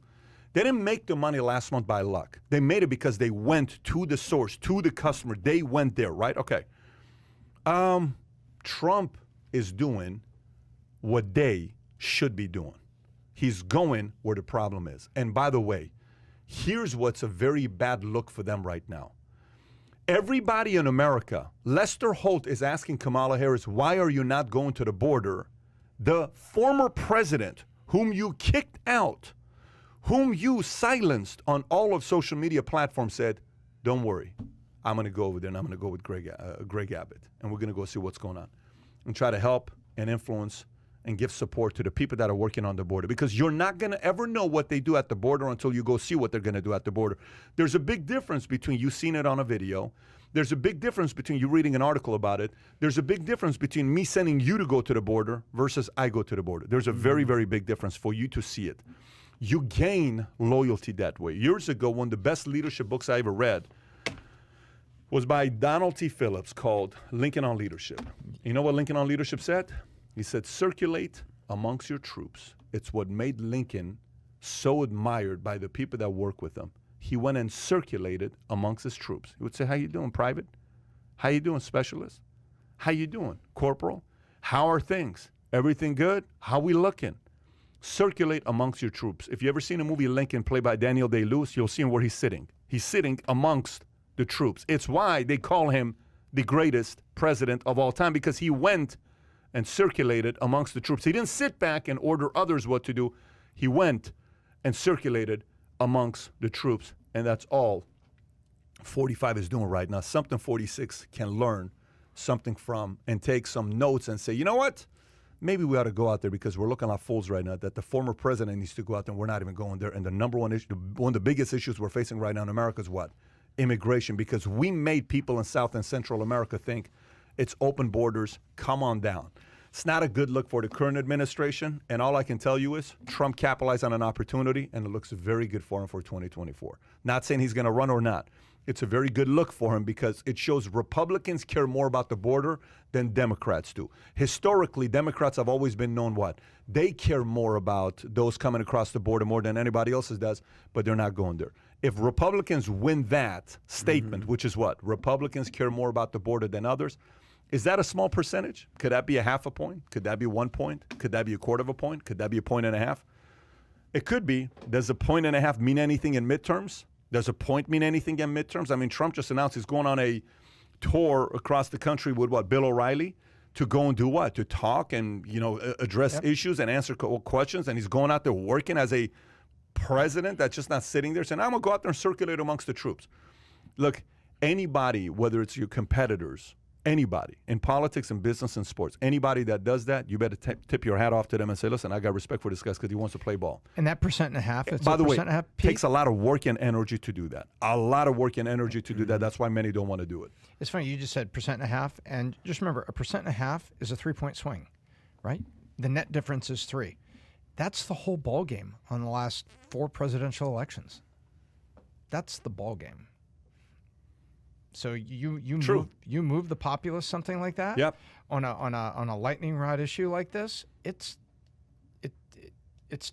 They didn't make the money last month by luck. They made it because they went to the source, to the customer. They went there, right? Okay. Trump is doing what they should be doing. He's going where the problem is. And by the way, here's what's a very bad look for them right now. Everybody in America, Lester Holt is asking Kamala Harris, why are you not going to the border? The former president, whom you kicked out, whom you silenced on all of social media platforms, said, don't worry, I'm going to go over there and I'm going to go with Greg Abbott, and we're going to go see what's going on and try to help and influence and give support to the people that are working on the border, because you're not going to ever know what they do at the border until you go see what they're going to do at the border. There's a big difference between you seeing it on a video. There's a big difference between you reading an article about it. There's a big difference between me sending you to go to the border versus I go to the border. There's a very, very big difference for you to see it. You gain loyalty that way. Years ago, one of the best leadership books I ever read was by Donald T. Phillips, called Lincoln on Leadership. You know what Lincoln on Leadership said? He said, circulate amongst your troops. It's what made Lincoln so admired by the people that work with him. He went and circulated amongst his troops. He would say, how you doing, private? How you doing, specialist? How you doing, corporal? How are things? Everything good? How we looking? Circulate amongst your troops. If you ever seen a movie Lincoln played by Daniel Day-Lewis, you'll see him where he's sitting. He's sitting amongst the troops. It's why they call him the greatest president of all time, because he went and circulated amongst the troops. He didn't sit back and order others what to do. He went and circulated amongst the troops. And that's all 45 is doing right now. Something 46 can learn something from and take some notes and say, you know what? Maybe we ought to go out there, because we're looking like fools right now that the former president needs to go out there and we're not even going there. And the number one issue, one of the biggest issues we're facing right now in America is what? Immigration, because we made people in South and Central America think it's open borders, come on down. It's not a good look for the current administration, and all I can tell you is Trump capitalized on an opportunity, and it looks very good for him for 2024. Not saying he's going to run or not. It's a very good look for him because it shows Republicans care more about the border than Democrats do. Historically, Democrats have always been known what? They care more about those coming across the border more than anybody else does, but they're not going there. If Republicans win that statement, which is what? Republicans care more about the border than others. Is that a small percentage? Could that be a half a point? Could that be 1 point? Could that be a quarter of a point? Could that be a point and a half? It could be. Does a point and a half mean anything in midterms? Does a point mean anything in midterms? I mean, Trump just announced he's going on a tour across the country with what? Bill O'Reilly to go and do what? To talk and, you know, address issues and answer questions. And he's going out there working as a president that's just not sitting there saying, I'm going to go out there and circulate amongst the troops. Look, anybody, whether it's your competitors, anybody in politics and business and sports, anybody that does that, you better tip your hat off to them and say, listen, I got respect for this guy because he wants to play ball. And that 1.5%, it's by the way, it takes a lot of work and energy to do that. A lot of work and energy to do that. That's why many don't want to do it. It's funny, you just said 1.5%, and just remember, 1.5% is a 3-point swing, right? The net difference is 3. That's the whole ball game on the last 4 presidential elections. That's the ball game. So you move the populace something like that. Yep. On a lightning rod issue like this, it's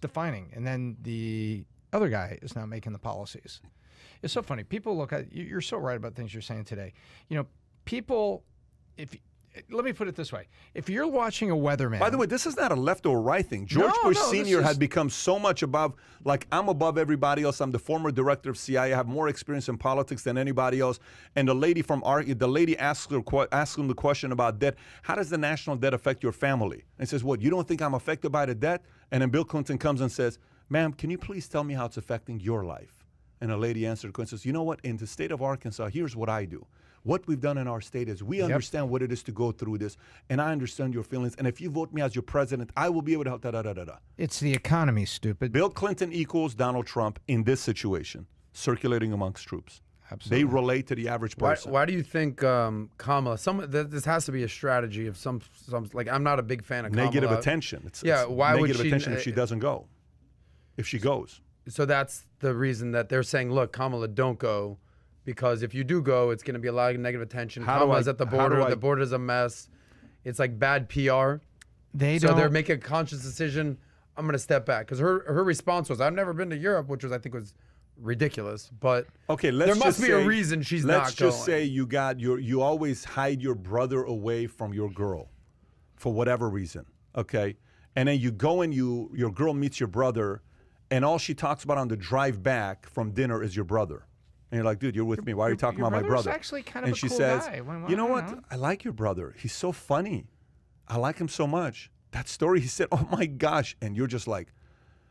defining. And then the other guy is now making the policies. It's so funny. People look at you're so right about things you're saying today. You know, people. Let me put it this way: if you're watching a weatherman. By the way, this is not a left or right thing. George Bush Sr. had become so much above, like, I'm above everybody else. I'm the former director of CIA. I have more experience in politics than anybody else. And the lady asked him the question about debt. How does the national debt affect your family? And he says, what, you don't think I'm affected by the debt? And then Bill Clinton comes and says, ma'am, can you please tell me how it's affecting your life? And a lady answered and says, you know what, in the state of Arkansas, here's what I do. What we've done in our state is we understand what it is to go through this, and I understand your feelings. And if you vote me as your president, I will be able to help. It's the economy, stupid. Bill Clinton equals Donald Trump in this situation, circulating amongst troops. Absolutely. They relate to the average person. Why do you think Kamala? This has to be a strategy of some. Like, I'm not a big fan of negative Kamala. attention. It's why would negative she? Attention if she doesn't go. If she goes. So that's the reason that they're saying, look, Kamala, don't go. Because if you do go, it's going to be a lot of negative attention. Kamala's at the border. The border's a mess. It's like bad PR. They're making a conscious decision. I'm going to step back because her response was, I've never been to Europe, which was I think was ridiculous. But Okay, let's there must just be say, a reason she's let's not just going. say you always hide your brother away from your girl for whatever reason, okay? And then you go and your girl meets your brother, and all she talks about on the drive back from dinner is your brother. And you're like, dude, you're with me. Why are you talking your about my brother's brother? actually kind of and a she cool says, guy. Well, you know I what? don't know. I like your brother. He's so funny. I like him so much. That story, he said, oh my gosh. And you're just like,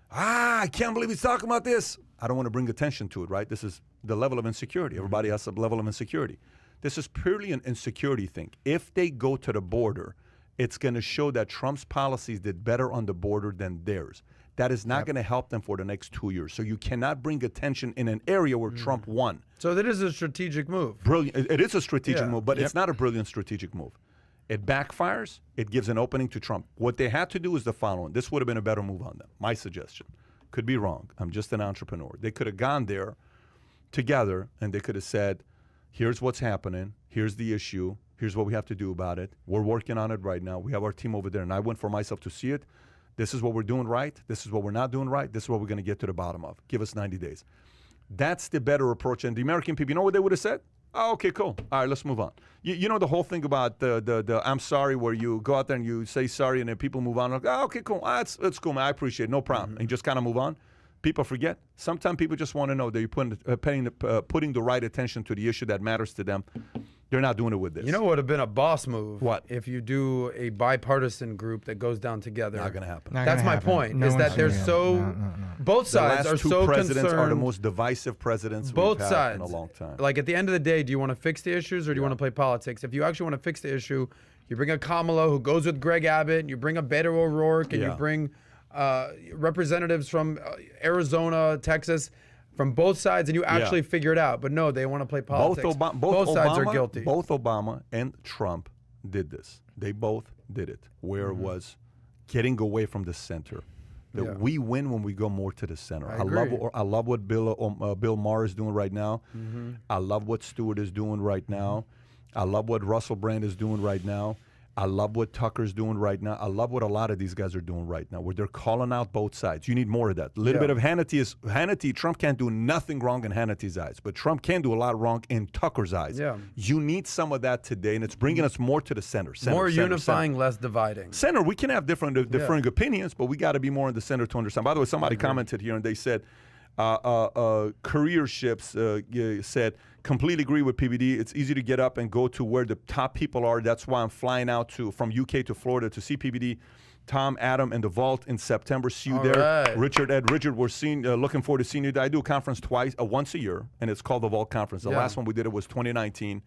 I can't believe he's talking about this. I don't want to bring attention to it, right? This is the level of insecurity. Everybody has a level of insecurity. This is purely an insecurity thing. If they go to the border, it's going to show that Trump's policies did better on the border than theirs. That is not going to help them for the next 2 years. So you cannot bring attention in an area where Trump won. So that is a strategic move. Brilliant. It is a strategic Yeah. move, but it's not a brilliant strategic move. It backfires. It gives an opening to Trump. What they had to do is the following. This would have been a better move on them. My suggestion. Could be wrong. I'm just an entrepreneur. They could have gone there together and they could have said, here's what's happening. Here's the issue. Here's what we have to do about it. We're working on it right now. We have our team over there. And I went for myself to see it. This is what we're doing right. This is what we're not doing right. This is what we're going to get to the bottom of. Give us 90 days. That's the better approach. And the American people, you know what they would have said? Oh, okay, cool. All right, let's move on. You know the whole thing about the I'm sorry, where you go out there and you say sorry and then people move on. Like, oh, okay, cool. That's cool, man. I appreciate it. No problem. And you just kind of move on. People forget. Sometimes people just want to know that you're putting the right attention to the issue that matters to them. They're not doing it with this. You know what would have been a boss move? What? If you do a bipartisan group that goes down together. Not going to happen. Not That's gonna my happen. point, No is that one's they're doing it. so No. both The sides last are two so presidents concerned. are the most divisive presidents Both we've had sides in a long time. Like at the end of the day, do you want to fix the issues or do you want to play politics? If you actually want to fix the issue, you bring a Kamala who goes with Greg Abbott, and you bring a Beto O'Rourke, and you Yeah. bring representatives from Arizona, Texas, from both sides, and you actually figure it out. But no, they want to play politics. Both sides are guilty. Both Obama and Trump did this. They both did it. Where it was getting away from the center. That Yeah. we win when we go more to the center. I I love what Bill Maher is doing right now. I love what Stewart is doing right now. I love what Russell Brand is doing right now. I love what Tucker's doing right now. I love what a lot of these guys are doing right now, where they're calling out both sides. You need more of that. A little bit of Hannity. Trump can't do nothing wrong in Hannity's eyes, but Trump can do a lot wrong in Tucker's eyes. Yeah. You need some of that today, and it's bringing us more to the center. More center, unifying, less dividing. Center, we can have different opinions, but we got to be more in the center to understand. By the way, somebody commented here and they said, career ships said, completely agree with PBD. It's easy to get up and go to where the top people are. That's why I'm flying out from UK to Florida to see PBD. Tom, Adam, and the Vault in September. See you All there. right. Richard, we're looking forward to seeing you. I do a conference once a year, and it's called the Vault Conference. The last one we did it was 2019.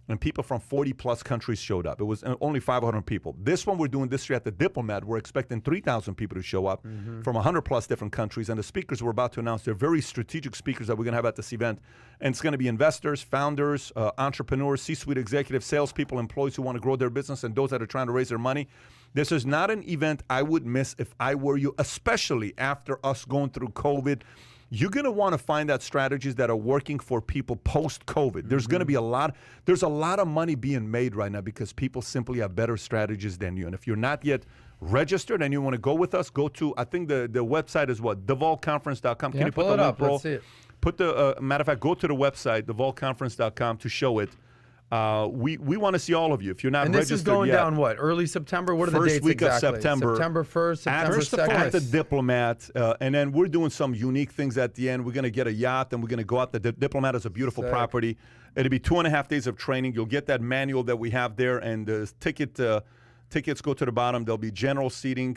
And people from 40-plus countries showed up. It was only 500 people. This one we're doing this year at the Diplomat, we're expecting 3,000 people to show up from 100-plus different countries. And the speakers we're about to announce, they're very strategic speakers that we're going to have at this event. And it's going to be investors, founders, entrepreneurs, C-suite executives, salespeople, employees who want to grow their business, and those that are trying to raise their money. This is not an event I would miss if I were you, especially after us going through COVID. You're going to want to find out strategies that are working for people post-COVID. There's going to be there's a lot of money being made right now because people simply have better strategies than you. And if you're not yet registered and you want to go with us, go to, I think the website is what? TheVaultConference.com. Can you put pull the it link, up. bro? Let's see it. Put the, matter of fact, go to the website, TheVaultConference.com to show it. We want to see all of you. If you're not And registered this is going yet, down what? Early September? What are the First dates week of exactly? September. September 1st, September 2nd. at the Diplomat, and then we're doing some unique things at the end. We're going to get a yacht, and we're going to go out. The Diplomat is a beautiful Sick. property. It'll be 2.5 days of training. You'll get that manual that we have there, and the tickets go to the bottom. There'll be general seating,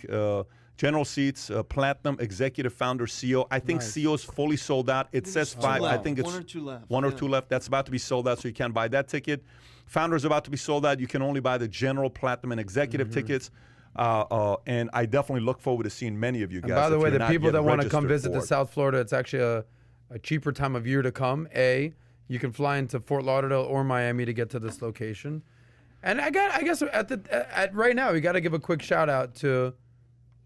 general seats, platinum, executive, founder, CEO. I think Nice. CEO's fully sold out. It says Two 5. I left. think it's one or two left. One or Yeah. two left. That's about to be sold out, so you can't buy that ticket. Founder's about to be sold out. You can only buy the general, platinum, and executive tickets. And I definitely look forward to seeing many of you guys. And by the if way, you're the not people yet that want to come registered visit the for it. South Florida, it's actually a cheaper time of year to come. You can fly into Fort Lauderdale or Miami to get to this location. And I guess at right now, we got to give a quick shout out to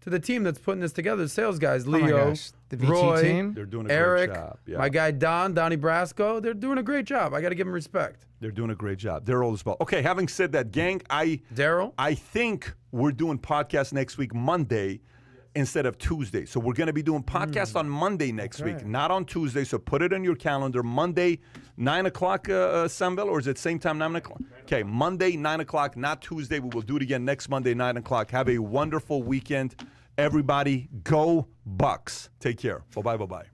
the team that's putting this together, the sales guys, my Leo, gosh. The VT Roy, team? They're doing a great Eric, job. Yeah. my guy Donnie Brasco. They're doing a great job. I got to give them respect. They're doing a great job. They're old as well. Okay, having said that, gang, Daryl? I think we're doing podcast next week, Monday. instead of Tuesday. So we're going to be doing podcasts on Monday next week, not on Tuesday. So put it on your calendar. Monday, 9 o'clock, Sambel, or is it same time, 9 o'clock? Okay, Monday, 9 o'clock, not Tuesday. We will do it again next Monday, 9 o'clock. Have a wonderful weekend. Everybody, go Bucks. Take care. Bye-bye, bye-bye.